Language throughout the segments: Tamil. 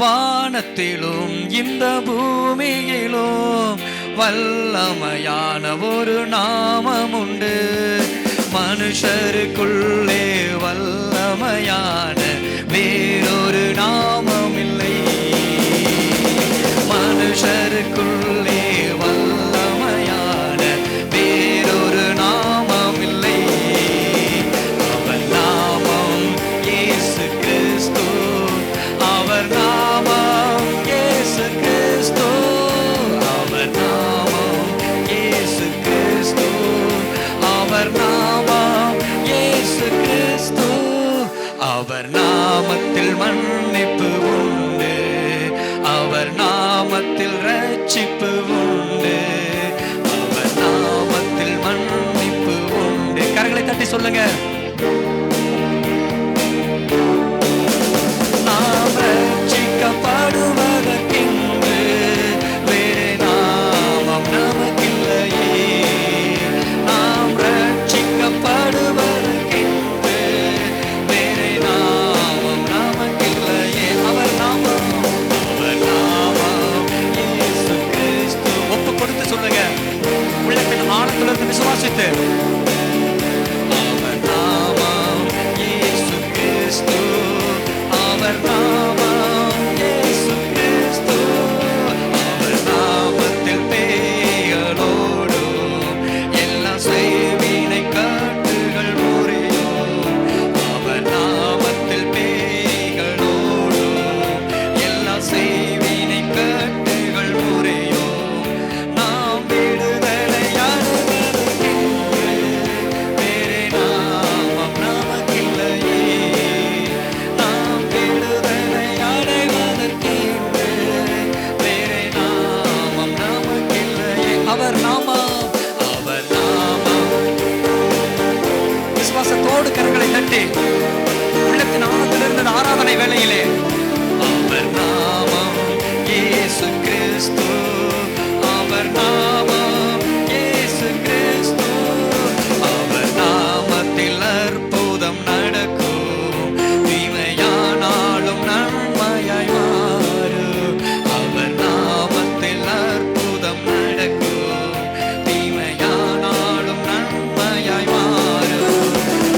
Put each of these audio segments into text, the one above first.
வானத்திலும் இந்த பூமியிலும் வல்லமையான ஒரு நாமம் உண்டு. மனுஷருக்குள்ளே வல்லமையான வேறொரு நாமம் இல்லை. மனுஷருக்குள்ளே வல்லமையான வேறொரு நாமம் இல்லை. அவர் நாமம் இயேசு கிறிஸ்து. அவர் நாமம் இயேசு கிறிஸ்து. அவர் நாமம் இயேசு கிறிஸ்து. அவர் நாமம் இயேசு கிறிஸ்து. அவர் நாமத்தில் மன்னிப்பு உண்டு. அவர் நாமத்தில் ரட்சிப்பு உண்டு. அவர் நாமத்தில் மன்னிப்பு உண்டு. கரங்களை தட்டி சொல்லுங்க. நாம் ரட்சிக்கப்படுவதற்கென்று வேறு நாமம் நமக்கில்லையே. நாம் ரட்சிக்கப்படுவதற்கென்று வேறு நாமம் நமக்கில்லையே. அவர் நாமம் இயேசு கிறிஸ்து. ஒப்பு கொடுத்து சொல்லுங்க, உள்ளத்தின் ஆழத்திலிருந்து விசுவாசித்து. அவர் நாமம் இயேசு கிறிஸ்து. அவர் நாமம் இயேசு கிறிஸ்து. அவர் நாமத்தில் பேய்களோடும் எல்லா செய்வினை கட்டுகள் முறியும். அவர் நாமத்தில் பேய்களோடும் எல்லா செய்வினை கட்டுகள் முறியும். நாம் விடுதலை அடைவதற்கென்று வேறு நாமம் நமக்கில்லையே. நாம் விடுதலை அடைவதற்கென்று வேறு நாமம் நமக்கில்லையே. அவர் நாமம், அவர் நாமம். விசுவாசத்தோடு கரங்களை தட்டி உள்ளத்தின் ஆழத்திலிருந்து ஆராதனை வேளையிலே அவர் நாமம் இயேசு கிறிஸ்து. அவர் நாமம் இயேசு கிறிஸ்து. அவர் நாமத்தில் அற்புதம் நடக்கும். தீமையானாலும் நன்மையாய் மாறும். அவர் நாமத்தில் அற்புதம் நடக்கும். தீமையானாலும் நன்மையாய் மாறும்.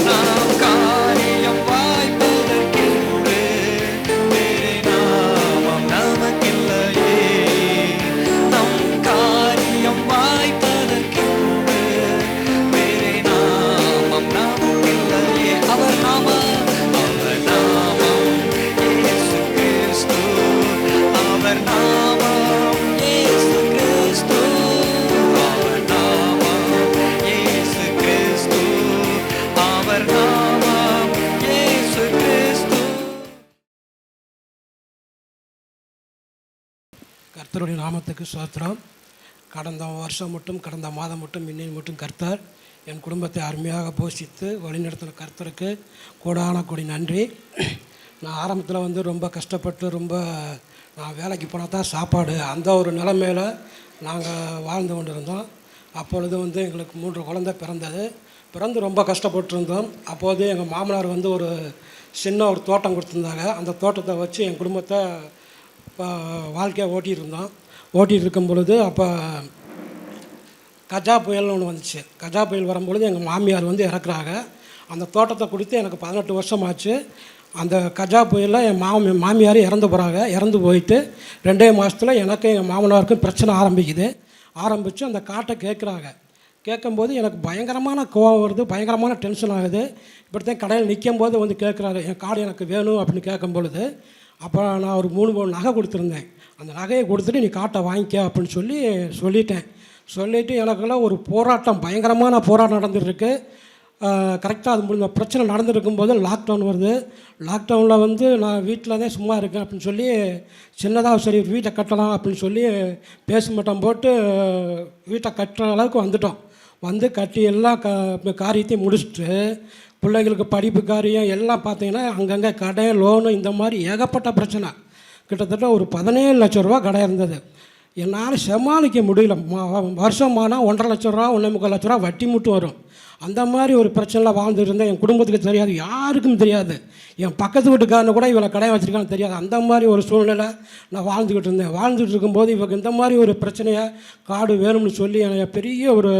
நாம் காரியம் வாய்ப்பதற்கென்று வேறு நாமம் நமக்கில்லையே. நம் காரியம் வாய்ப்பதற்கென்று வேறு நாமம் நமக்கில்லையே. அவர் நாமம், அவர் நாமம் இயேசு கிறிஸ்து. அவர் நாமம் இயேசு கிறிஸ்து. அவர் நாமம் இயேசு கிறிஸ்து. அவர் நாமம் இயேசு கிறிஸ்து. கர்த்தருடைய நாமத்துக்கு ஸ்தோத்திரம். கடந்த வருஷம் மட்டும், கடந்த மாதம் மட்டும், இன்னைக்கு மட்டும் கர்த்தர் என் குடும்பத்தை அருமையாக போஷித்து வழிநடத்தின கர்த்தருக்கு கோடான கோடி நன்றி. நான் ஆரம்பத்தில் ரொம்ப கஷ்டப்பட்டு நான் வேலைக்கு போனால் தான் சாப்பாடு, அந்த ஒரு நிலைமையில் நாங்கள் வாழ்ந்து கொண்டு இருந்தோம். அப்பொழுது எங்களுக்கு 3 குழந்தை பிறந்து ரொம்ப கஷ்டப்பட்டுருந்தோம். அப்போது எங்கள் மாமனார் ஒரு சின்ன ஒரு தோட்டம் கொடுத்துருந்தாங்க. அந்த தோட்டத்தை வச்சு என் குடும்பத்தை வாழ்க்கையை ஓட்டிகிட்டு இருக்கும் பொழுது அப்போ கஜா புயல்னு ஒன்று வந்துச்சு. கஜா புயல் வரும்பொழுது எங்கள் மாமியார் இறக்குறாங்க. அந்த தோட்டத்தை கொடுத்து எனக்கு 18 வருஷம் ஆச்சு. அந்த கஜா புயலில் என் மாமியார் இறந்து போகிறாங்க. இறந்து போயிட்டு 2 மாதத்தில் எனக்கு எங்கள் மாமனாருக்கும் பிரச்சனை ஆரம்பித்து அந்த காட்டை கேட்கும்போது எனக்கு பயங்கரமான கோவம் வருது, பயங்கரமான டென்ஷன் ஆகுது. இப்படித்தான் கடையில் நிற்கும்போது கேட்குறாரு, என் காடு எனக்கு வேணும் அப்படின்னு கேட்கும் பொழுது, அப்போ நான் ஒரு 3 நகை கொடுத்துருந்தேன். அந்த நகையை கொடுத்துட்டு நீ காட்டை வாங்கிக்க அப்படின்னு சொல்லிவிட்டு எனக்குலாம் ஒரு போராட்டம், பயங்கரமான போராட்டம் நடந்துகிட்ருக்கு. கரெக்டாக அது முடிஞ்ச பிரச்சனை நடந்துருக்கும்போது லாக்டவுன் வருது. லாக்டவுனில் நான் வீட்டில் தான் சும்மா இருக்கேன் அப்படின்னு சொல்லி சின்னதாக சரி வீட்டை கட்டலாம் அப்படின்னு சொல்லி பேஸ்மெண்டம் போட்டு வீட்டை கட்டுற அளவுக்கு வந்துட்டோம். கட்டி எல்லா காரியத்தையும் முடிச்சுட்டு பிள்ளைங்களுக்கு படிப்பு காரியம் எல்லாம் பார்த்தீங்கன்னா அங்கங்கே கடை, லோனு, இந்த மாதிரி ஏகப்பட்ட பிரச்சனை. கிட்டத்தட்ட ஒரு 17 லட்ச ரூபா கடை இருந்தது. என்னால் சமாளிக்க முடியல. வருஷமானால் 1,50,000 ரூபா 1,3 லட்ச ரூபா வட்டி மட்டும் வரும். அந்த மாதிரி ஒரு பிரச்சனையில் வாழ்ந்துட்டு இருந்தேன். என் குடும்பத்துக்கு தெரியாது, யாருக்கும் தெரியாது. என் பக்கத்து வீட்டுக்காரனு கூட இவளை கடை வச்சுருக்கான்னு தெரியாது. அந்த மாதிரி ஒரு சூழ்நிலை நான் வாழ்ந்துக்கிட்டு இருந்தேன். வாழ்ந்துட்டு இருக்கும்போது இவங்க இந்த மாதிரி ஒரு பிரச்சனையை காடு வேணும்னு சொல்லி என்னை பெரிய ஒரு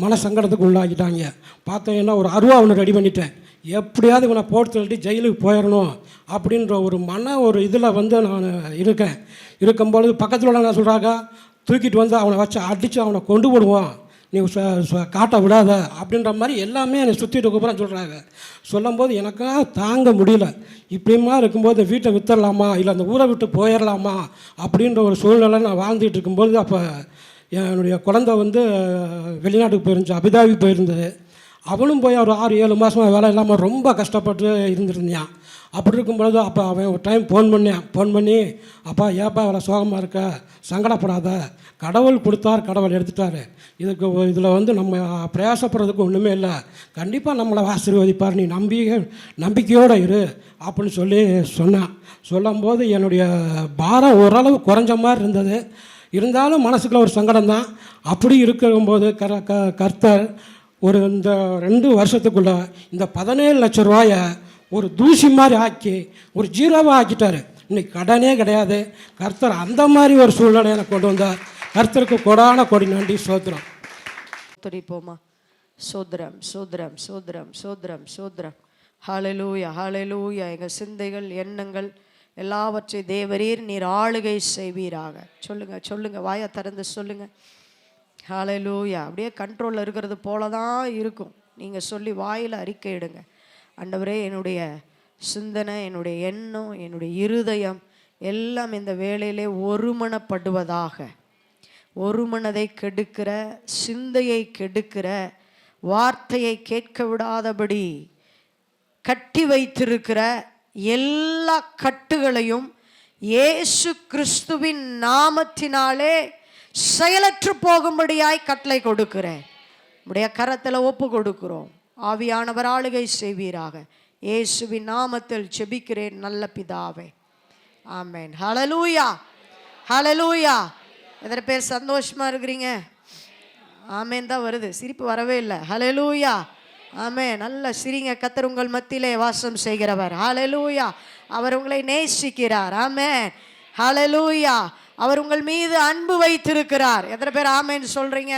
மன சங்கடத்துக்கு உள்ளாக்கிட்டாங்க. பார்த்தீங்கன்னா ஒரு அருவா ஒன்று ரெடி பண்ணிட்டேன். எப்படியாவது இவனை போட்டு தள்ளிட்டு ஜெயிலுக்கு போயிடணும் அப்படின்ற ஒரு ஒரு இதில் வந்து நான் இருக்கும்பொழுது பக்கத்தில் உள்ள என்ன சொல்கிறாங்க, தூக்கிட்டு வந்து அவனை வச்சு அடித்து அவனை கொண்டு போடுவான், நீ காட்ட விடாத அப்படின்ற மாதிரி எல்லாமே என்னை சுற்றிட்டு கூப்பிட்றான்னு சொல்கிறாங்க. சொல்லும்போது எனக்காக தாங்க முடியல. இப்படிமா இருக்கும்போது வீட்டை வித்துடலாமா இல்லை அந்த ஊரை விட்டு போயிடலாமா அப்படின்ற ஒரு சூழ்நிலை நான் வாழ்ந்துகிட்டு இருக்கும்போது அப்போ என்னுடைய குழந்தை வந்து வெளிநாட்டுக்கு போயிருந்துச்சு, அபுதாபி போயிருந்தது. அவனும் போய் ஒரு 6-7 மாதமாக வேலை இல்லாமல் ரொம்ப கஷ்டப்பட்டு இருந்துருந்தான். அப்படி இருக்கும்பொழுது அப்போ அவன் ஒரு டைம் ஃபோன் பண்ணி அப்பா ஏப்பா அவ்வளோ சோகமாக இருக்க, சங்கடப்படாத, கடவுள் கொடுத்தார், கடவுள் எடுத்துட்டார், இதில் வந்து நம்ம பிரயாசப்படுறதுக்கு ஒன்றுமே இல்லை, கண்டிப்பாக நம்மளை ஆசீர்வதிப்பார், நீ நம்பிக்கையோடு இரு அப்படின்னு சொல்லி சொன்னான். சொல்லும்போது என்னுடைய பாரம் ஓரளவு குறைஞ்ச மாதிரி இருந்தது. இருந்தாலும் மனசுக்குள்ள ஒரு சங்கடம் தான். அப்படி இருக்கும்போது கர்த்தர் இந்த 2 வருஷத்துக்குள்ளே இந்த 17 லட்ச ரூபாயை ஒரு தூசி மாதிரி ஆக்கி ஒரு ஜீரோவாக ஆக்கிட்டார். இன்னைக்கு கடனே கிடையாது. கர்த்தர் அந்த மாதிரி ஒரு சூழ்நிலை எனக்கு கொண்டு வந்தார். கர்த்தருக்கு கொடான கொடி நன்றி, சோத்திரம். துதிப்போமா. சோத்திரம் சோத்திரம் சோத்திரம் சோத்திரம் சோத்திரம். ஹல்லேலூயா ஹல்லேலூயா. எங்கள் சிந்தைகள் எண்ணங்கள் எல்லாவற்றையும் தேவரீர் நீர் ஆளுகை செய்வீராக. சொல்லுங்க வாயை திறந்து சொல்லுங்க. ஹல்லேலூயா. அப்படியே கண்ட்ரோலில் இருக்கிறது போல தான் இருக்கும். நீங்கள் சொல்லி வாயில் அறிக்கையிடுங்க. ஆண்டவரே, என்னுடைய சிந்தனை, என்னுடைய எண்ணம், என்னுடைய இருதயம் எல்லாம் இந்த வேளையிலே ஒருமனப்படுவதாக. ஒரு மனதை கெடுக்கிற, சிந்தையை கெடுக்கிற, வார்த்தையை கேட்க விடாதபடி கட்டி வைத்திருக்கிற எல்லா கட்டுகளையும் இயேசு கிறிஸ்துவின் நாமத்தினாலே செயலற்று போகும்படியாய் கட்டளை கொடுக்கிறேன். உடைய கரத்தில் ஒப்பு கொடுக்கிறோம். ஆவியானவர் ஆளுகை செய்வீராக. இயேசுவின் நாமத்தில் ஜெபிக்கிறேன் நல்ல பிதாவே, ஆமென். ஹல்லேலூயா ஹல்லேலூயா. எத்தனை பேர் சந்தோஷமா இருக்கிறீங்க? ஆமென் தான் வருது, சிரிப்பு வரவே இல்லை. ஹல்லேலூயா ஆமென். நல்ல சிரிங்க. கர்த்தர் உங்கள் மத்தியிலே வாசம் செய்கிறவர். ஹல்லேலூயா. அவர் உங்களை நேசிக்கிறார். ஆமென். ஹல்லேலூயா. அவர் உங்கள் மீது அன்பு வைத்திருக்கிறார். எத்தனை பேர் ஆமென் சொல்றீங்க?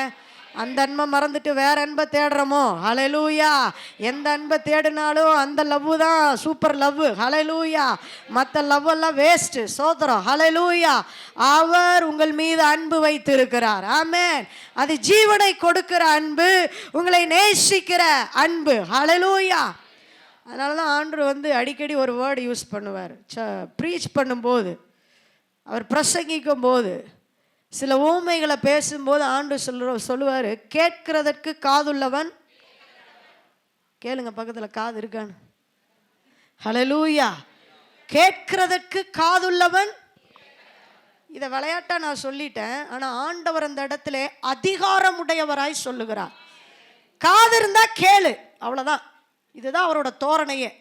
அந்த அன்பை மறந்துட்டு வேற அன்பை தேடுறோமோ? ஹல்லேலூயா. எந்த அன்பை தேடினாலும் அந்த லவ் தான் சூப்பர் லவ். ஹல்லேலூயா. மற்ற லவ் எல்லாம் வேஸ்ட். சோதரம். ஹல்லேலூயா. அவர் உங்கள் மீது அன்பு வைத்திருக்கிறார். ஆமென். அது ஜீவனை கொடுக்கிற அன்பு, உங்களை நேசிக்கிற அன்பு. ஹல்லேலூயா. அதனால தான் ஆண்டவர் வந்து அடிக்கடி ஒரு வேர்டு யூஸ் பண்ணுவார். ப்ரீச் பண்ணும்போது, அவர் பிரசங்கிக்கும் போது, சில ஊமைகளை பேசும்போது ஆண்டவர் சொல்லுவார், கேட்கிறதற்கு காதுள்ளவன் கேளுங்க. பக்கத்தில் காது இருக்கான்னு. ஹல்லேலூயா. கேட்கிறதற்கு காதுள்ளவன். இதை விளையாட்டா நான் சொல்லிட்டேன். ஆனால் ஆண்டவர் அந்த இடத்துல அதிகாரம் உடையவராய் சொல்லுகிறார். காது இருந்தா கேளு, அவ்வளோதான். இதுதான் அவரோட தோரணையே.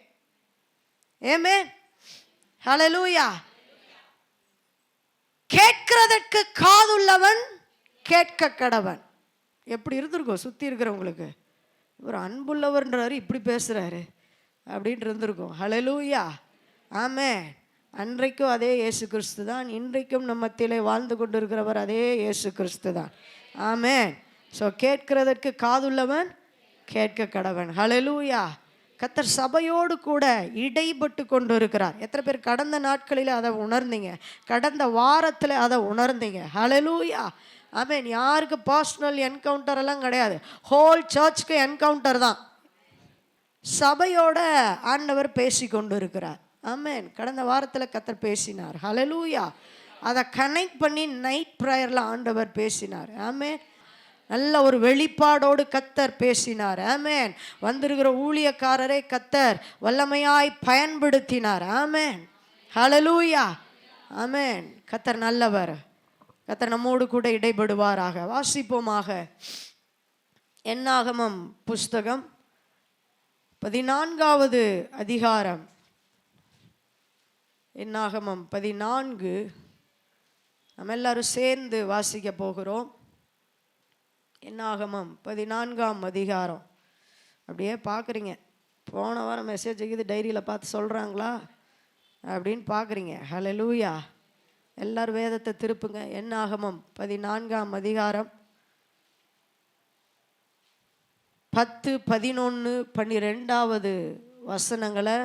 ஆமென். ஹல்லேலூயா. கேட்கிறதற்கு காதுள்ளவன் கேட்க கடவன். எப்படி இருந்திருக்கும் சுற்றி இருக்கிறவங்களுக்கு? ஒரு அன்புள்ளவர்ன்றாரு, இப்படி பேசுகிறாரு அப்படின்ட்டு இருந்திருக்கும். ஹல்லேலூயா ஆமென். அன்றைக்கும் அதே இயேசு கிறிஸ்து தான், இன்றைக்கும் நம்ம மத்தியிலே வாழ்ந்து கொண்டு இருக்கிறவர் அதே இயேசு கிறிஸ்து தான். ஆமென். ஸோ கேட்கிறதற்கு காதுள்ளவன் கேட்க கடவன். ஹல்லேலூயா. கர்த்தர் சபையோடு கூட இடைப்பட்டு கொண்டு இருக்கிறார். எத்தனை பேர் கடந்த நாட்களில் அதை உணர்ந்தீங்க? கடந்த வாரத்தில் அதை உணர்ந்தீங்க? ஹல்லேலூயா ஆமென். யாருக்கு பர்சனல் என்கவுண்டர் எல்லாம் கிடையாது, ஹோல் சர்ச்சுக்கு என்கவுண்டர் தான். சபையோட ஆண்டவர் பேசி கொண்டு இருக்கிறார். ஆமென். கடந்த வாரத்தில் கர்த்தர் பேசினார். ஹல்லேலூயா. அதை கனெக்ட் பண்ணி நைட் ப்ரேயரில் ஆண்டவர் பேசினார். ஆமென். நல்ல ஒரு வெளிப்பாடோடு கர்த்தர் பேசினார். ஆமென். வந்திருக்கிற ஊழியக்காரரை கர்த்தர் வல்லமையாய் பயன்படுத்தினார். ஆமென். ஹல்லேலூயா ஆமென். கர்த்தர் நல்லவர். கர்த்தர் நம்மோடு கூட இடைபடுவாராக. வாசிப்போமாக. என்னாகமம் புஸ்தகம் 14வது அதிகாரம். என்னாகமம் 14 நம்ம எல்லாரும் சேர்ந்து வாசிக்க போகிறோம். என்னாகமம் 14ஆம் அதிகாரம் அப்படியே பார்க்குறீங்க. போன வாரம் மெசேஜ் இது டைரியில் பார்த்து சொல்கிறாங்களா அப்படின்னு பார்க்குறீங்க. ஹல்லேலூயா. எல்லாரும் வேதத்தை திருப்புங்க. என்னாகமம் 14ஆம் அதிகாரம் 10, 11, 12வது வசனங்களை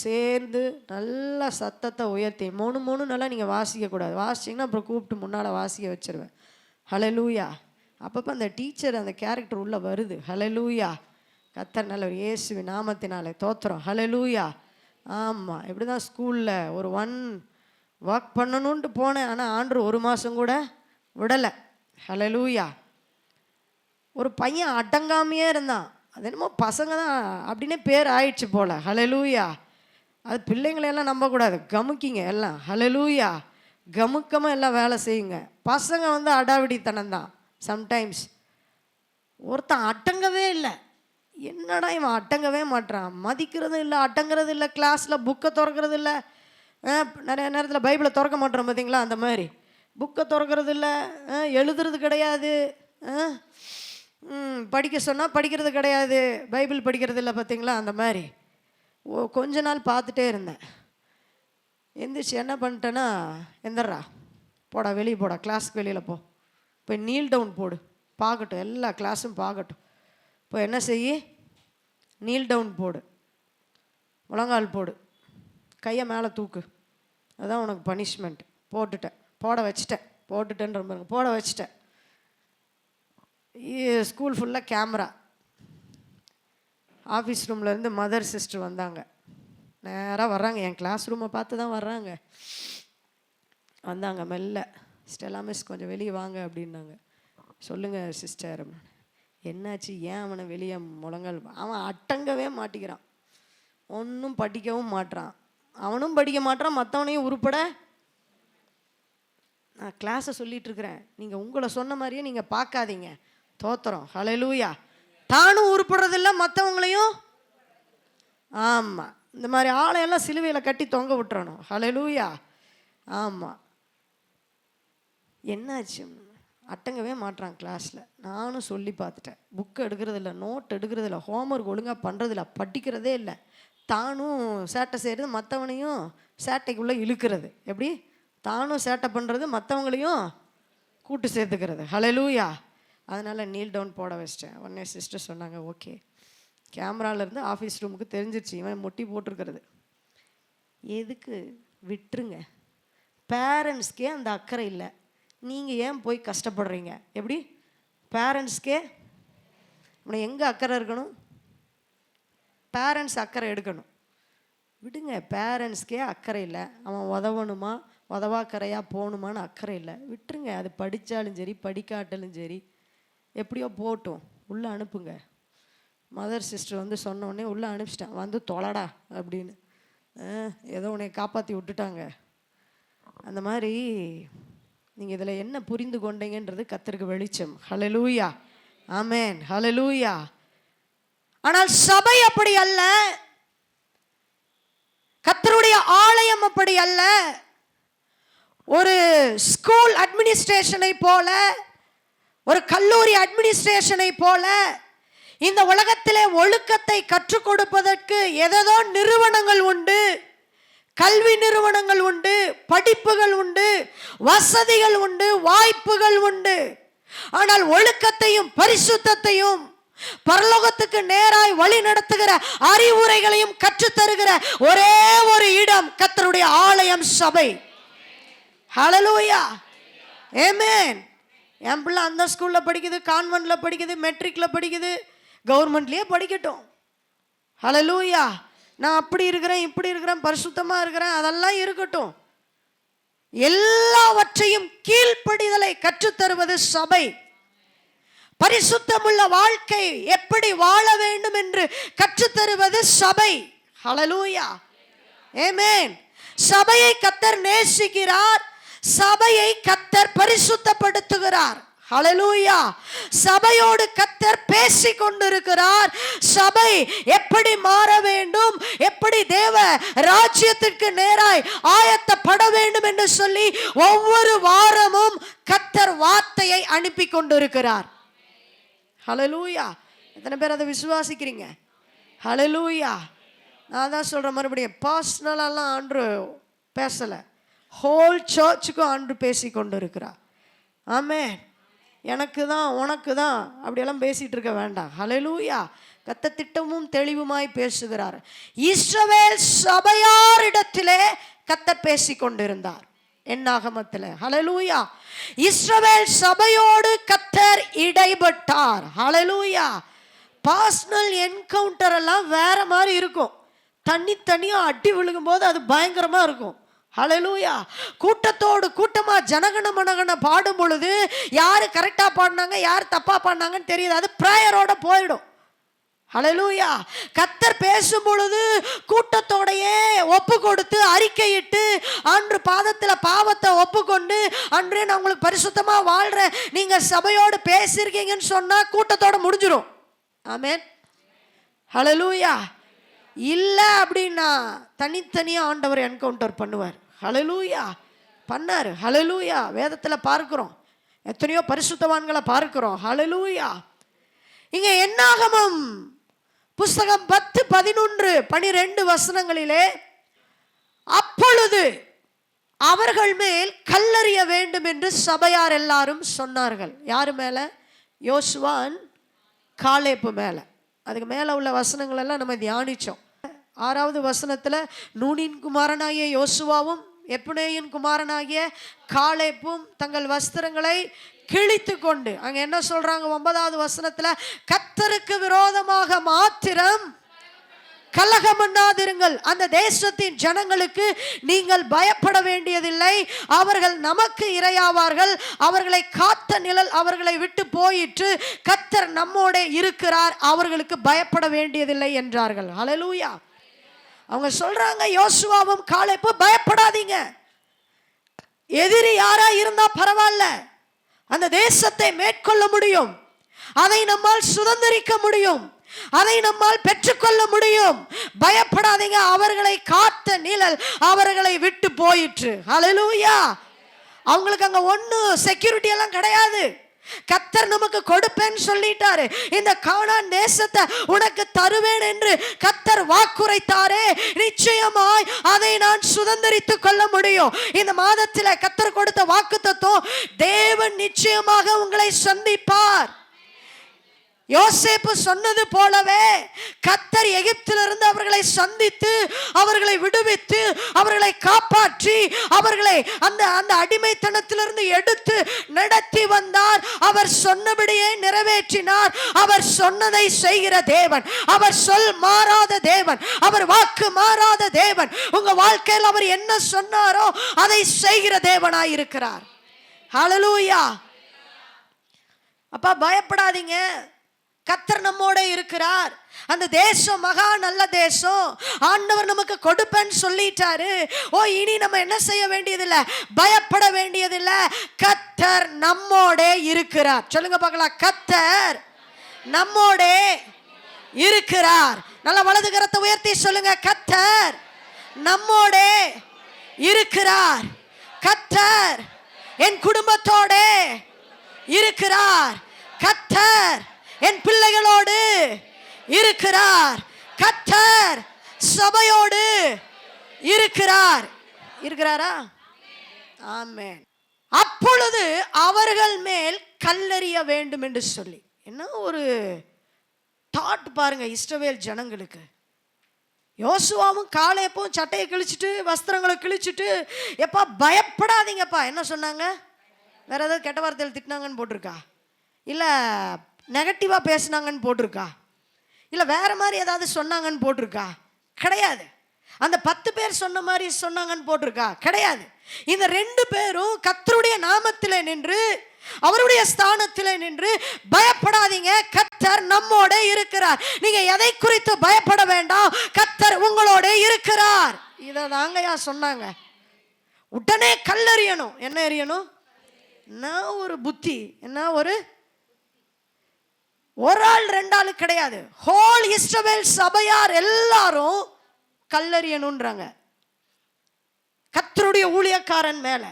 சேர்ந்து நல்ல சத்தத்தை உயர்த்தி 3 நல்லா நீங்கள் வாசிக்கக்கூடாது. வாசிச்சிங்கன்னா அப்புறம் கூப்பிட்டு முன்னால் வாசிக்க வச்சிருவேன். ஹல்லேலூயா. அப்பப்போ அந்த டீச்சர் அந்த கேரக்டர் உள்ளே வருது. ஹல்லேலூயா. கர்த்தர் நல்லவர். இயேசுவின் நாமத்தினாலே தோத்திரம். ஹல்லேலூயா. ஆமாம், இப்படி தான் ஸ்கூலில் ஒரு ஒர்க் பண்ணணுன்ட்டு போனேன். ஆனால் ஆண்டு 1 மாதம் கூட விடலை. ஹல்லேலூயா. ஒரு பையன் அடங்காமையே இருந்தான். அது என்னமோ பசங்க தான் அப்படின்னே பேர் ஆயிடுச்சு போல். ஹல்லேலூயா. அது பிள்ளைங்களையெல்லாம் நம்பக்கூடாது. கமுக்கிங்க எல்லாம். ஹல்லேலூயா. கமுக்கமாக எல்லாம் வேலை செய்யுங்க. பசங்க வந்து அடாவடித்தனம் தான் சம்டைம்ஸ். ஒருத்தன் அடங்கவே இல்லை. என்னடா இவன் அடங்கவே மாட்டான், மதிக்கிறதும் இல்லை, அடங்கிறது இல்லை, கிளாஸில் புக்கை திறக்கிறது இல்லை. நிறைய நேரத்தில் பைபிளை திறக்க மாட்டோம் பார்த்தீங்களா, அந்த மாதிரி புக்கை திறக்கிறது இல்லை, எழுதுறது கிடையாது, படிக்க சொன்னால் படிக்கிறது கிடையாது, பைபிள் படிக்கிறது இல்லை பார்த்தீங்களா, அந்த மாதிரி கொஞ்ச நாள் பார்த்துட்டே இருந்தேன். எந்திரிச்சு என்ன பண்ணிட்டேன்னா, எந்திரா போடா, வெளியே போடா, கிளாஸுக்கு வெளியில் போ, போய் நீல் டவுன் போடு, பார்க்கட்டும், எல்லா கிளாஸும் பார்க்கட்டும். இப்போ என்ன செய்ய, நீல் டவுன் போடு, முழங்கால் போடு, கையை மேலே தூக்கு, அதுதான் உனக்கு பனிஷ்மெண்ட். போட்டுட்டேன், போட வச்சிட்டேன், போட்டுட்டேன்ற பாருங்க, போட வச்சிட்டேன். ஸ்கூல் ஃபுல்லாக கேமரா. ஆஃபீஸ் ரூம்லேருந்து மதர் சிஸ்டர் வந்தாங்க. நேராக வர்றாங்க, என் கிளாஸ் ரூமை பார்த்து தான் வர்றாங்க. வந்தாங்க மெல்ல, ஸ்டெல்லா மிஸ் கொஞ்சம் வெளியே வாங்க அப்படின்னாங்க. சொல்லுங்கள் சிஸ்டர். என்னாச்சு, ஏன் அவனை வெளியே முழங்கால்? அவன் அடங்கவே மாட்டிக்கிறான், ஒன்றும் படிக்கவும் மாட்றான், அவனும் படிக்க மாட்டான், மற்றவனையும் உருப்பட. நான் கிளாஸை சொல்லிகிட்ருக்கிறேன், நீங்கள் உங்களை சொன்ன மாதிரியே நீங்கள் பார்க்காதீங்க. தோத்திரம். ஹல்லேலூயா. தானும் உருப்படுறதில்ல, மற்றவங்களையும். ஆமாம், இந்த மாதிரி ஆளையெல்லாம் சிலுவையில் கட்டி தொங்க விட்டுறணும். ஹல்லேலூயா. ஆமாம். என்னாச்சு, அட்டங்கவே மாட்டுறான் கிளாஸில். நானும் சொல்லி பார்த்துட்டேன், புக்கு எடுக்கிறதில்ல, நோட் எடுக்கிறதில்ல, ஹோம்ஒர்க் ஒழுங்காக பண்ணுறதில்ல, படிக்கிறதே இல்லை, தானும் சேட்டை செய்கிறது, மற்றவனையும் சேட்டைக்குள்ளே இழுக்கிறது. எப்படி, தானும் சேட்டை பண்ணுறது, மற்றவங்களையும் கூட்டு சேர்த்துக்கிறது. ஹல்லேலூயா. அதனால் நீல் டவுன் போட வச்சிட்டேன். உடனே சிஸ்டர் சொன்னாங்க, ஓகே. கேமராலேருந்து ஆஃபீஸ் ரூமுக்கு தெரிஞ்சிருச்சு இவன் முட்டி போட்டிருக்கிறது. எதுக்கு, விட்டுருங்க. பேரண்ட்ஸ்க்கே அந்த அக்கறை இல்லை, நீங்கள் ஏன் போய் கஷ்டப்படுறீங்க? எப்படி, பேரண்ட்ஸ்க்கே இவனை எங்கே அக்கறை இருக்கணும்? பேரண்ட்ஸ் அக்கறை எடுக்கணும். விடுங்க, பேரண்ட்ஸ்க்கே அக்கறை இல்லை, அவன் உதவணுமா உதவாக்கரையாக போகணுமான்னு அக்கறை இல்லை, விட்டுருங்க. அது படித்தாலும் சரி படிக்காட்டாலும் சரி, எப்படியோ போட்டும், உள்ளே அனுப்புங்க. மதர் சிஸ்டர் வந்து சொன்னோடனே உள்ளே அனுப்பிச்சிட்டேன், வந்து தொலைடா அப்படின்னு. ஏதோ உன்னை காப்பாற்றி விட்டுட்டாங்க. அந்த மாதிரி நீங்கள் இதில் என்ன புரிந்து கொண்டீங்கன்றது கர்த்தருக்கு வெளிச்சம். ஹல்லேலூயா. ஆமென். ஹல்லேலூயா. ஆனால் சபை அப்படி அல்ல, கர்த்தருடைய ஆலயம் அப்படி அல்ல. ஒரு ஸ்கூல் அட்மினிஸ்ட்ரேஷனை போல, ஒரு கல்லூரி அட்மினிஸ்ட்ரேஷனை போல இந்த உலகத்திலே ஒழுக்கத்தை கற்றுக் கொடுப்பதற்கு ஏதோ நிறுவனங்கள் உண்டு, கல்வி நிறுவனங்கள் உண்டு, படிப்புகள் உண்டு, வசதிகள் உண்டு, வாய்ப்புகள் உண்டு. ஆனால் ஒழுக்கத்தையும் பரிசுத்தத்தையும் பரலோகத்துக்கு நேராய் வழி நடத்துகிற அறிவுரைகளையும் கற்றுத்தருகிற ஒரே ஒரு இடம் கர்த்தருடைய ஆலயம், சபை. ஹல்லேலூயா. ஆமென். என் பிள்ளை அந்த ஸ்கூலில் படிக்குது, கான்வென்ட்டில் படிக்குது, மெட்ரிக்கில் படிக்குது, கவர்மெண்ட்லேயே படிக்கட்டும். ஹல்லேலூயா. நான் அப்படி இருக்கிறேன், இப்படி இருக்கிறேன், பரிசுத்தமாக இருக்கிறேன், அதெல்லாம் இருக்கட்டும். எல்லாவற்றையும் கீழ்ப்படிதலை கற்றுத்தருவது சபை. பரிசுத்தமுள்ள வாழ்க்கை எப்படி வாழ வேண்டும் என்று கற்றுத்தருவது சபை. ஹல்லேலூயா. ஆமென். சபையை கர்த்தர் நேசிக்கிறார், சபையை கர்த்தர் பரிசுத்தப்படுத்துகிறார். ஹல்லேலூயா. சபையோடு கர்த்தர் பேசிக் கொண்டிருக்கிறார். சபை எப்படி மாற வேண்டும், எப்படி தேவ ராஜ்யத்திற்கு நேராய் ஆயத்தப்பட வேண்டும் என்று சொல்லி ஒவ்வொரு வாரமும் கர்த்தர் வார்த்தையை அனுப்பி கொண்டிருக்கிறார். ஹல்லேலூயா. எத்தனை பேர் அதை விசுவாசிக்கிறீங்க? ஹல்லேலூயா. நான் தான் சொல்கிறேன் மறுபடியும், பர்சனலாலாம் ஆண்டு பேசலை, ஹோல் சர்ச்சுக்கும் ஆண்டு பேசி கொண்டு இருக்கிறார். ஆமென். எனக்கு தான் உனக்கு தான் அப்படியெல்லாம் பேசிகிட்டு இருக்க வேண்டாம். ஹல்லேலூயா. கர்த்தர் திட்டமும் தெளிவுமாய் பேசுகிறார். இஸ்ரவேல் சபையாரிடத்திலே கர்த்தர் பேசி கொண்டிருந்தார் என்னாகமத்தில். ஹல்லேலூயா. இஸ்ரவேல் சபையோடு கர்த்தர் இடைப்பட்டார். ஹல்லேலூயா. பர்சனல் என்கவுண்டர் எல்லாம் வேற மாதிரி இருக்கும். தனித்தனியாக அடி விழுகும் போது அது பயங்கரமாக இருக்கும். ஹல்லேலூயா. கூட்டத்தோடு கூட்டமாக ஜனகண மனகண பாடும் பொழுது யார் கரெக்டாக பாடினாங்க யார் தப்பாக பாடினாங்கன்னு தெரியுது. அது ப்ரேயரோட போயிடும். ஹல்லேலூயா. கர்த்தர் பேசும் பொழுது கூட்டத்தோடையே ஒப்பு கொடுத்து அறிக்கையிட்டு அன்று பாதத்தில் பாவத்தை ஒப்புக்கொண்டு, அன்றே நான் உங்களுக்கு பரிசுத்தமாக வாழ்கிறேன், நீங்கள் சபையோடு பேசியிருக்கீங்கன்னு சொன்னால் கூட்டத்தோடு முடிஞ்சிடும். ஆமென். ஹல்லேலூயா. இல்லை அப்படின்னா தனித்தனியாக ஆண்டவர் என்கவுண்டர் பண்ணுவார். ஹல்லேலூயா. பண்ணார். ஹல்லேலூயா. வேதத்தில் பார்க்கிறோம், எத்தனையோ பரிசுத்தவான்களை பார்க்கிறோம். ஹல்லேலூயா. இங்கே என்னாகமம் புஸ்தகம் 10, 11, 12 வசனங்களிலே, அப்பொழுது அவர்கள் மேல் கல்லெறிய வேண்டும் என்று சபையார் எல்லாரும் சொன்னார்கள். யாரு மேல? யோசுவான் காலேப்பு மேல. அதுக்கு மேல உள்ள வசனங்கள் எல்லாம் நம்ம தியானிச்சோம். 6வது வசனத்துல நூனின் குமாரனாகிய யோசுவாவும் எப்புனேயின் குமாரனாகிய காலேப்பும் தங்கள் வஸ்திரங்களை கிழித்து கொண்டு, அங்க என்ன சொல்றாங்க 9வது வசனத்துல, கர்த்தருக்கு விரோதமாக மாத்திரம் கலகம் பண்ணாதிருங்கள், அந்த தேசத்தின் ஜனங்களுக்கு நீங்கள் பயப்பட வேண்டியதில்லை, அவர்கள் நமக்கு இரையாவார்கள், அவர்களை காத்த நிழல் அவர்களை விட்டு போயிற்று, கர்த்தர் நம்மோட இருக்கிறார், அவர்களுக்கு பயப்பட வேண்டியதில்லை என்றார்கள். ஹல்லேலூயா. அவங்க சொல்றாங்க, யோசுவாவும் காலேப்பும் பயப்படாதீங்க, எதிரி யாரா இருந்தா பரவாயில்ல, அந்த தேசத்தை மேற்கொள்ள முடியும், அதை நம்மால் சுதந்திரிக்க முடியும், அதை நம்மால் பெற்றுக்கொள்ள முடியும், பயப்படாதீங்க, அவர்களை காத்த நிழல் அவர்களை விட்டு போயிற்று. ஹல்லேலூயா. அவங்களுக்கு அங்க ஒன்றும் செக்யூரிட்டி எல்லாம் கிடையாது. கர்த்தர் நமக்கு கொடுப்பேன்னு சொல்லிட்டாரு, இந்த கானான் தேசத்தை உனக்கு தருவேன் என்று கர்த்தர் வாக்குரைத்தாரே, நிச்சயமாய் அதை நான் சுதந்திரித்துக் கொள்ள முடியும். இந்த மாதத்தில் கர்த்தர் கொடுத்த வாக்குத்தத்தம், தேவன் நிச்சயமாக உங்களை சந்திப்பார். யோசேப்பு சொன்னது போலவே கர்த்தர் எகிப்திலிருந்து அவர்களை சந்தித்து அவர்களை விடுவித்து அவர்களை காப்பாற்றி அவர்களை அந்த அந்த அடிமைத்தனத்திலிருந்து எடுத்து நடத்தி வந்தார். அவர் சொன்னபடியே நிறைவேற்றினார். அவர் சொன்னதை செய்கிற தேவன், அவர் சொல் மாறாத தேவன், அவர் வாக்கு மாறாத தேவன். உங்க வாழ்க்கையில் அவர் என்ன சொன்னாரோ அதை செய்கிற தேவனாய் இருக்கிறார். ஹல்லேலூயா. அப்பா பயப்படாதீங்க, கர்த்தர் நம்மோட இருக்கிறார். அந்த தேசம் மகா நல்ல தேசம், ஆண்டவர் நமக்கு கொடுப்பேன்னு சொல்லிட்டாரு. ஓ, இனி நம்ம என்ன செய்ய வேண்டியதில்லை, பயப்பட வேண்டியதில்லை, கர்த்தர் நம்மோட இருக்கிறார். சொல்லுங்க பார்க்கலாம், கர்த்தர் நம்மோட இருக்கிறார். நல்ல வலது கரத்தை உயர்த்தி சொல்லுங்க, கர்த்தர் நம்மோட இருக்கிறார். கர்த்தர் என் குடும்பத்தோட இருக்கிறார். கர்த்தர் என் பிள்ளைகளோடு இருக்கிறார். கர்த்தர் சபையோடு இருக்கிறார். இருக்கிறாரா? ஆமென். அப்பொழுது அவர்கள் மேல் கல்லெறிய வேண்டும் என்று சொல்லி, என்ன ஒரு தாட் பாருங்க இஸ்ரவேல் ஜனங்களுக்கு. யோசுவாவும் காலேப்பும் சட்டையை கிழிச்சிட்டு வஸ்திரங்களை கிழிச்சிட்டு, எப்பா பயப்படாதீங்கப்பா, என்ன சொன்னாங்க? வேற ஏதாவது கெட்ட வார்த்தையில் திட்டினாங்கன்னு போட்டிருக்கா, இல்லை நெகட்டிவாக பேசினாங்கன்னு போட்டிருக்கா, இல்லை வேற மாதிரி ஏதாவது சொன்னாங்கன்னு போட்டிருக்கா? கிடையாது. அந்த 10 பேர் சொன்ன மாதிரி சொன்னாங்கன்னு போட்டிருக்கா? கிடையாது. இந்த 2 பேரும் கர்த்தருடைய நாமத்திலே நின்று அவருடைய ஸ்தானத்திலே நின்று, பயப்படாதீங்க, கர்த்தர் நம்மோட இருக்கிறார், நீங்க எதை குறித்து பயப்பட வேண்டாம், கர்த்தர் உங்களோட இருக்கிறார். இதை தாங்கயா சொன்னாங்க. உடனே கல்லெறியணும். என்ன எறியணும்? என்ன ஒரு புத்தி, என்ன ஒரு ஆள் 2 ஆள் கிடையாது, ஹோல் இஸ்ரவேல் சபையார் எல்லாரும் கல்லெறியணும்ன்றாங்க. கர்த்தருடைய ஊழியக்காரன் மேல,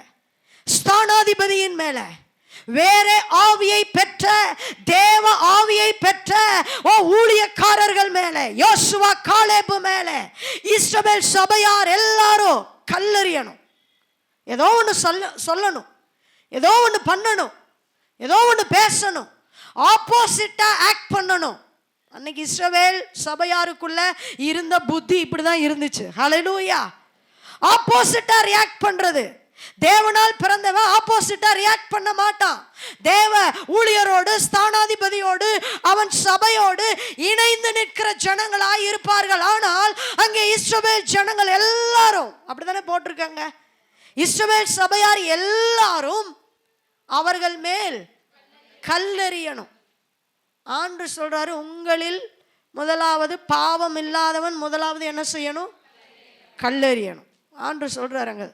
ஸ்தானாதிபதியின் மேல, வேற ஆவியை பெற்ற தேவ ஆவியை பெற்ற ஊழியக்காரர்கள் மேல மேலே, யோசுவா காலேபு மேலே இஸ்ரவேல் சபையார் எல்லாரும் கல்லெறியணும். ஏதோ ஒன்று சொல்லணும், ஏதோ ஒன்று பண்ணணும், ஏதோ ஒன்று பேசணும், ஆப்போசிட்டா ஆக்ட் பண்ணணும். அன்னைக்கு இஸ்ரவேல் சபையாருக்குள்ள இருந்த புத்தி இப்படிதான் இருந்துச்சு. ஹல்லேலூயா. ஆப்போசிட்டா ரியாக்ட் பண்றது. தேவனால் பிறந்தவன் ஆப்போசிட்டா ரியாக்ட் பண்ண மாட்டான். தேவ ஊழியரோடு, ஸ்தானாதிபதியோடு, அவன் சபையோடு இணைந்து நிற்கிற ஜனங்களாய் இருப்பார்கள். ஆனால் அங்கே இஸ்ரவேல் ஜனங்கள் எல்லாரும் அப்படித்தானே போட்டிருக்காங்க. இஸ்ரவேல் சபையார் எல்லாரும் அவர்கள் மேல் கல்லெறியணும். ஆண்டு சொல்றாரு, உங்களில் முதலாவது பாவம் இல்லாதவன் முதலாவது என்ன செய்யணும்? கல்லெறியணும். ஆண்டு சொல்றாருங்க.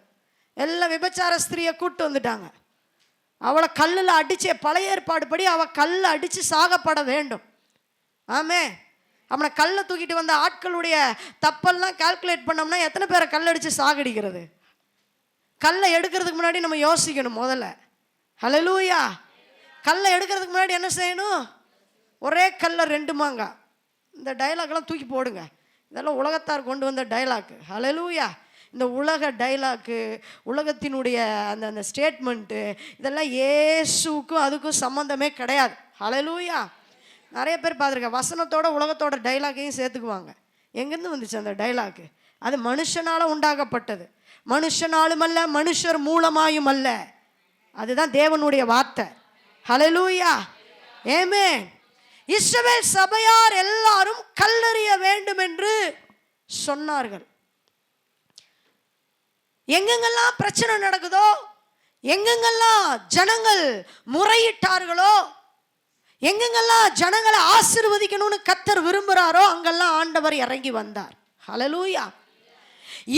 எல்லாம் விபச்சார ஸ்திரியை கூட்டு வந்துட்டாங்க. அவளை கல்லில் அடிச்சு, பழைய ஏற்பாடு படி அவள் கல்லை அடித்து சாகப்பட வேண்டும். ஆமே. அவனை கல்லை தூக்கிட்டு வந்த ஆட்களுடைய தப்பெல்லாம் கால்குலேட் பண்ணோம்னா எத்தனை பேரை கல்லடிச்சு சாகடிக்கிறது? கல்லை எடுக்கிறதுக்கு முன்னாடி நம்ம யோசிக்கணும் முதல்ல. ஹல்லேலூயா. கல்லை எடுக்கிறதுக்கு முன்னாடி என்ன செய்யணும்? ஒரே கல்லை 2 மாங்காய். இந்த டைலாக்லாம் தூக்கி போடுங்க. இதெல்லாம் உலகத்தார் கொண்டு வந்த டைலாக்கு. ஹல்லேலூயா. இந்த உலக டைலாக்கு, உலகத்தினுடைய அந்த ஸ்டேட்மெண்ட்டு, இதெல்லாம் இயேசுக்கும் அதுக்கும் சம்மந்தமே கிடையாது. ஹல்லேலூயா. நிறைய பேர் பார்த்துருக்கேன், வசனத்தோட உலகத்தோட டைலாக்கையும் சேர்த்துக்குவாங்க. எங்கேருந்து வந்துச்சு அந்த டைலாக்கு? அது மனுஷனால் உண்டாக்கப்பட்டது. மனுஷனாலும் அல்ல, மனுஷர் மூலமாயும் அல்ல. அதுதான் தேவனுடைய வார்த்தை. ஹல்லேலூயா. ஆமென். இஸ்ரவேல் சபையார் எல்லாரும் கல்லெறிய வேண்டும் என்று சொன்னார்கள். எங்கெங்கெல்லாம் பிரச்சனை நடக்குதோ, எங்கெங்கெல்லாம் ஜனங்கள் முறையிட்டார்களோ, எங்கெங்கெல்லாம் ஜனங்களை ஆசீர்வதிக்கணும்னு கர்த்தர் விரும்புகிறாரோ அங்கெல்லாம் ஆண்டவர் இறங்கி வந்தார். ஹல்லேலூயா.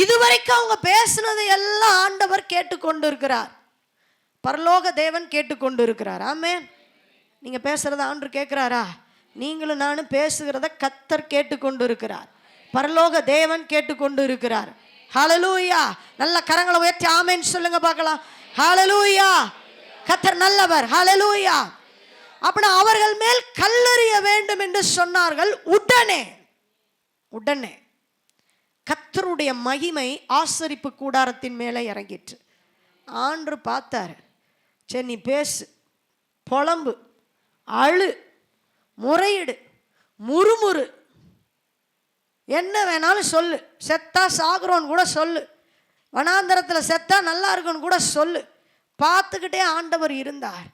இதுவரைக்கும் அவங்க பேசுனது எல்லாம் ஆண்டவர் கேட்டுக்கொண்டு இருக்கிறார். பரலோக தேவன் கேட்டுக்கொண்டு இருக்கிறார். ஆமென். நீங்கள் பேசுகிறத ஆண்டு கேட்குறாரா? நீங்களும் நானும் பேசுகிறத கர்த்தர் கேட்டுக்கொண்டு இருக்கிறார். பரலோக தேவன் கேட்டுக்கொண்டு இருக்கிறார். ஹல்லேலூயா. நல்ல கரங்களை உயர்த்தி ஆமென் சொல்லுங்க பார்க்கலாம். ஹல்லேலூயா. கர்த்தர் நல்லவர். ஹல்லேலூயா. அப்படி அவர்கள் மேல் கல்லெறிய வேண்டும் என்று சொன்னார்கள். உடனே கர்த்தருடைய மகிமை ஆசரிப்பு கூடாரத்தின் மேலே இறங்கிற்று. ஆண்டு பார்த்தாரு. சரி, நீ பேசு, புலம்பு, அழு, முறையிடு, முறுமுறு, என்ன வேணாலும் சொல்லு. செத்தா சாகுறோன்னு கூட சொல்லு, வனாந்தரத்தில் செத்தா நல்லா இருக்குன்னு கூட சொல்லு. பார்த்துக்கிட்டே ஆண்டவர் இருந்தார்.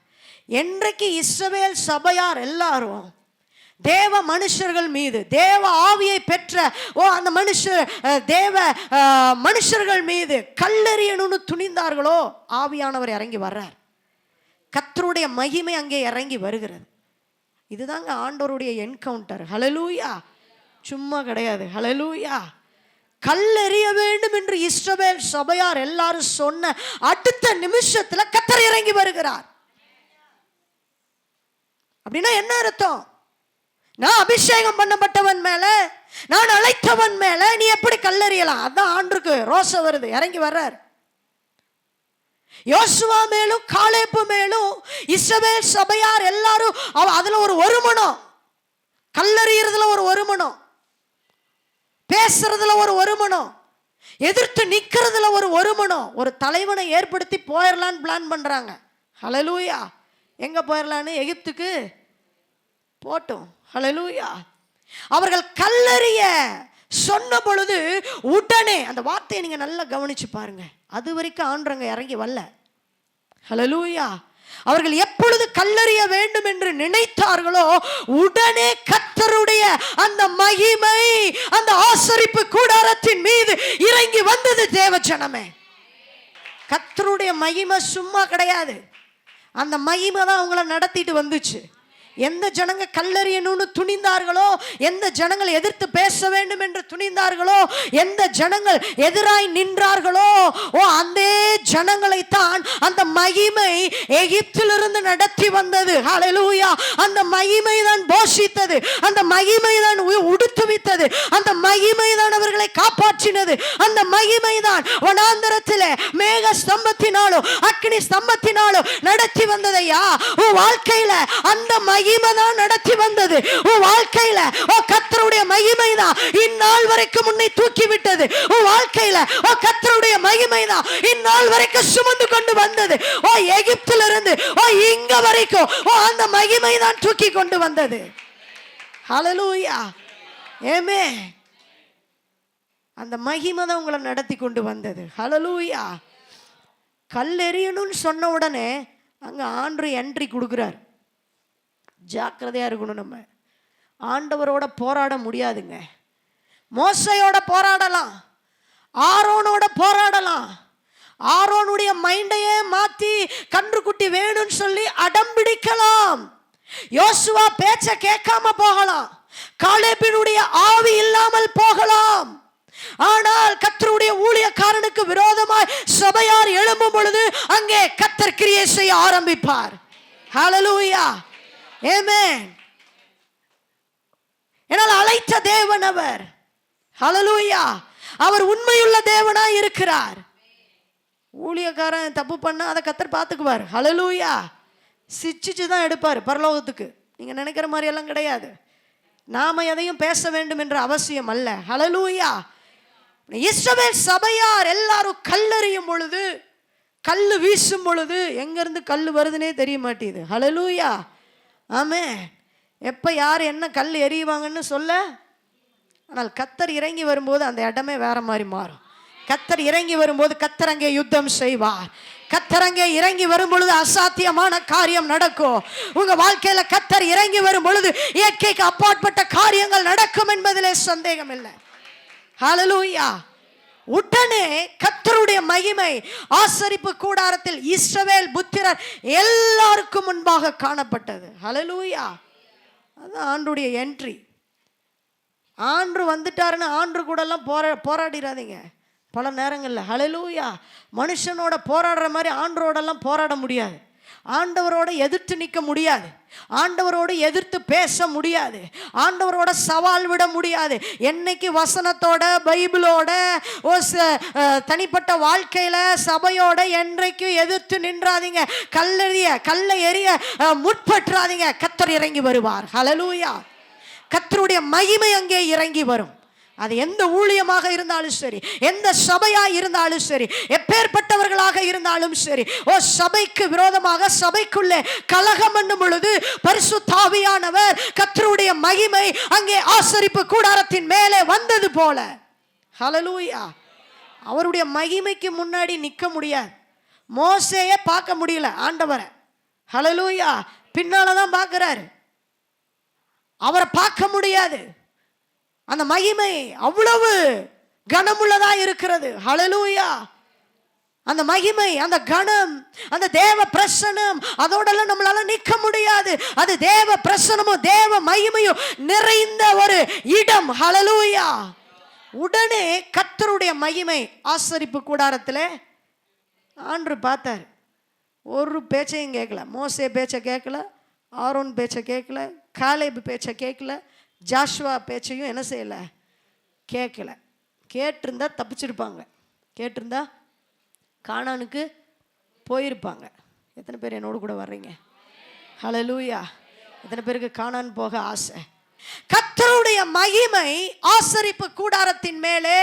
என்றைக்கு இஸ்ரவேல் சபையார் எல்லாரும் தேவ மனுஷர்கள் மீது, தேவ ஆவியை பெற்ற அந்த தேவ மனுஷர்கள் மீது கல்லெறியணும்னு துணிந்தார்களோ, ஆவியானவர் இறங்கி வர்றார். கர்த்தருடைய மகிமை அங்கே இறங்கி வருகிறது. இதுதாங்க ஆண்டவருடைய என்கவுண்டர். ஹல்லேலூயா. சும்மா கிடையாது. ஹல்லேலூயா. கல்லெறிய வேண்டும் என்று இஸ்ரவேல் சபையார் எல்லாரும் சொன்ன அடுத்த நிமிஷத்துல கர்த்தர் இறங்கி வருகிறார். அப்படின்னா என்ன அர்த்தம்? நான் அபிஷேகம் பண்ணப்பட்டவன் மேல, நான் அழைத்தவன் மேல நீ எப்படி கல்லெறியலாம்? அதான் ஆண்டுக்கு ரோசம் வருது. இறங்கி வர்றார். யோசுவா மேலும் காலேபு மேலும் இஸ்ரவேல் சபையார் எல்லாரும் அதுல ஒரு மனம், கல்லெறியறதுல ஒரு மனம், பேசுறதுல ஒரு மனம், எதிர்த்து நிக்கிறதுல ஒரு மனம். ஒரு தலைவனை ஏற்படுத்தி போயிடலான்னு பிளான் பண்றாங்க. ஹல்லேலூயா. எங்க போயிடலான்னு? எகிப்துக்கு போட்டோம். ஹல்லேலூயா. அவர்கள் கல்லெறிய சொன்ன பொழுது உடனே, அந்த வார்த்தையை நீங்க நல்லா கவனிச்சு பாருங்க, அது வரைக்கும் ஆண்டவங்க இறங்கி வரல. ஹல்லேலூயா. அவர்கள் எப்பொழுது கல்லெறிய வேண்டும் என்று நினைத்தார்களோ உடனே கர்த்தருடைய அந்த மகிமை அந்த ஆசரிப்பு கூடாரத்தின் மீது இறங்கி வந்தது. தேவ ஜனமே, கர்த்தருடைய மகிமை சும்மா கிடையாது. அந்த மகிமை தான் அவங்கள நடத்திட்டு வந்துச்சு. எந்த ஜனங்க கல்லெறியணும்னு துணிந்தார்களோ, எந்த ஜனங்கள் எதிர்த்து பேச வேண்டும் என்று துணிந்தார்களோ, எந்த ஜனங்கள் எதிராய் நின்றார்களோ, அந்த ஜனங்களை தான் அந்த மகிமை எகிப்திலிருந்து நடத்தி வந்தது. ஹல்லேலூயா. அந்த மகிமை தான் போஷித்தது, அந்த மகிமை தான் உடுத்துவித்தது, அந்த மகிமை தான் அவர்களை காப்பாற்றினது. அந்த மகிமை தான் வனாந்தரத்திலே மேக ஸ்தம்பத்தினாலும் அக்னி ஸ்தம்பத்தினாலும் நடத்தி வந்ததையா உன் வாழ்க்கையில அந்த மகிமை தான் நடத்தி வந்தது. உன் வாழ்க்கையில கர்த்தருடைய மகிமை தான் இந்நாள் வரைக்கும் உன்னை தூக்கி விட்டது. உன் வாழ்க்கையில கர்த்தருடைய மகிமை தான் இந்நாள் வரைக்கும் சுமந்து கொண்டு வந்தது. எகிப்தில இருந்து இங்க வரைக்கும் அந்த மகிமை தான் தூக்கி கொண்டு வந்தது. ஹல்லேலூயா, ஆமென். அந்த மகிமை தான் உங்களை நடத்தி கொண்டு வந்தது. ஹல்லேலூயா. கல் எறியணும்னு சொன்ன உடனே அங்க ஆண்டு என்ட்ரி கொடுக்குறார். ஜாக்கிரதையா இருக்கணும். நம்ம ஆண்டவரோட போராட முடியாதுங்க. மோசையோட போராடலாம், ஆரோனோட போராடலாம். ஆரோனுடைய மைண்டையே மாத்தி கன்றுக்குட்டி வேணும்னு சொல்லி அடம்பிடிக்கலாம். யோசுவா பேச்ச கேட்காம போகலாம், காலேபினுடைய ஆவி இல்லாமல் போகலாம். ஆனால் கர்த்தருடைய ஊழியக்காரனுக்கு விரோதமாய் சபையார் எழும்பும் பொழுது அங்கே கர்த்தர் கிரியை செய்ய ஆரம்பிப்பார். ஹல்லேலூயா, ஆமென். என்னால் அழைத்த தேவன் அவர். ஹல்லேலூயா. அவர் உண்மையுள்ள தேவனாய் இருக்கிறார். ஊழியக்காரன் தப்பு பண்ணா அதை கர்த்தர் பார்த்துக்குவார். ஹல்லேலூயா. சிச்சிச்சு தான் எடுப்பார் பரலோகத்துக்கு. நீங்க நினைக்கிற மாதிரி எல்லாம் கிடையாது. நாம எதையும் பேச வேண்டும் என்ற அவசியம் அல்ல. ஹல்லேலூயா. இஸ்ரவேல் சபையார் எல்லாரும் கல்லெறியும் பொழுது, கல்லு வீசும் பொழுது எங்கிருந்து கல்லு வருதுன்னே தெரிய மாட்டேது. ஹல்லேலூயா, ஆமென். எப்ப யார் என்ன கல் எறிவாங்கன்னு சொல்ல, ஆனால் கர்த்தர் இறங்கி வரும்போது அந்த இடமே வேற மாதிரி மாறும். கர்த்தர் இறங்கி வரும்போது கர்த்தர் அங்கே யுத்தம் செய்வார். கர்த்தர் அங்கே இறங்கி வரும் பொழுது அசாத்தியமான காரியம் நடக்கும். உங்க வாழ்க்கையில கர்த்தர் இறங்கி வரும் பொழுது இயற்கைக்கு அப்பாற்பட்ட காரியங்கள் நடக்கும் என்பதிலே சந்தேகம் இல்லை. ஹல்லேலூயா. உடனே கர்த்தருடைய மகிமை ஆசரிப்பு கூடாரத்தில் இஸ்ரவேல் புத்திரர் எல்லாருக்கும் முன்பாக காணப்பட்டது. ஹல்லேலூயா. அதான் ஆண்டுடைய என்ட்ரி. ஆண்டு வந்துட்டாருன்னு ஆண்டு கூட எல்லாம் போராடிடாதீங்க பல நேரங்களில். ஹல்லேலூயா. மனுஷனோட போராடுற மாதிரி ஆண்டவரோடெல்லாம் போராட முடியாது. ஆண்டவரோட எதிர்த்து நிற்க முடியாது. ஆண்டவரோடு எதிர்த்து பேச முடியாது. ஆண்டவரோட சவால் விட முடியாது. என்னைக்கு வசனத்தோட பைபிளோட தனிப்பட்ட வாழ்க்கையில சபையோட என்றைக்கும் எதிர்த்து நின்றாதீங்க. கல்லை எறிய முற்பற்றாதீங்க. கர்த்தர் இறங்கி வருவார். ஹல்லேலூயா. கர்த்தருடைய மகிமை அங்கே இறங்கி வரும். அது எந்த ஊழியமாக இருந்தாலும் சரி, எந்த சபையா இருந்தாலும் சரி, எப்பேற்பட்டவர்களாக இருந்தாலும் சரி, சபைக்கு விரோதமாக சபைக்குள்ளே கலகம் என்னும் பொழுது பரிசுத்த ஆவியானவர் கர்த்தருடைய மகிமை அங்கே ஆசரிப்பு கூடாரத்தின் மேலே வந்தது போல. ஹல்லேலூயா. அவருடைய மகிமைக்கு முன்னாடி நிற்க முடியாது. மோசேயே பார்க்க முடியல ஆண்டவரை. ஹல்லேலூயா. பின்னாலதான் பார்க்கிறாரு. அவரை பார்க்க முடியாது. அந்த மகிமை அவ்வளவு கனமுள்ளதா இருக்கிறது. ஹல்லேலூயா. அந்த மகிமை, அந்த கனம், அந்த தேவ பிரசன்னம், அதோடெல்லாம் நம்மளால நிற்க முடியாது. அது தேவ பிரசன்னமும் தேவ மகிமையும் நிறைந்த ஒரு இடம். ஹல்லேலூயா. உடனே கர்த்தருடைய மகிமை ஆசரிப்பு கூடாரத்தில் ஆண்டு பார்த்தார். ஒரு பேச்சையும் கேட்கல. மோசே பேச்சை கேட்கல, ஆரோன் பேச்சை கேட்கல, காலேப் பேச்சை கேட்கல, ஜாஷுவா பேச்சையும் என்ன செய்யலை, கேட்கல. கேட்டிருந்தா தப்பிச்சிருப்பாங்க. கேட்டிருந்தா கானானுக்கு போயிருப்பாங்க. எத்தனை பேர் என்னோடு கூட வர்றீங்க? ஹல்லேலூயா. எத்தனை பேருக்கு கானான் போக ஆசை? கர்த்தருடைய மகிமை ஆசரிப்பு கூடாரத்தின் மேலே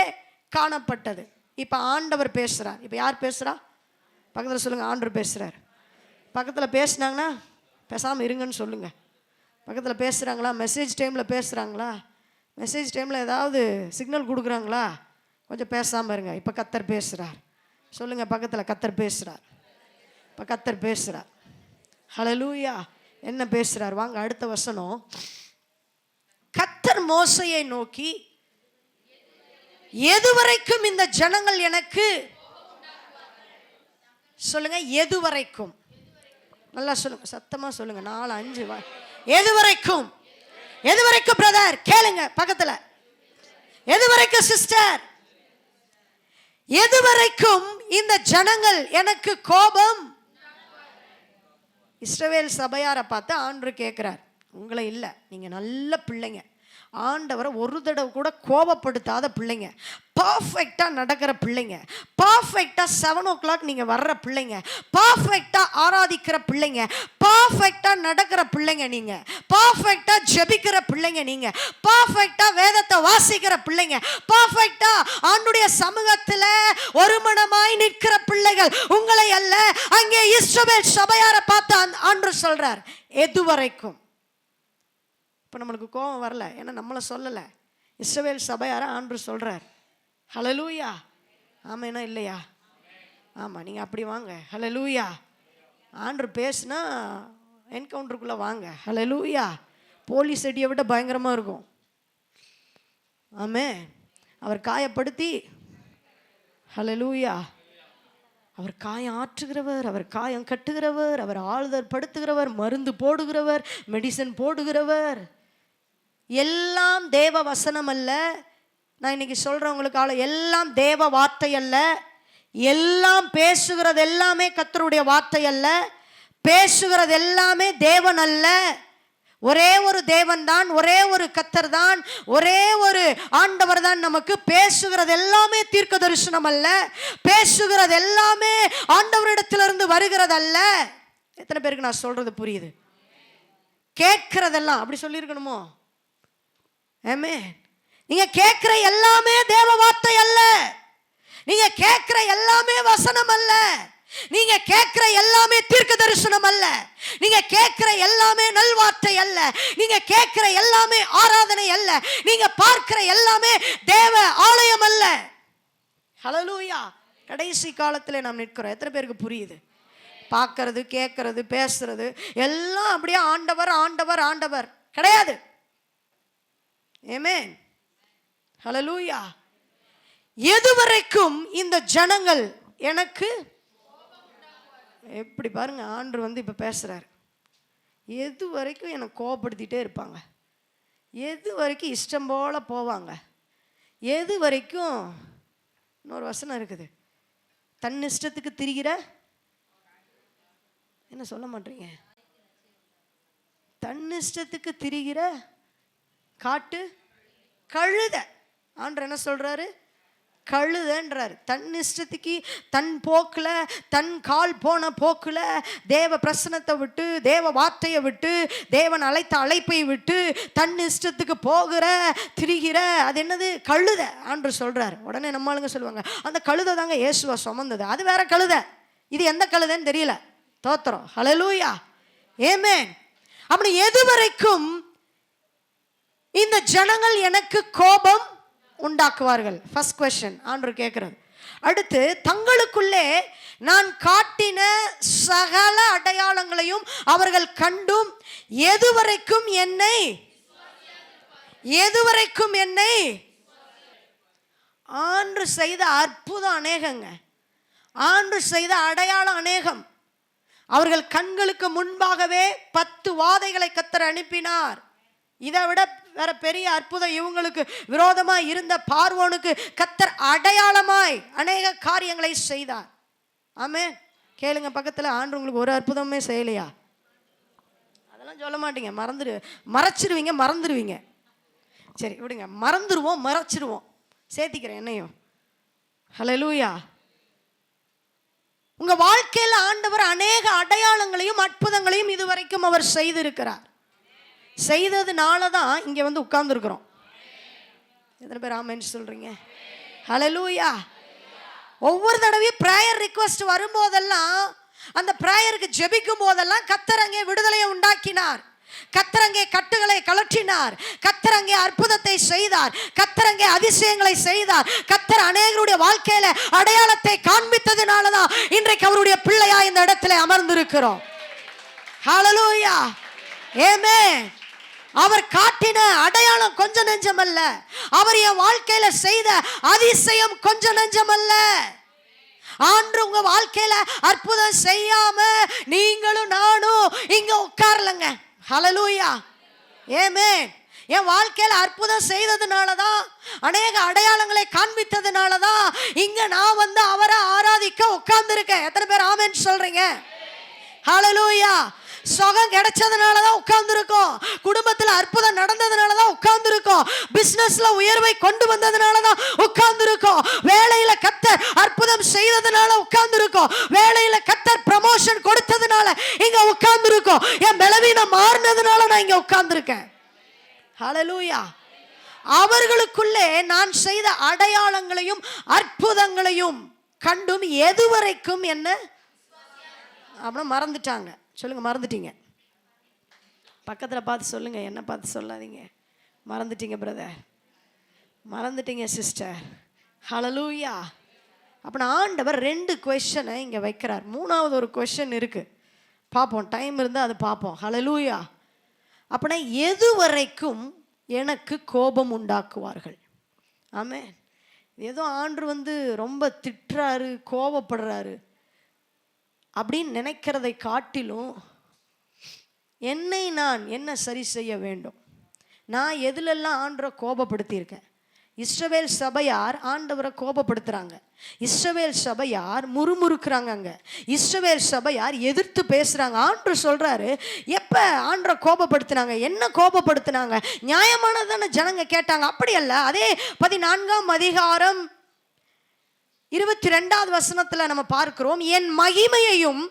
காணப்பட்டது. இப்ப ஆண்டவர் பேசுறார். இப்ப யார் பேசுறா? பக்கத்தில் சொல்லுங்க, ஆண்டவர் பேசுறார். பக்கத்தில் பேசினாங்கன்னா பேசாமல் இருங்கன்னு சொல்லுங்க. பக்கத்தில் பேசுகிறாங்களா? மெசேஜ் டைமில் பேசுகிறாங்களா? மெசேஜ் டைமில் ஏதாவது சிக்னல் கொடுக்குறாங்களா? கொஞ்சம் பேசாமல் இருங்க. இப்போ கர்த்தர் பேசுகிறார். சொல்லுங்கள் பக்கத்தில், கர்த்தர் பேசுகிறார். இப்போ கர்த்தர் பேசுகிறார். ஹல்லேலூயா. என்ன பேசுகிறார்? வாங்க அடுத்த வசனம். கர்த்தர் மோசையை நோக்கி, எதுவரைக்கும் இந்த ஜனங்கள் எனக்கு, சொல்லுங்க எதுவரைக்கும், நல்லா சொல்லுங்க, சத்தமா சொல்லுங்க, 4 5 எதுவரைக்கும். எதுவரைக்கும் பிரதர்? கேளுங்க பக்கத்துல. எதுவரைக்கும் சிஸ்டர்? எதுவரைக்கும் இந்த ஜனங்கள் எனக்கு கோபம்? இஸ்ரவேல் சபையாரை பார்த்து ஆண்டவர் கேட்கிறார். உங்களை இல்லை, நீங்க நல்ல பிள்ளைங்க, ஆண்டவரை ஒரு தடவை கூட கோபப்படுத்தாத பிள்ளைங்க, பர்ஃபெக்டாக நடக்கிற பிள்ளைங்க, பர்ஃபெக்டாக 7 o'clock நீங்கள் வர்ற பிள்ளைங்க, பர்ஃபெக்டாக ஆராதிக்கிற பிள்ளைங்க, பர்ஃபெக்டாக நடக்கிற பிள்ளைங்க, நீங்கள் பர்ஃபெக்டாக ஜெபிக்கிற பிள்ளைங்க, நீங்கள் பர்ஃபெக்டாக வேதத்தை வாசிக்கிற பிள்ளைங்க, பர்ஃபெக்டாக ஆண்டுடைய சமூகத்தில் ஒரு மனமாய் நிற்கிற பிள்ளைகள் உங்களை அல்ல. அங்கே இஸ்ரவேல் சபையாரை பார்த்து ஆண்டு சொல்றார், எதுவரைக்கும். இப்போ நம்மளுக்கு கோபம் வரல, ஏன்னா நம்மளை சொல்லலை, இஸ்ரவேல் சபையாரை ஆண்டு சொல்றார். ஹல்லேலூயா. ஆமேனா இல்லையா? ஆமாம், நீங்கள் அப்படி வாங்க. ஹல்லேலூயா. ஆண்டு பேசுனா என்கவுண்டருக்குள்ளே வாங்க. ஹல்லேலூயா. போலீஸ் அடியை விட பயங்கரமாக இருக்கும். ஆமே. அவர் காயப்படுத்தி, ஹல்லேலூயா, அவர் காயம் ஆற்றுகிறவர், அவர் காயம் கட்டுகிறவர், அவர் ஆறுதல் படுத்துகிறவர், மருந்து போடுகிறவர், மெடிசன் போடுகிறவர். எல்லாம் தேவ வசனம் அல்ல. நான் இன்னைக்கு சொல்றவங்களுக்கு எல்லாம் தேவ வார்த்தை அல்ல. எல்லாம் பேசுகிறது எல்லாமே கர்த்தருடைய வார்த்தை அல்ல. பேசுகிறது எல்லாமே தேவன் அல்ல. ஒரே ஒரு தேவன் தான், ஒரே ஒரு கர்த்தர் தான், ஒரே ஒரு ஆண்டவர் தான் நமக்கு. பேசுகிறது எல்லாமே தீர்க்க தரிசனம் அல்ல. பேசுகிறது எல்லாமே ஆண்டவரிடத்திலிருந்து வருகிறது அல்ல. எத்தனை பேருக்கு நான் சொல்றது புரியுது? கேட்கிறதெல்லாம் அப்படி சொல்லியிருக்கணுமோ? ஆமே. நீங்க கேட்கிற எல்லாமே தேவ வார்த்தை அல்ல. நீங்க கேட்கிற எல்லாமே வசனம் அல்ல. நீங்க கேட்கிற எல்லாமே தீர்க்க தரிசனம் அல்ல. நீங்க கேட்கிற எல்லாமே நல்வார்த்தை அல்ல. நீங்க கேட்கிற எல்லாமே ஆராதனை அல்ல. நீங்க பார்க்கிற எல்லாமே தேவ ஆலயம் அல்ல. ஹல்லேலூயா. கடைசி காலத்தில் நாம் நிற்கிறோம். எத்தனை பேருக்கு புரியுது? பார்க்கறது, கேட்கறது, பேசுறது எல்லாம் அப்படியே ஆண்டவர் ஆண்டவர் ஆண்டவர் கிடையாது. ஆமென். ஹல்லேலூயா. எதுவரைக்கும் இந்த ஜனங்கள் எனக்கு எப்படி பாருங்க, ஆண்டவர் இப்ப பேசுறாரு. எது வரைக்கும் என்னை கோபப்படுத்திட்டே இருப்பாங்க, எது வரைக்கும் இஷ்டம் போல போவாங்க, எது வரைக்கும். இன்னொரு வசனம் இருக்குது, தன் இஷ்டத்துக்கு திரிகிற, என்ன சொல்ல மாட்டீங்க, தன் இஷ்டத்துக்கு திரிகிற காட்டு கழுத. ஆண்டவர் என்ன சொல்றாரு? கழுதன்றார். தன் இஷ்டத்துக்கு, தன் போக்கில், தன் கால் போன போக்கில், தேவ பிரசனத்தை விட்டு, தேவ வார்த்தையை விட்டு, தேவன் அழைத்த அழைப்பை விட்டு தன் இஷ்டத்துக்கு போகிற திரிகிற, அது என்னது? கழுத. ஆண்டவர் சொல்றார். உடனே நம்ம ஆளுங்க சொல்லுவாங்க, அந்த கழுதை தாங்க இயேசுவை சுமந்தது, அது வேற கழுதை, இது எந்த கழுதைன்னு தெரியல. தோத்திரம். ஹல்லேலூயா. ஆமென். அப்படி எதுவரைக்கும் இந்த ஜனங்கள் எனக்கு கோபம் உண்டாக்குவார்கள்? ஃபர்ஸ்ட் क्वेश्चन ஆண்டவர் கேட்கிறது. அடுத்து, தங்களுக்குள்ளே நான் காட்டின சகல அடையாளங்களையும் அவர்கள் கண்டும் எதுவரைக்கும் என்னை ஆண்டு செய்த அற்புதம் அநேகங்க, ஆண்டு செய்த அடையாளம் அநேகம். அவர்கள் கண்களுக்கு முன்பாகவே 10 வாதைகளை கர்த்தர் அனுப்பினார். இதை விட வேற பெரிய அற்புதம் இவங்களுக்கு விரோதமாய் இருந்த பார்வோனுக்கு கர்த்தர் அடையாளமாய் அநேக காரியங்களை செய்தார். ஆமென். கேளுங்க பக்கத்தில், ஆண்டு உங்களுக்கு ஒரு அற்புதமே செய்யலையா? அதெல்லாம் சொல்ல மாட்டீங்க, மறைச்சிருவீங்க, மறந்துடுவீங்க. சரி விடுங்க, மறந்துடுவோம், மறைச்சிருவோம், சேர்த்திக்கிறேன் என்னையும். ஹல்லேலூயா. உங்க வாழ்க்கையில் ஆண்டவர் அநேக அடையாளங்களையும் அற்புதங்களையும் இதுவரைக்கும் அவர் செய்திருக்கிறார். செய்ததுனால தான் இங்க உட்கார்ந்து இருக்கிறோம். எத்தனை பேர் ஆமென் சொல்றீங்க? ஹல்லேலூயா. ஒவ்வொரு தடவையும் பிரேயர் ரிக்வெஸ்ட் வரும்போதெல்லாம், அந்த பிரேயருக்கு ஜெபிக்கும் போதெல்லாம் கர்த்தர் அங்கே விடுதலையை உண்டாக்கினார், கர்த்தர் அங்கே கட்டுகளை கழற்றினார், கர்த்தர் அங்கே அற்புதத்தை செய்தார், கர்த்தர் அங்கே அதிசயங்களை செய்தார். கர்த்தர் அநேகருடைய வாழ்க்கையில அடையாளத்தை காண்பித்ததுனால தான் இன்றைக்கு அவருடைய பிள்ளையா இந்த இடத்துல அமர்ந்திருக்கிறோம். ஹல்லேலூயா. ஆமென். அவர் காட்டின அடையாளம் கொஞ்ச நெஞ்சம் அல்ல, அவர் என் வாழ்க்கையில செய்த அதிசயம் கொஞ்ச நெஞ்சம் அல்ல. ஆண்டு உங்க வாழ்க்கையில அற்புதம் செய்யாம நீங்களும் நானும் இங்க உட்காரலங்க. ஹல்லேலூயா. ஆமென். என் வாழ்க்கையில அற்புதம் செய்ததுனாலதான், அநேக அடையாளங்களை காண்பித்ததுனாலதான் இங்க நான் அவரை ஆராதிக்க உட்கார்ந்து இருக்கேன். எத்தனை பேர் ஆமென் சொல்றீங்க? ஹல்லேலூயா. சுகம் கிடைச்சதுனால தான் உட்கார்ந்துருக்கோம். குடும்பத்தில் அற்புதம் நடந்ததுனால தான் உட்கார்ந்துருக்கோம். பிசினஸ்ல உயர்வை கொண்டு வந்ததுனால தான் உட்கார்ந்துருக்கோம். வேலையில கர்த்தர் அற்புதம் செய்ததுனால உட்கார்ந்துருக்கோம். வேலையில கர்த்தர் ப்ரமோஷன் கொடுத்ததுனால இங்க உட்கார்ந்துருக்கோம். என் பலவீனம் மாறினதுனால நான் இங்க உட்கார்ந்துருக்கேன். ஹல்லேலூயா. அவர்களுக்குள்ளே நான் செய்த அடையாளங்களையும் அற்புதங்களையும் கண்டும் எதுவரைக்கும் என்ன அப்படின்னா மறந்துட்டாங்க. சொல்லுங்க, மறந்துட்டீங்க. பக்கத்தில் பார்த்து சொல்லுங்க, என்ன பார்த்து சொல்லாதீங்க. மறந்துட்டீங்க பிரதர், மறந்துட்டீங்க சிஸ்டர். ஹல்லேலூயா. அப்படின்னா ஆண்டவர் 2 கொஸ்டினை இங்கே வைக்கிறார். 3வது ஒரு கொஸ்டின் இருக்கு, பார்ப்போம், டைம் இருந்தால் அது பார்ப்போம். ஹல்லேலூயா. அப்படின்னா எது வரைக்கும் எனக்கு கோபம் உண்டாக்குவார்கள்? ஆமென். ஏதோ ஆண்டு ரொம்ப திட்டுறாரு, கோபப்படுறாரு அப்படின்னு நினைக்கிறதை காட்டிலும் என்னை நான் என்ன சரி செய்ய வேண்டும்? நான் எதுலெல்லாம் ஆண்டவரை கோபப்படுத்தியிருக்கேன்? இஸ்ரவேல் சபையார் ஆண்டவரை கோபப்படுத்துறாங்க. இஸ்ரவேல் சபையார் முறுமுறுக்கிறாங்க. அங்க இஸ்ரவேல் சபையார் எதிர்த்து பேசுறாங்க. ஆண்டவர் சொல்றாரு, எப்ப ஆண்டவரை கோபப்படுத்தினாங்க? என்ன கோபப்படுத்தினாங்க? நியாயமானதான ஜனங்க கேட்டாங்க. அப்படி அல்ல. அதே 14ஆம் அதிகாரம் 22வது வசனத்துல நம்ம பார்க்கிறோம், என் மகிமையையும்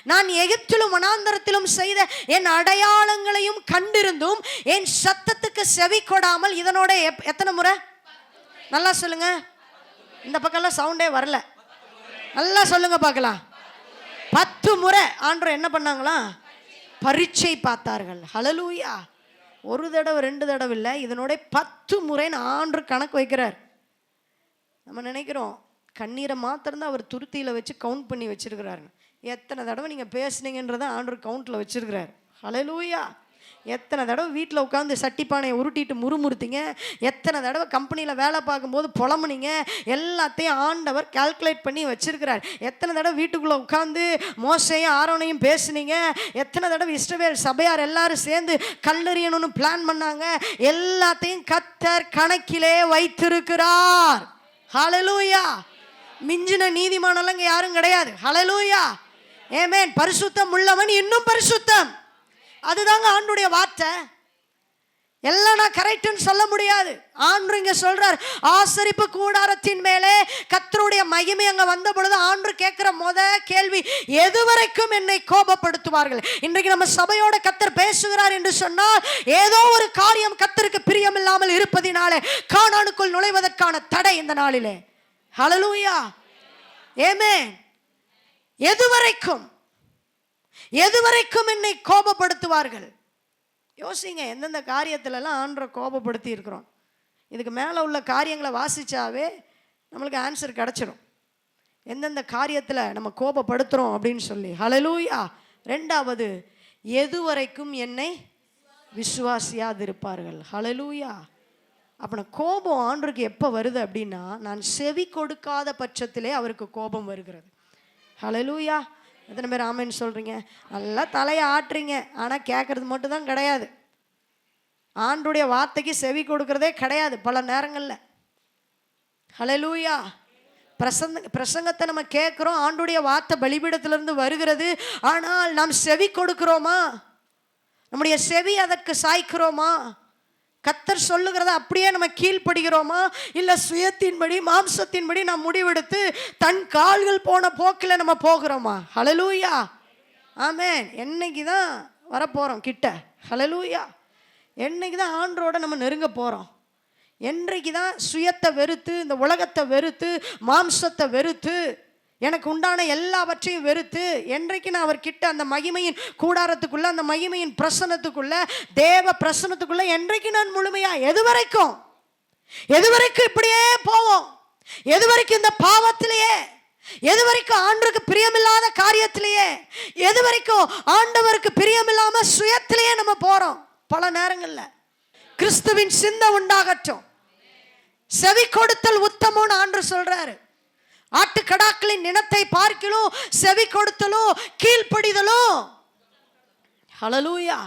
நான் எகிப்திலும் வனாந்தரத்திலும் செய்த என் அடையாளங்களையும் கண்டிருந்தும் என் சத்தத்துக்கு செவி கொடாமல். இதனோட எத்தனை முறை? நல்லா சொல்லுங்க. இந்த பக்கம்லாம் சவுண்டே வரல. நல்லா சொல்லுங்க பார்க்கலாம். 10 முறை ஆண்டவர் என்ன பண்ணாங்களா? பரீட்சை பார்த்தார்கள். ஹல்லேலூயா. 1 தடவை 2 தடவை இல்லை, இதனோட 10 முறை ஆண்டவர் கணக்கு வைக்கிறார். நம்ம நினைக்கிறோம் கண்ணீரை மாத்திரம்தான் அவர் துருத்தியில் வச்சு கவுண்ட் பண்ணி வச்சிருக்கிறாரு. எத்தனை தடவை நீங்கள் பேசுனீங்கன்றதை ஆண்டவர் கவுண்டில் வச்சிருக்கிறார். ஹல்லேலூயா. எத்தனை தடவை வீட்டில் உட்காந்து சட்டிப்பானையை உருட்டிட்டு முறுமுறுத்தீங்க, எத்தனை தடவை கம்பெனியில் வேலை பார்க்கும்போது புலம்புனீங்க, எல்லாத்தையும் ஆண்டவர் கால்குலேட் பண்ணி வச்சிருக்கிறார். எத்தனை தடவை வீட்டுக்குள்ளே உட்காந்து மோசையும் ஆரோனையும் பேசுனீங்க, எத்தனை தடவை இஸ்ரவேல் சபையார் எல்லாரும் சேர்ந்து கல்லெறியணும்னு பிளான் பண்ணாங்க, எல்லாத்தையும் கர்த்தர் கணக்கிலே வைத்திருக்கிறார். ஹல்லேலூயா. மிஞ்சின நீதிமானெல்லாம் இங்கே யாரும் கிடையாது. ஹல்லேலூயா. ஆமென். பரிசுத்தம் உள்ளவன் இன்னும் பரிசுத்தம். அதுதாங்க ஆண்டுடைய வார்த்தை. எல்லாம் நான் கரெக்ட்னு சொல்ல முடியாது. ஆண்டு இங்க சொல்றார், ஆசரிப்பு கூடாரத்தின் மேலே கர்த்தருடைய மகிமை அங்க வந்த பொழுது ஆண்டு கேட்கிற கேள்வி, எதுவரைக்கும் என்னை கோபப்படுத்துவார்கள்? இன்றைக்கு நம்ம சபையோட கர்த்தர் பேசுகிறார் என்று சொன்னால் ஏதோ ஒரு காரியம் கர்த்தருக்கு பிரியம் இல்லாமல் இருப்பதினாலே கானானுக்குள் நுழைவதற்கான தடை இந்த நாளிலே. ஹல்லேலூயா. ஆமென். எதுவரைக்கும் என்னை கோபப்படுத்துவார்கள்? யோசிங்க, எந்தெந்த காரியத்திலலாம் ஆண்டவரை கோபப்படுத்தி இருக்கிறோம். இதுக்கு மேலே உள்ள காரியங்களை வாசிச்சாவே நம்மளுக்கு ஆன்சர் கிடச்சிடும், எந்தெந்த காரியத்தில் நம்ம கோபப்படுத்துகிறோம் அப்படின்னு சொல்லி. ஹல்லேலூயா. 2வது, எதுவரைக்கும் என்னை விசுவாசியாதிருப்பார்கள். ஹல்லேலூயா. அப்போ கோபம் ஆண்டவருக்கு எப்போ வருது அப்படின்னா, நான் செவி கொடுக்காத பட்சத்திலே அவருக்கு கோபம் வருகிறது. ஹல்லேலூயா. எத்தனை பேர் ஆமென்னு சொல்கிறீங்க? நல்லா தலையை ஆட்டுறீங்க, ஆனால் கேட்குறது மட்டும் தான் கிடையாது. ஆண்டுடைய வார்த்தைக்கு செவி கொடுக்கறதே கிடையாது பல நேரங்களில். ஹல்லேலூயா. பிரசங்கத்தை நம்ம கேட்குறோம், ஆண்டுடைய வார்த்தை பலிபீடத்திலிருந்து வருகிறது, ஆனால் நாம் செவி கொடுக்கிறோமா? நம்முடைய செவி அதற்கு சாய்க்கிறோமா? கர்த்தர் சொல்லுகிறத அப்படியே நம்ம கீழ்ப்படுகிறோமா? இல்லை சுயத்தின்படி மாம்சத்தின்படி நாம் முடிவெடுத்து தன் கால்கள் போன போக்கில் நம்ம போகிறோமா? ஹல்லேலூயா. ஆமென். என்னைக்கு தான் வரப்போகிறோம் கிட்ட? ஹல்லேலூயா. என்னைக்கு தான் ஆண்டரோட நம்ம நெருங்க போகிறோம்? என்றைக்கு தான் சுயத்தை வெறுத்து, இந்த உலகத்தை வெறுத்து, மாம்சத்தை வெறுத்து, எனக்கு உண்டான எல்லாவற்றையும் வெறுத்து, என்றைக்கு நான் அவர்கிட்ட அந்த மகிமையின் கூடாரத்துக்குள்ள, அந்த மகிமையின் பிரசன்னத்துக்குள்ள, தேவ பிரசன்னத்துக்குள்ள என்றைக்கு நான் முழுமையா? எதுவரைக்கும் இப்படியே போவோம்? எதுவரைக்கும் இந்த பாவத்திலேயே? எதுவரைக்கும் ஆண்டவருக்கு பிரியமில்லாத காரியத்திலேயே? எதுவரைக்கும் ஆண்டவருக்கு பிரியமில்லாம சுயத்திலேயே நம்ம போறோம்? பல நேரங்கள்ல கிறிஸ்துவின் சிந்தை உண்டாகட்டும். செவி கொடுத்தல் உத்தமம்னு ஆண்டவர் சொல்றாரு. ஆட்டுக்கடாக்களின் நினத்தை பார்க்கிலும் செவி கொடுத்தலும் கீழ்ப்படிதலும். ஹல்லேலூயா.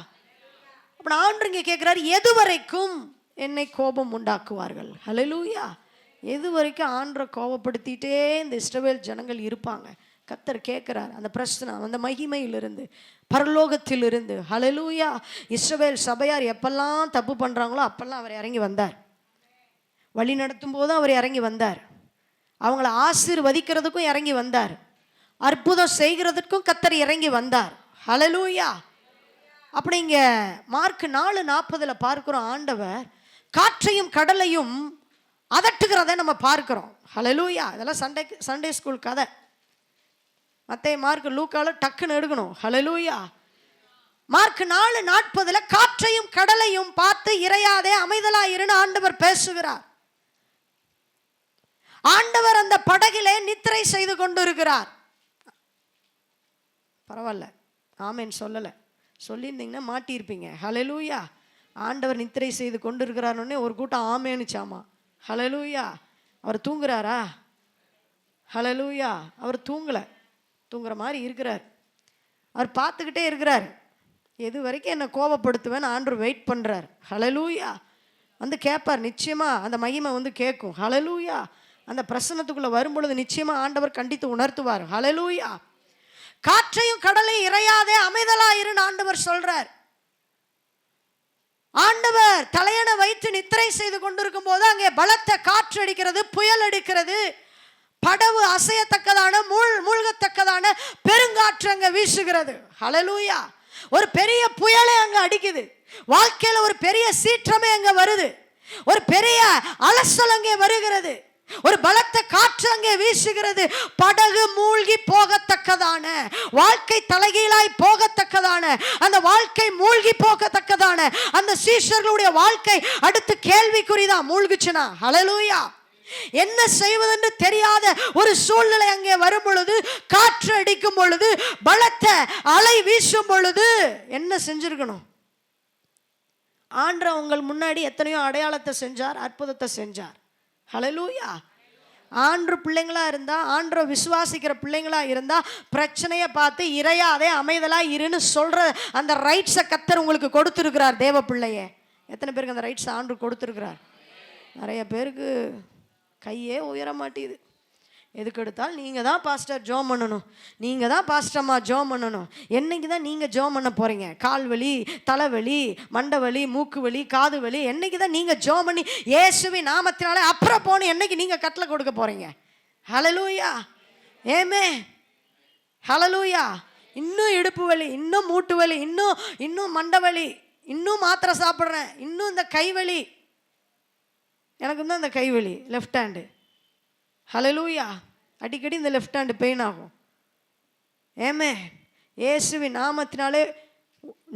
அப்ப ஆண்டவர் இங்கே கேட்கிறார், எதுவரைக்கும் என்னை கோபம் உண்டாக்குவார்கள்? ஹல்லேலூயா. எது வரைக்கும் ஆண்டரை கோபப்படுத்திட்டே இந்த இஸ்ரவேல் ஜனங்கள் இருப்பாங்க? கர்த்தர் கேட்கிறார். அந்த பிரச்சனை, அந்த மகிமையிலிருந்து, பரலோகத்திலிருந்து. ஹல்லேலூயா. இஸ்ரவேல் சபையார் எப்பெல்லாம் தப்பு பண்றாங்களோ அப்பெல்லாம் அவர் இறங்கி வந்தார். வழி நடத்தும் போதும் அவர் இறங்கி வந்தார். அவங்கள ஆசீர்வதிக்கிறதுக்கும் இறங்கி வந்தார். அற்புதம் செய்கிறதுக்கும் கர்த்தர் இறங்கி வந்தார். ஹல்லேலூயா. அப்படி இங்க மார்க் 4:40 பார்க்கிறோம், ஆண்டவர் காற்றையும் கடலையும் அதட்டுகிறத நம்ம பார்க்கிறோம். ஹல்லேலூயா. இதெல்லாம் சண்டே ஸ்கூல் கதை. மத்தேயு, மார்க், லூக்கால டக்குன்னு எடுக்கணும். ஹல்லேலூயா. மார்க் 4:40 காற்றையும் கடலையும் பார்த்து இறையாதே அமைதலாயிருன்னு ஆண்டவர் பேசுகிறார். ஆண்டவர் அந்த படகிலே நித்திரை செய்து கொண்டு இருக்கிறார். பரவாயில்ல, ஆமேன் சொல்லலை, சொல்லியிருந்தீங்கன்னா மாட்டியிருப்பீங்க. ஹல்லேலூயா. ஆண்டவர் நித்திரை செய்து கொண்டு இருக்கிறாருன்னே ஒரு கூட்டம் ஆமேனுச்சாமா. ஹல்லேலூயா. அவர் தூங்குறாரா? ஹல்லேலூயா. அவர் தூங்கலை, தூங்குற மாதிரி இருக்கிறார். அவர் பார்த்துக்கிட்டே இருக்கிறார். எது வரைக்கும் என்னை கோபப்படுத்துவேன்னு ஆண்டவர் வெயிட் பண்ணுறார். ஹல்லேலூயா. வந்து கேட்பார். நிச்சயமாக அந்த மகிமை வந்து கேட்கும். ஹல்லேலூயா. அந்த பிரசன்னத்துக்குள்ளே வரும்பொழுது நிச்சயமாக ஆண்டவர் கண்டித்து உணர்த்துவார். ஹல்லேலூயா. காற்றையும் கடலையும் இறையாதே அமைதலாயிருன்னு ஆண்டவர் சொல்றார். ஆண்டவர் தலையணை வைத்து நித்திரை செய்து கொண்டிருக்கும் போது அங்கே பலத்த காற்று அடிக்கிறது, புயல் அடிக்கிறது, படவு அசையத்தக்கதான மூழ்கத்தக்கதான பெருங்காற்று அங்கே வீசுகிறது. ஹல்லேலூயா. ஒரு பெரிய புயலே அங்கே அடிக்குது. வாழ்க்கையில் ஒரு பெரிய சீற்றமே அங்கே வருது. ஒரு பெரிய அலசல் அங்கே வருகிறது. ஒரு பலத்த காற்று அங்கே வீசுகிறது. படகு மூழ்கி போகத்தக்கதான, வாழ்க்கை தலைகீழாய் போகத்தக்கதான, அந்த வாழ்க்கை மூழ்கி போகத்தக்கதான அந்த சீஷர்களுடைய வாழ்க்கை அடுத்து கேள்விக்குறிதான். மூழ்குச்சுனா ஹல்லேலூயா. என்ன செய்வதென்று தெரியாத ஒரு சூழ்நிலை அங்கே வரும் பொழுது, காற்று அடிக்கும் பொழுது, பலத்த அலை வீசும் பொழுது என்ன செஞ்சிருக்கணும்? ஆண்டவர் உங்கள் முன்னாடி எத்தனையோ அடையாளத்தை செஞ்சார், அற்புதத்தை செஞ்சார். ஹல்லேலூயா. ஆண்டு பிள்ளைங்களா இருந்தா, ஆண்டரை விசுவாசிக்கிற பிள்ளைங்களா இருந்தா, பிரச்சனையை பார்த்து இறையாதே அமைதலா இருன்னு சொல்ற அந்த ரைட்ஸை கர்த்தர் உங்களுக்கு கொடுத்துருக்கிறார். தேவ பிள்ளையே, எத்தனை பேருக்கு அந்த ரைட்ஸ் ஆண்டு கொடுத்துருக்கிறார்? நிறைய பேருக்கு கையே உயர மாட்டேது. எதுக்கு எடுத்தாலும் நீங்கள் தான் பாஸ்டர் ஜோம் பண்ணணும், நீங்கள் தான் பாஸ்டர்மா ஜோம் பண்ணணும். என்னைக்கு தான் நீங்கள் ஜோம் பண்ண போகிறீங்க? கால் வலி, தலைவலி, மண்டை வலி, மூக்கு வலி, காது வலி, என்னைக்கு தான் நீங்கள் ஜோம் பண்ணி இயேசுவின் நாமத்தினாலே அப்புறம் போகணும் என்னைக்கு நீங்கள் கட்டளை கொடுக்க போகிறீங்க? ஹல்லேலூயா. ஏமே ஹல்லேலூயா. இன்னும் இடுப்பு வலி, இன்னும் மூட்டு வலி, இன்னும் மண்டை வலி, இன்னும் மாத்திரை சாப்பிட்றேன், இன்னும் இந்த கைவலி. எனக்கு தான் இந்த கைவலி, லெஃப்ட் ஹேண்டு. ஹல்லேலூயா. அடிக்கடி இந்த லெஃப்ட் ஹேண்டு பெயின் ஆகும். ஏமே இயேசுவின் நாமத்தினாலே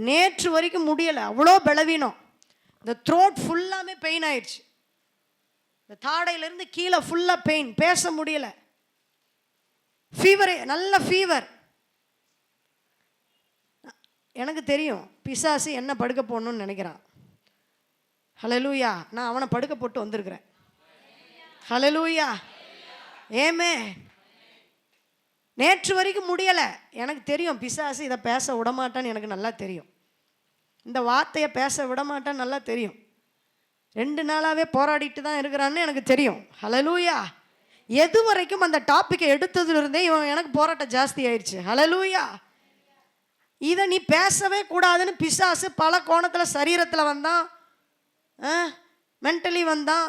நேற்று வரைக்கும் முடியலை, அவ்வளோ பலவீனம். இந்த த்ரோட் ஃபுல்லாமே பெயின் ஆயிடுச்சு. இந்த தாடையிலேருந்து கீழே ஃபுல்லாக பெயின், பேச முடியல. ஃபீவர், நல்ல ஃபீவர். எனக்கு தெரியும் பிசாசு என்ன படுக்க போடணும்னு நினைக்கிறான். ஹல்லேலூயா. நான் அவனை படுக்க போட்டு வந்திருக்கிறேன். ஹல்லேலூயா. ஏமே நேற்று வரைக்கும் முடியலை. எனக்கு தெரியும் பிசாசு இதை பேச விடமாட்டான்னு எனக்கு நல்லா தெரியும். இந்த வார்த்தையை பேச விடமாட்டான்னு நல்லா தெரியும். 2 நாளாகவே போராடிட்டு தான் இருக்கிறான்னு எனக்கு தெரியும். ஹல்லேலூயா. எது வரைக்கும் அந்த டாப்பிக்கை எடுத்ததுலேருந்தே இவன் எனக்கு போராட்டம் ஜாஸ்தி ஆயிடுச்சு. ஹல்லேலூயா. இதை நீ பேசவே கூடாதுன்னு பிசாசு பல கோணத்தில் சரீரத்தில் வந்தான், மென்டலி வந்தான்.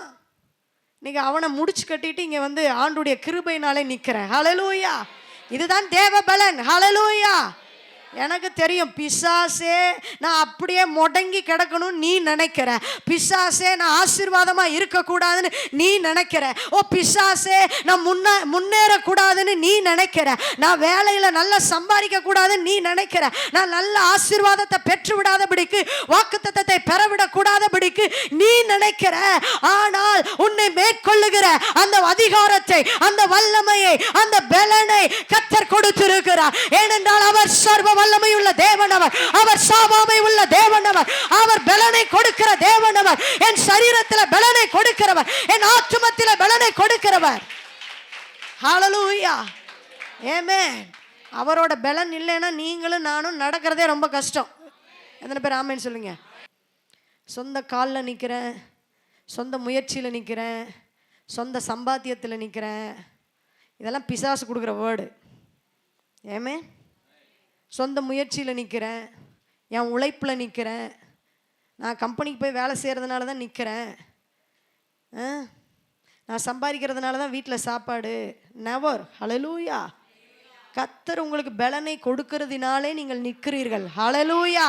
இன்னைக்கு அவனை முடிச்சு கட்டிட்டு இங்கே வந்து ஆண்டுடைய கிருபையினாலே நிற்கிறேன். ஹல்லேலூயா. இதுதான் தேவ பலன். ஹல்லேலூயா. எனக்கு தெரியும் பிசாசே நான் அப்படியே முடங்கி கிடக்கணும்னு நீ நினைக்கிற. பிசாசே நான் ஆசீர்வாதமாக இருக்கக்கூடாதுன்னு நீ நினைக்கிற. ஓ பிசாசே நான் முன்னேறக்கூடாதுன்னு நீ நினைக்கிற. நான் வேலையில் நல்லா சம்பாதிக்க கூடாதுன்னு நீ நினைக்கிற. நான் நல்ல ஆசீர்வாதத்தை பெற்று விடாதபடிக்கு, வாக்குத்தத்தத்தை பெறவிடக்கூடாதபடிக்கு நீ நினைக்கிற. ஆனால் உன்னை மேற்கொள்ளுகிற அந்த அதிகாரத்தை, அந்த வல்லமையை, அந்த பலனை கர்த்தர் கொடுத்திருக்கிறார். ஏனென்றால் அவர் சர்வ வல்லமையுள்ள தேவன். அவர் சாவாமை உள்ள தேவன். அவர் பலனை கொடுக்கிற தேவன். என் சரீரத்தில் பலனை கொடுக்கிறவர், என் ஆத்துமத்தில் பலனை கொடுக்கிறவர். ஹல்லேலூயா. ஆமென். அவரோட பலன் இல்லைன்னா நீங்களும் நானும் நடக்கிறதே ரொம்ப கஷ்டம். எத்தனை பேர் ஆமென் சொல்லுங்க? சொந்த காலில் நிற்கிறேன், சொந்த முயற்சியில் நிற்கிறேன், சொந்த சம்பாத்தியத்தில் நிற்கிறேன். இதெல்லாம் பிசாசு கொடுக்குற வேர்டு. ஏமே சொந்த முயற்சியில் நிற்கிறேன், என் உழைப்பில் நிற்கிறேன், நான் கம்பெனிக்கு போய் வேலை செய்கிறதுனால தான் நிற்கிறேன், நான் சம்பாதிக்கிறதுனால தான் வீட்டில் சாப்பாடு. நெவர். ஹல்லேலூயா. கர்த்தர் உங்களுக்கு பலனை கொடுக்கறதுனாலே நீங்கள் நிற்கிறீர்கள். ஹல்லேலூயா.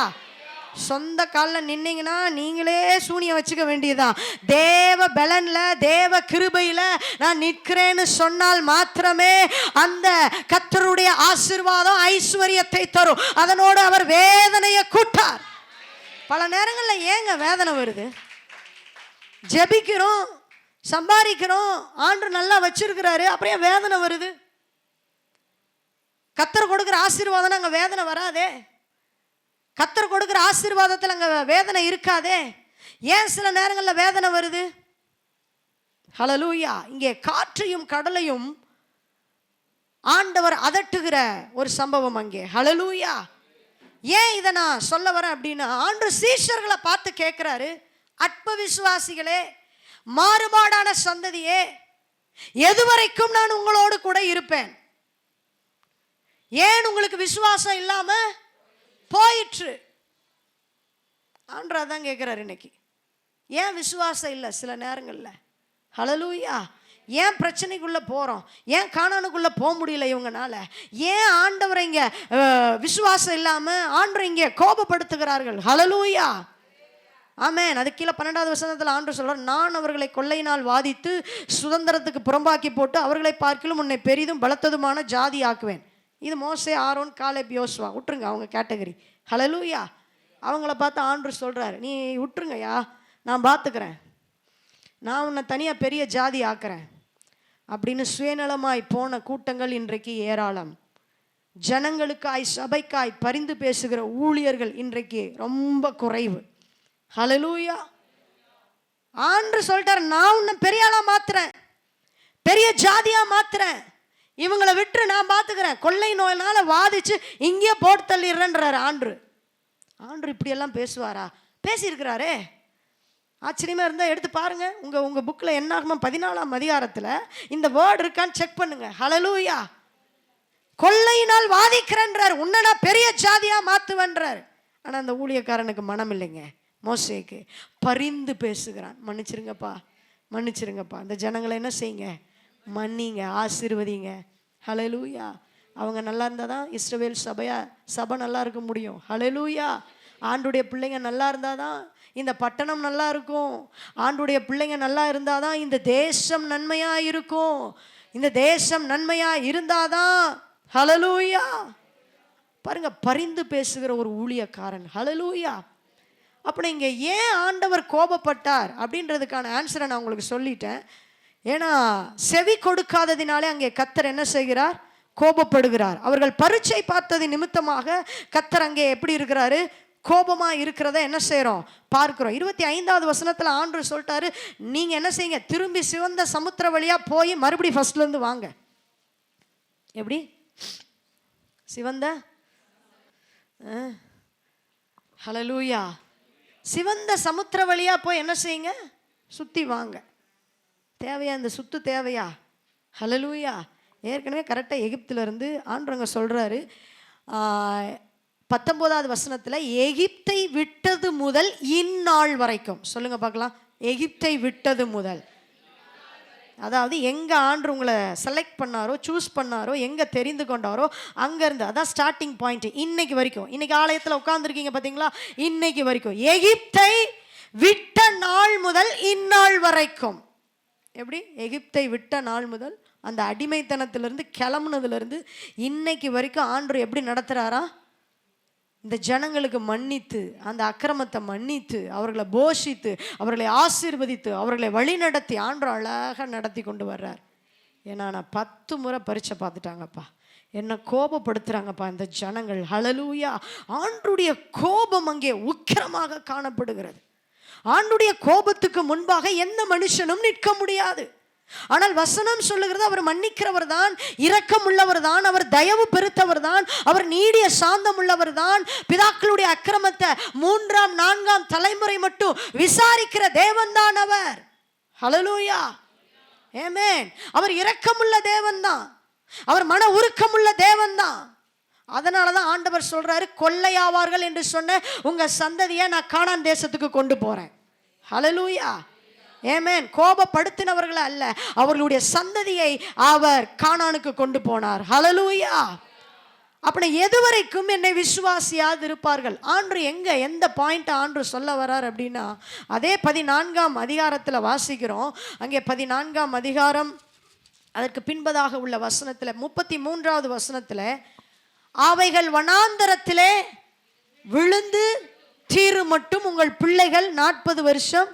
சொந்த காலில் நின்னீங்கன்னா நீங்களே சூனியம் வச்சுக்க வேண்டியதுதான். தேவ பலன்ல, தேவ கிருபையில நான் நிற்கிறேன்னு சொன்னால் மாத்திரமே அந்த கர்த்தருடைய ஆசீர்வாதம் ஐஸ்வர்யத்தை தரும். அதனோடு அவர் வேதனையை கூட்டார். பல நேரங்களில் ஏங்க வேதனை வருது? ஜெபிக்கிறோம், சம்பாதிக்கிறோம், ஆண்டு நல்லா வச்சிருக்கிறாரு, அப்படியே வேதனை வருது. கர்த்தர் கொடுக்குற ஆசீர்வாதம் அங்கே வேதனை வராதே. கர்த்தர் கொடுக்குற ஆசீர்வாதத்தில் அங்கே வேதனை இருக்காதே. ஏன் சில நேரங்களில் வேதனை வருது? ஹல்லேலூயா. இங்கே காற்றையும் கடலையும் ஆண்டவர் அதட்டுகிற ஒரு சம்பவம் அங்கே. ஹல்லேலூயா. ஏன் இதை நான் சொல்ல வரேன் அப்படின்னா, ஆண்டவர் சீஷர்களை பார்த்து கேட்குறாரு, அற்ப விசுவாசிகளே, மாறுபாடான சந்ததியே, எதுவரைக்கும் நான் உங்களோடு கூட இருப்பேன்? ஏன் உங்களுக்கு விசுவாசம் இல்லாம போயிற்று? ஆண்டவர் தான் கேட்குறாரு இன்னைக்கு. ஏன் விசுவாசம் இல்லை சில நேரங்களில்? ஹல்லேலூயா. ஏன் பிரச்சனைக்குள்ளே போகிறோம்? ஏன் கானானுக்குள்ளே போக முடியல இவங்கனால? ஏன் ஆண்டவரை இங்கே விசுவாசம் இல்லாமல் ஆண்டவரை இங்கே கோபப்படுத்துகிறார்கள்? ஹல்லேலூயா. ஆமென். அது கீழே 12வது வசனத்தில் ஆண்டவர் சொல்றார், நான் அவர்களை கொள்ளையினால் வாதித்து சுதந்திரத்துக்கு புறம்பாக்கி போட்டு அவர்களை பார்க்கிலும் உன்னை பெரிதும் பலத்ததுமான ஜாதி ஆக்குவேன். இது மோசே, ஆரோன், காலேப், யோசுவா. விட்டுருங்க அவங்க கேட்டகரி. ஹல்லேலூயா. அவங்கள பார்த்து ஆண்டவர் சொல்கிறார், நீ விட்டுருங்கய்யா, நான் பார்த்துக்கிறேன், நான் உன்னை தனியாக பெரிய ஜாதி ஆக்குறேன் அப்படின்னு சுயநலமாய் போன கூட்டங்கள் இன்றைக்கு ஏராளம். ஜனங்களுக்காய், சபைக்காய் பரிந்து பேசுகிற ஊழியர்கள் இன்றைக்கு ரொம்ப குறைவு. ஹல்லேலூயா. ஆண்டவர் சொல்லிட்டார், நான் உன்னை பெரிய ஆளா மாத்துறேன், பெரிய ஜாதியா மாத்துறேன், இவங்களை விட்டு நான் பார்த்துக்கிறேன், கொள்ளை நோயினால வாதிச்சு இங்கேயே போட்டு தள்ளிடுறேன்றாரு ஆண்டவர். ஆண்டவர் இப்படியெல்லாம் பேசுவாரா? பேசியிருக்கிறாரே. ஆச்சரியமாக இருந்தால் எடுத்து பாருங்க. உங்கள் புக்கில் என்னாகுமா 14ஆம் அதிகாரத்தில் இந்த வேர்டு இருக்கான்னு செக் பண்ணுங்க. ஹல்லேலூயா. கொள்ளையினால் வாதிக்கிறேன்றார், உன்னை நான் பெரிய ஜாதியாக மாற்றுவேன்றார். ஆனால் அந்த ஊழியக்காரனுக்கு மனம் இல்லைங்க. மோசேக்கு பரிந்து பேசுகிறான், மன்னிச்சிருங்கப்பா, மன்னிச்சிருங்கப்பா, அந்த ஜனங்களை என்ன செய்யுங்க, மன்னிங்க, ஆசீர்வதிங்க. ஹல்லேலூயா. அவங்க நல்லா இருந்தால் தான் இஸ்ரவேல் சபை நல்லா இருக்க முடியும். ஹல்லேலூயா. ஆண்டுடைய பிள்ளைங்க நல்லா இருந்தால் தான் இந்த பட்டணம் நல்லா இருக்கும். ஆண்டுடைய பிள்ளைங்க நல்லா இருந்தால் தான் இந்த தேசம் நன்மையாக இருக்கும். இந்த தேசம் நன்மையாக இருந்தால் தான். ஹல்லேலூயா. பாருங்க, பரிந்து பேசுகிற ஒரு ஊழியக்காரன். ஹல்லேலூயா. அப்படி இங்கே ஏன் ஆண்டவர் கோபப்பட்டார் அப்படின்றதுக்கான ஆன்சரை நான் உங்களுக்கு சொல்லிட்டேன். ஏன்னா செவி கொடுக்காததினாலே அங்கே கர்த்தர் என்ன செய்கிறார், கோபப்படுகிறார். அவர்கள் பரீட்சை பார்த்தது நிமித்தமாக கர்த்தர் அங்கே எப்படி இருக்கிறாரு, கோபமா இருக்கிறத என்ன செய்கிறோம், பார்க்கிறோம். 25வது வசனத்தில் ஆண்டவர் சொல்லிட்டாரு, நீங்க என்ன செய்யுங்க, திரும்பி சிவந்த சமுத்திர வழியா போய் மறுபடியும் ஃபர்ஸ்ட்ல இருந்து வாங்க. எப்படி சிவந்த, ஹல்லேலூயா, சிவந்த சமுத்திர வழியா போய் என்ன செய்யுங்க, சுத்தி வாங்க. தேவையா இந்த சுத்து தேவையா? ஹல்லேலூயா. ஏற்கனவே கரெக்டாக எகிப்திலிருந்து ஆண்டவங்க சொல்கிறாரு 19வது வசனத்தில், எகிப்தை விட்டது முதல் இந்நாள் வரைக்கும். சொல்லுங்க பார்க்கலாம், எகிப்தை விட்டது முதல். அதாவது எங்கே ஆண்டு உங்களை செலக்ட் பண்ணாரோ, சூஸ் பண்ணாரோ, எங்கே தெரிந்து கொண்டாரோ அங்கேருந்து, அதான் ஸ்டார்டிங் பாயிண்ட். இன்னைக்கு வரைக்கும், இன்னைக்கு ஆலயத்தில் உட்காந்துருக்கீங்க பார்த்தீங்களா, இன்னைக்கு வரைக்கும் எகிப்தை விட்ட நாள் முதல் இந்நாள் வரைக்கும். எப்படி? எகிப்தை விட்ட நாள் முதல், அந்த அடிமைத்தனத்திலிருந்து கிளம்புனதுலேருந்து இன்னைக்கு வரைக்கும் ஆண்டவர் எப்படி நடத்துகிறாரா, இந்த ஜனங்களுக்கு மன்னித்து, அந்த அக்கிரமத்தை மன்னித்து, அவர்களை போஷித்து, அவர்களை ஆசீர்வதித்து, அவர்களை வழி நடத்தி ஆண்டவர் அழகாக நடத்தி கொண்டு வர்றார். ஏன்னா நான் 10 முறை பரீட்சை பார்த்துட்டாங்கப்பா, என்னை கோபப்படுத்துகிறாங்கப்பா இந்த ஜனங்கள். ஹல்லேலூயா. ஆண்டருடைய கோபம் அங்கே உக்கிரமாக காணப்படுகிறது. ஆண்டுடைய கோபத்துக்கு முன்பாக எந்த மனுஷனும் நிற்க முடியாது. ஆனால் வசனம் சொல்லுகிறது, அவர் மன்னிக்கிறவர் தான், இரக்கம் உள்ளவர் தான், அவர் தயவு பெருத்தவர் தான், அவர் நீடிய சாந்தம் உள்ளவர் தான், பிதாக்களுடைய அக்கிரமத்தை 3ஆம் 4ஆம் தலைமுறை மட்டும் விசாரிக்கிற தேவன் தான் அவர். ஹல்லேலூயா. ஆமென். அவர் இரக்கமுள்ள தேவன் தான், அவர் மன உருக்கமுள்ள தேவன் தான். அதனால தான் ஆண்டவர் சொல்றாரு, கொள்ளையாவார்கள் என்று சொன்ன உங்க சந்ததியை நான் கானான் தேசத்துக்கு கொண்டு போறேன். ஹல்லேலூயா, ஆமென். கோபப்படுத்தினவர்கள் அல்ல, அவர்களுடைய சந்ததியை அவர் கானானுக்கு கொண்டு போனார். ஹல்லேலூயா. அப்படி எதுவரைக்கும் என்னை விசுவாசியாது இருப்பார்கள். ஆண்டு எந்த பாயிண்ட் ஆண்டு சொல்ல வர்றார் அப்படின்னா, அதே 14ஆம் அதிகாரத்தில் வாசிக்கிறோம். அங்கே 14ஆம் அதிகாரம் அதற்கு பின்பதாக உள்ள வசனத்தில் 33வது வசனத்தில், அவைகள் வனாந்தரத்திலே விழுந்து தீரு மட்டும் உங்கள் பிள்ளைகள் 40 வருஷம்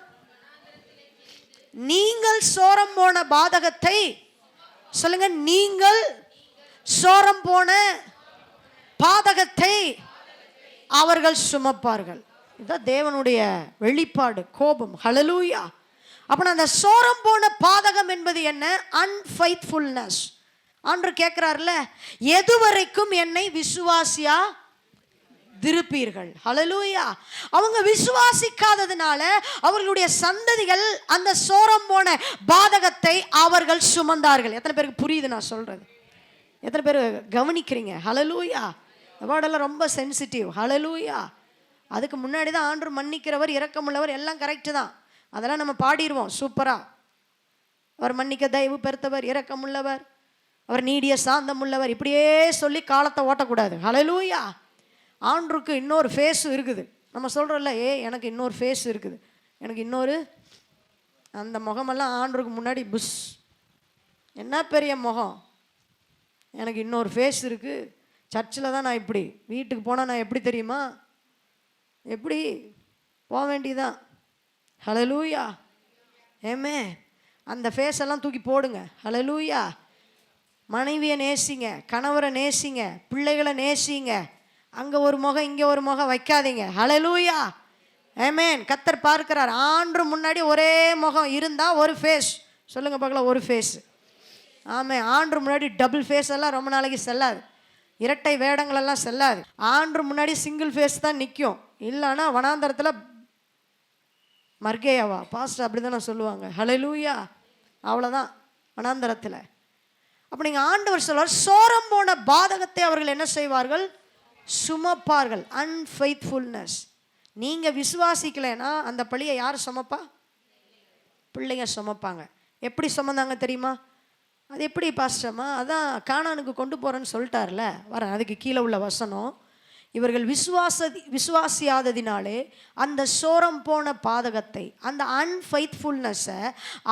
நீங்கள் சோரம் போன பாதகத்தை, சொல்லுங்க, நீங்கள் சோரம் போன பாதகத்தை அவர்கள் சுமப்பார்கள். இதுதான் தேவனுடைய வெளிப்பாடு, கோபம். ஹல்லேலூயா. அப்ப அந்த சோரம் போன பாதகம் என்பது என்ன? அன்ஃபெய்த்ஃபுல்னஸ். ஆண்டவர் கேட்கிறார்ல, எதுவரைக்கும் என்னை விசுவாசியா திருப்பீர்கள். ஹல்லேலூயா. அவங்க விசுவாசிக்காததுனால அவர்களுடைய சந்ததிகள் அந்த சோரம் போன பாதகத்தை அவர்கள் சுமந்தார்கள். எத்தனை பேருக்கு புரியுது நான் சொல்றது? எத்தனை பேர் கவனிக்கிறீங்க? ஹல்லேலூயா. வேர்டெல்லாம் ரொம்ப சென்சிட்டிவ். ஹல்லேலூயா. அதுக்கு முன்னாடி தான் ஆண்டவர் மன்னிக்கிறவர், இரக்கமுள்ளவர், எல்லாம் கரெக்டு தான். அதெல்லாம் நம்ம பாடிடுவோம் சூப்பராக. அவர் மன்னிக்க தயவு பெருத்தவர், இரக்கமுள்ளவர், அவர் நீடிய சாந்தம் உள்ளவர், இப்படியே சொல்லி காலத்தை ஓட்டக்கூடாது. ஹல்லேலூயா. ஆண்டருக்கு இன்னொரு ஃபேஸ் இருக்குது. நம்ம சொல்கிறோம்ல, எனக்கு இன்னொரு ஃபேஸ் இருக்குது, எனக்கு இன்னொரு, அந்த முகமெல்லாம் ஆண்டருக்கு முன்னாடி புஷ், என்ன பெரிய முகம், எனக்கு இன்னொரு ஃபேஸ் இருக்குது. சர்ச்சில் தான் நான் இப்படி, வீட்டுக்கு போனால் நான் எப்படி தெரியுமா, எப்படி போக வேண்டியதான். ஹல்லேலூயா, ஆமென். அந்த ஃபேஸ் எல்லாம் தூக்கி போடுங்க. ஹல்லேலூயா. மனைவியை நேசிங்க, கணவரை நேசிங்க, பிள்ளைகளை நேசிங்க. அங்கே ஒரு முகம் இங்கே ஒரு முகம் வைக்காதீங்க. ஹல்லேலூயா, ஆமென். கர்த்தர் பார்க்கிறார். ஆண்டு முன்னாடி ஒரே முகம் இருந்தால் ஒரு ஃபேஸ், சொல்லுங்க பார்க்கலாம், ஒரு ஃபேஸ். ஆமாம். ஆண்டு முன்னாடி டபுள் ஃபேஸ் எல்லாம் ரொம்ப நாளைக்கு செல்லாது, இரட்டை வேடங்களெல்லாம் செல்லாது. ஆண்டு முன்னாடி சிங்கிள் ஃபேஸ் தான் நிற்கும். இல்லைன்னா வனாந்தரத்தில் மர்கேயாவா பாஸ்டர் அப்படி தானே சொல்லுவாங்க. ஹல்லேலூயா. அவ்வளோதான் வனாந்தரத்தில். அப்போ நீங்கள் ஆண்டவர் சொல்வார், சோரம் போன பாதகத்தை அவர்கள் என்ன செய்வார்கள்? சுமப்பார்கள். அன்ஃபெய்த்ஃபுல்னஸ். நீங்கள் விசுவாசிக்கலைன்னா அந்த பழியை யார் சுமப்பா? பிள்ளைங்க சுமப்பாங்க. எப்படி சுமந்தாங்க தெரியுமா? அது எப்படி பாஸ்டர்மா? அதான் கானானுக்கு கொண்டு போகிறேன்னு சொல்லிட்டார்ல, வரேன் அதுக்கு கீழே உள்ள வசனம். இவர்கள் விசுவாசியாததினாலே அந்த சோரம் போன பாதகத்தை, அந்த அன்ஃபெய்த்ஃபுல்னஸை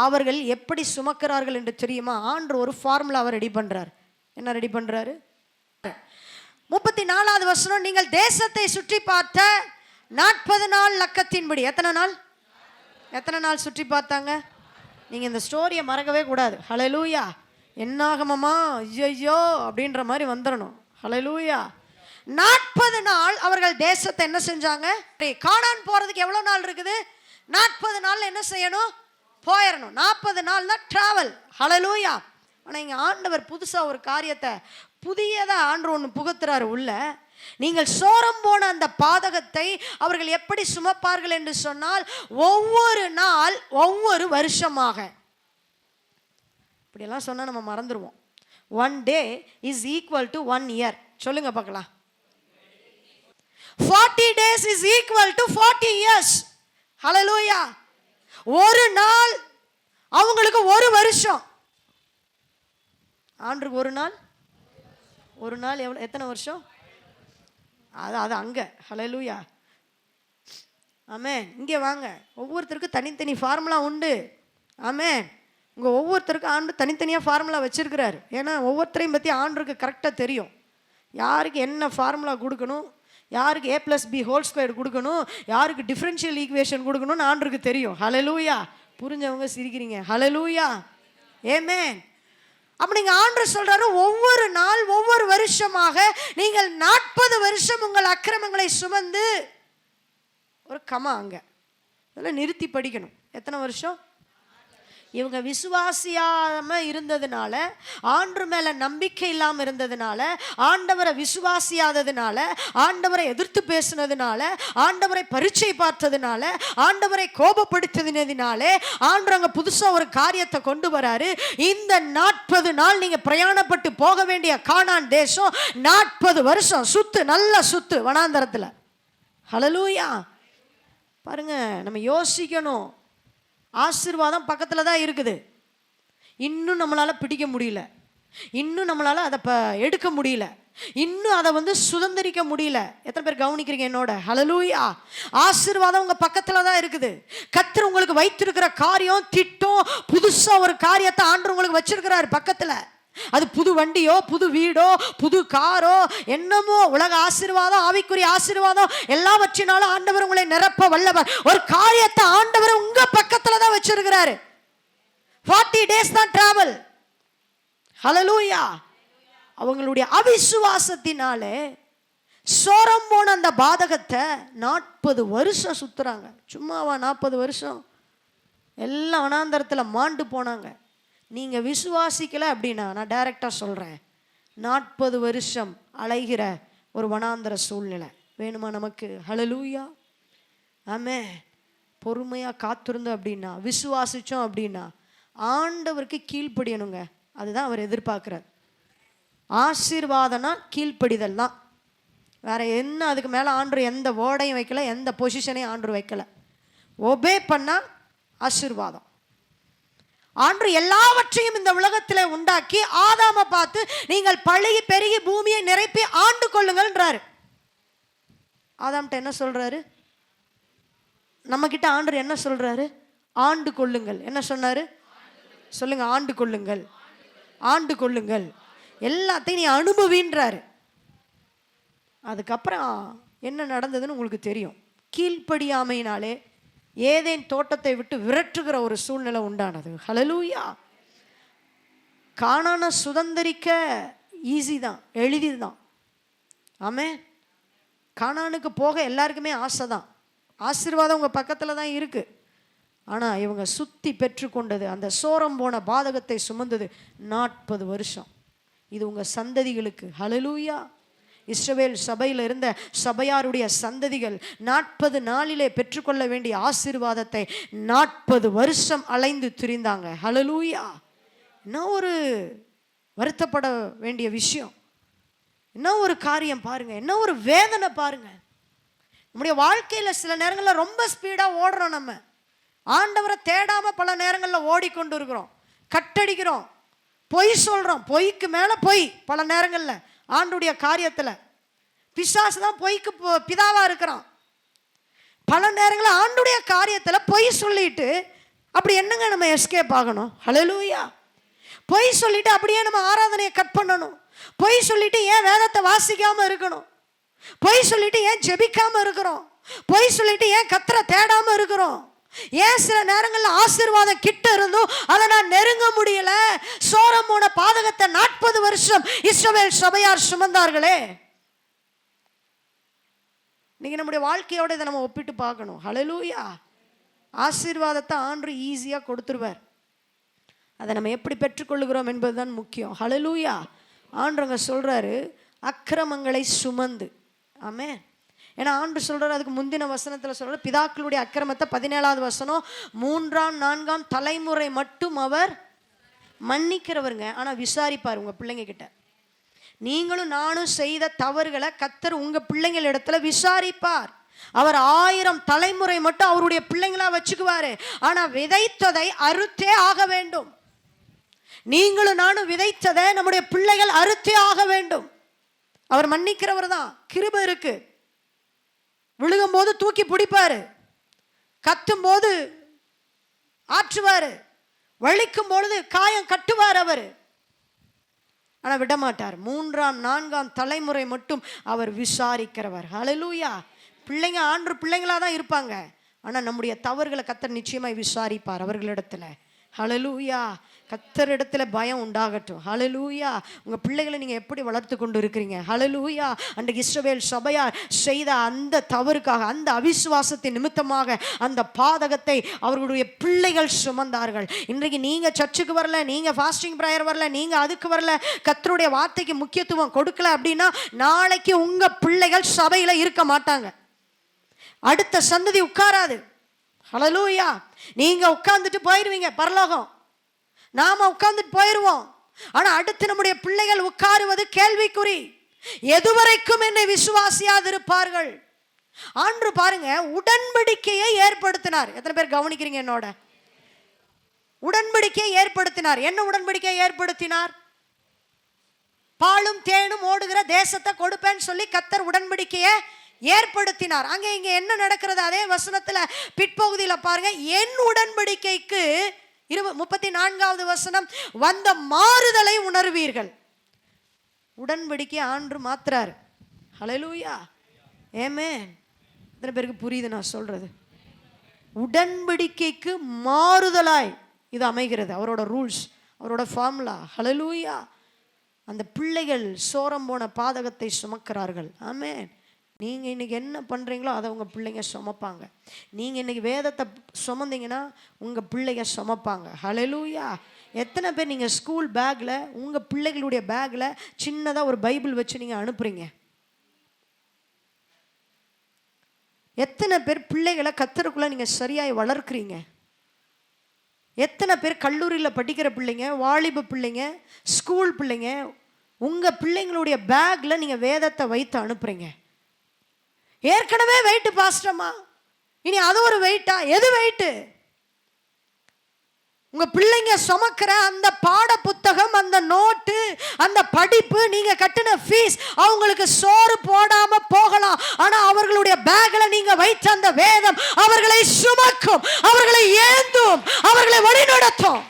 அவர்கள் எப்படி சுமக்கிறார்கள் என்று தெரியுமா? ஆண்டவர் ஒரு ஃபார்முலாவை ரெடி பண்ணுறார். என்ன ரெடி பண்ணுறாரு? 34வது வசனம், நீங்கள் தேசத்தை சுற்றி பார்த்த 40 நாள் லக்கத்தின்படி. எத்தனை நாள் சுற்றி பார்த்தாங்க? நீங்கள் இந்த ஸ்டோரியை மறக்கவே கூடாது. ஹல்லேலூயா. என்னாகமமா ஐயோ அப்படின்ற மாதிரி வந்துடணும். ஹல்லேலூயா. 40 நாள் அவர்கள் தேசத்தை என்ன செஞ்சாங்க? கானான் போகிறதுக்கு எவ்வளோ நாள் இருக்குது? 40 நாள் என்ன செய்யணும்? போயிடணும். 40 நாள் தான் ட்ராவல். ஹல்லேலூயா. ஆனால் இங்கே ஆண்டவர் புதுசாக ஒரு காரியத்தை, புதியதாக ஆண்டவர் ஒன்று புகுத்துறாரு உள்ள. நீங்கள் சோரம் போன அந்த பாதகத்தை அவர்கள் எப்படி சுமப்பார்கள் என்று சொன்னால், ஒவ்வொரு நாள் ஒவ்வொரு வருஷமாக. இப்படியெல்லாம் சொன்னால் நம்ம மறந்துடுவோம். 1 day is equal to 1 year. சொல்லுங்க பார்க்கலாம். 40 days is equal to 40 years. ஹல்லேலூயா. ஒரு நாள் அவங்களுக்கு ஒரு வருஷம். ஆண்டுக்கு ஒரு நாள் எவ்வளோ, எத்தனை வருஷம்? அது அங்கே. ஹல்லேலூயா. ஆமென். இங்கே வாங்க. ஒவ்வொருத்தருக்கும் தனித்தனி ஃபார்முலா உண்டு. ஆமென். இங்கே ஒவ்வொருத்தருக்கும் ஆண்டு தனித்தனியாக ஃபார்முலா வச்சுருக்கிறாரு. ஏன்னா ஒவ்வொருத்தரையும் பற்றி ஆண்டுக்கு கரெக்டாக தெரியும். யாருக்கு என்ன ஃபார்முலா கொடுக்கணும், யாருக்கு A+B² கொடுக்கணும், யாருக்கு டிஃப்ரென்ஷியல் ஈக்குவேஷன் கொடுக்கணும்னு ஆண்டுக்கு தெரியும். ஹல்லேலூயா. புரிஞ்சவங்க சிரிக்கிறீங்க. ஹல்லேலூயா, ஆமென். அப்போ நீங்கள் ஆண்டவர் சொல்கிறாரு, ஒவ்வொரு நாள் ஒவ்வொரு வருஷமாக நீங்கள் 40 வருஷம் உங்கள் அக்கிரமங்களை சுமந்து, ஒரு கமா அங்கே, அதெல்லாம் நிறுத்தி படிக்கணும். எத்தனை வருஷம்? இவங்க விசுவாசியாம இருந்ததுனால, ஆண்டவர் மேல நம்பிக்கை இல்லாம இருந்ததுனால, ஆண்டவரை விசுவாசியாததுனால, ஆண்டவரை எதிர்த்து பேசினதுனால, ஆண்டவரை பரீட்சை பார்த்ததுனால, ஆண்டவரை கோபப்படுத்தினதினாலே ஆண்டவர் அங்க புதுசா ஒரு காரியத்தை கொண்டு வராரு. இந்த 40 நாள் நீங்க பிரயாணப்பட்டு போக வேண்டிய கானான் தேசம் 40 வருஷம் சுத்து, நல்ல சுத்து வனாந்தரத்துல. ஹல்லேலூயா. பாருங்க, நம்ம யோசிக்கணும். ஆசீர்வாதம் பக்கத்தில் தான் இருக்குது, இன்னும் நம்மளால் பிடிக்க முடியல, இன்னும் நம்மளால் அதை எடுக்க முடியல, இன்னும் அதை சுதந்திரிக்க முடியல. எத்தனை பேர் கவனிக்கிறீங்க என்னோட? ஹல்லேலூயா. ஆசீர்வாதம் உங்கள் பக்கத்தில் தான் இருக்குது. கர்த்தர் உங்களுக்கு வைத்திருக்கிற காரியம், திட்டம், புதுசாக ஒரு காரியத்தை ஆண்டவர் உங்களுக்கு வச்சிருக்கிறாரு பக்கத்தில். அது புது வண்டியோ, புது வீடோ, புது காரோ, என்னமோ உலக ஆசீர்வாதம், ஆவிக்குரிய ஆசீர்வாதம், எல்லாவற்றினாலும் ஆண்டவர் உங்களை நிரப்ப வல்லவர். ஒரு காரியத்தை ஆண்டவர் உங்க பக்கத்துல தான் வச்சிருக்கிறாரு. 40 days தான் டிராவல். ஹல்லேலூயா. அவங்களுடைய அவிசுவாசத்தினாலே சோரம் போன அந்த பாதகத்தை 40 வருஷம் சுத்துறாங்க. சும்மாவா 40 வருஷம்? எல்லாம் வனாந்தரத்தில் மாண்டு போனாங்க. நீங்கள் விசுவாசிக்கலை அப்படின்னா, நான் டைரெக்டாக சொல்கிறேன், 40 வருஷம் அலைகிற ஒரு வனாந்தர சூழ்நிலை வேணுமா நமக்கு? ஹல்லேலூயா. ஆமே. பொறுமையாக காத்திருந்தோம் அப்படின்னா, விசுவாசித்தோம் அப்படின்னா, ஆண்டவருக்கு கீழ்ப்படியணுங்க. அதுதான் அவர் எதிர்பார்க்குறார். ஆசீர்வாதம்னா கீழ்ப்படிதல் தான். வேற என்ன அதுக்கு மேலே ஆண்டவர் எந்த வேர்டையும் வைக்கல, எந்த பொசிஷனையும் ஆண்டவர் வைக்கல. ஒபே பண்ணால் ஆசீர்வாதம். ஆண்டவர் எல்லாவற்றையும் இந்த உலகத்தில் உண்டாக்கி ஆதாமை பார்த்து நீங்கள் பழுகி பெருகி பூமியை நிரப்பி ஆண்டு கொள்ளுங்கள்ன்றாரு. ஆதாம்கிட்ட என்ன சொல்றாரு? நம்ம கிட்ட ஆண்டவர் என்ன சொல்றாரு? ஆண்டு கொள்ளுங்கள். என்ன சொன்னாரு? சொல்லுங்க, ஆண்டு கொள்ளுங்கள், ஆண்டு கொள்ளுங்கள், எல்லாத்தையும் நீ அனுபவின்றாரு. அதுக்கப்புறம் என்ன நடந்ததுன்னு உங்களுக்கு தெரியும். கீழ்ப்படியாமையினாலே ஏதேன் தோட்டத்தை விட்டு விரட்டுகிற ஒரு சூழ்நிலை உண்டானது. ஹல்லேலூயா. கானானை சுதந்திரிக்க ஈஸி தான், எளிதிதான். ஆமே. கானானுக்கு போக எல்லாருக்குமே ஆசை தான். ஆசீர்வாதம் உங்கள் பக்கத்தில் தான் இருக்கு. ஆனால் இவங்க சுத்தி பெற்றுக்கொண்டது, அந்த சோரம் போன பாதகத்தை சுமந்தது 40 வருஷம். இது உங்கள் சந்ததிகளுக்கு. ஹல்லேலூயா. இஸ்ரவேல் சபையில் இருந்த சபையாருடைய சந்ததிகள் 40 நாளிலே பெற்றுக்கொள்ள வேண்டிய ஆசீர்வாதத்தை 40 வருஷம் அலைந்து திரிந்தாங்க. ஹல்லேலூயா. என்ன ஒரு வருத்தப்பட வேண்டிய விஷயம், என்ன ஒரு காரியம் பாருங்க, என்ன ஒரு வேதனை பாருங்க. நம்முடைய வாழ்க்கையில் சில நேரங்களில் ரொம்ப ஸ்பீடாக ஓடுறோம். நம்ம ஆண்டவரை தேடாமல் பல நேரங்களில் ஓடிக்கொண்டு இருக்கிறோம், கட்டடிக்கிறோம், பொய் சொல்கிறோம், பொய்க்கு மேலே பொய். பல நேரங்களில் ஆண்டுடைய காரியத்தில் பிசாசு தான் பொய்க்கு பிதாவாக இருக்கிறான். பல நேரங்களில் ஆண்டுடைய காரியத்தில் பொய் சொல்லிட்டு அப்படி என்னங்க நம்ம எஸ்கேப் ஆகணும்? ஹல்லேலூயா. பொய் சொல்லிட்டு அப்படியே நம்ம ஆராதனையை கட் பண்ணணும். பொய் சொல்லிட்டு ஏன் வேதத்தை வாசிக்காமல் இருக்கணும்? பொய் சொல்லிட்டு ஏன் ஜெபிக்காமல் இருக்கிறோம்? பொய் சொல்லிட்டு ஏன் கர்த்தரை தேடாமல் இருக்கிறோம்? ஏன் சில நேரங்களில் ஆசீர்வாதம் கிட்ட இருந்தும் அதை நான் நெருங்க முடியல? சோரம் போன பாதகத்தை 40 வருஷம் இஸ்ரவேல் சபையார் சுமந்தார்களே. இன்னைக்கு நம்முடைய வாழ்க்கையோட இதை நம்ம ஒப்பிட்டு பார்க்கணும். ஹல்லேலூயா. ஆசீர்வாதத்தை ஆண்டவர் ஈஸியாக கொடுத்துருவார். அதை நம்ம எப்படி பெற்றுக்கொள்ளுகிறோம் என்பதுதான் முக்கியம். ஹல்லேலூயா. ஆண்டவங்க சொல்றாரு, அக்கிரமங்களை சுமந்து. ஆமே. ஏன்னா ஆண்டு சொல்றாரு, அதுக்கு முந்தின வசனத்தில் சொல்றாரு, பிதாக்களுடைய அக்கிரமத்தை 17வது வசனம், 3ஆம் 4ஆம் தலைமுறை மட்டும் அவர் மன்னிக்கிறவருங்க. ஆனால் விசாரிப்பார் உங்கள் பிள்ளைங்க கிட்ட. நீங்களும் நானும் செய்த தவறுகளை கர்த்தர் உங்கள் பிள்ளைங்கள் இடத்துல விசாரிப்பார். அவர் 1000 தலைமுறை மட்டும் அவருடைய பிள்ளைங்களா வச்சுக்குவாரு. ஆனால் விதைத்ததை அறுத்தே ஆக வேண்டும். நீங்களும் நானும் விதைத்ததை நம்முடைய பிள்ளைகள் அறுத்தே ஆக வேண்டும். அவர் மன்னிக்கிறவர் தான். கிருபை இருக்கு. விழுகும் போது தூக்கி பிடிப்பாரு, கத்தும் போது ஆற்றுவாரு, வலிக்கும் பொழுது காயம் கட்டுவார் அவர். ஆனால் விடமாட்டார். 3ஆம் 4ஆம் தலைமுறை மட்டும் அவர் விசாரிக்கிறவர். ஹல்லேலூயா. பிள்ளைங்க ஆண்டு பிள்ளைங்களாக தான் இருப்பாங்க. ஆனால் நம்முடைய தவறுகளை கர்த்தர் நிச்சயமாய் விசாரிப்பார் அவர்களிடத்துல. ஹல்லேலூயா. கர்த்தரிடத்துல பயம் உண்டாகட்டும். ஹல்லேலூயா. உங்க பிள்ளைகளை நீங்க எப்படி வளர்த்து கொண்டு இருக்கிறீங்க? ஹல்லேலூயா. அன்றைக்கு இஸ்ரவேல் சபையார் செய்த அந்த தவறுக்காக, அந்த அவிசுவாசத்தின் நிமித்தமாக அந்த பாதகத்தை அவர்களுடைய பிள்ளைகள் சுமந்தார்கள். இன்றைக்கு நீங்க சர்ச்சுக்கு வரல, நீங்க ஃபாஸ்டிங் பிரேயர் வரல, நீங்க அதுக்கு வரல, கர்த்தருடைய வார்த்தைக்கு முக்கியத்துவம் கொடுக்கல அப்படின்னா நாளைக்கு உங்க பிள்ளைகள் சபையில இருக்க மாட்டாங்க. அடுத்த சந்ததி உட்காராது. ஹல்லேலூயா. நீங்க உட்கார்ந்துட்டு போயிடுவீங்க பரலோகம், நாம உட்கார்ந்துட்டு போயிடுவோம். ஆனா அடுத்து நம்முடைய பிள்ளைகள் உட்காருவது கேள்விக்குறி. எதுவரைக்கும் என்னை விசுவாசியாதிருப்பார்கள்? ஆண்டு பாருங்க, உடன்படிக்கையை ஏற்படுத்தினார். எத்தனை பேர் கவனிக்கிறீங்க என்னோட? உடன்படிக்கையை ஏற்படுத்தினார். என்ன உடன்படிக்கையை ஏற்படுத்தினார்? பாலும் தேனும் ஓடுகிற தேசத்தை கொடுப்பேன்னு சொல்லி கர்த்தர் உடன்படிக்கையை ஏற்படுத்தினார். அங்க இங்க என்ன நடக்கிறது? அதே வசனத்துல பிற்பகுதியில பாருங்க, என் உடன்படிக்கைக்கு 34வது வசனம், வந்த மாறுதலை உணர்வீர்கள். உடன்படிக்கை ஆண்டு மாத்துறாரு. ஹல்லேலூயா. ஆமென். எத்தனை பேருக்கு புரியுது நான் சொல்றது? உடன்படிக்கைக்கு மாறுதலாய் இது அமைகிறது. அவரோட ரூல்ஸ், அவரோட ஃபார்முலா. ஹல்லேலூயா. அந்த பிள்ளைகள் சோரம் போன பாதகத்தை சுமக்கிறார்கள். ஆமென். நீங்கள் இன்றைக்கி என்ன பண்ணுறீங்களோ அதை உங்கள் பிள்ளைங்க சுமப்பாங்க. நீங்கள் இன்றைக்கி வேதத்தை சுமந்தீங்கன்னா உங்கள் பிள்ளைங்க சுமப்பாங்க. ஹல்லேலூயா. எத்தனை பேர் நீங்கள் ஸ்கூல் பேக்கில், உங்கள் பிள்ளைகளுடைய பேக்கில் சின்னதாக ஒரு பைபிள் வச்சு நீங்கள் அனுப்புகிறீங்க? எத்தனை பேர் பிள்ளைகளை கர்த்தருக்குள்ளே நீங்கள் சரியாய் வளர்க்குறீங்க? எத்தனை பேர் கல்லூரியில் படிக்கிற பிள்ளைங்க, வாலிப பிள்ளைங்க, ஸ்கூல் பிள்ளைங்க, உங்கள் பிள்ளைங்களுடைய பேக்கில் நீங்கள் வேதத்தை வைத்து அனுப்புகிறீங்க? ஏற்கனவே வெயிட்டு பாஸ்டமா, இனி அது ஒரு வெயிட்டா? எது வெயிட்டு? உங்க பிள்ளைங்க சுமக்கிற அந்த பாட புத்தகம், அந்த நோட்டு, அந்த படிப்பு, நீங்க கட்டின ஃபீஸ் அவங்களுக்கு சோறு போடாம போகலாம். ஆனா அவர்களுடைய பேக்ல நீங்க வைத்த அந்த வேதம் அவர்களை சுமக்கும், அவர்களை ஏந்தும், அவர்களை வழிநடத்தும்.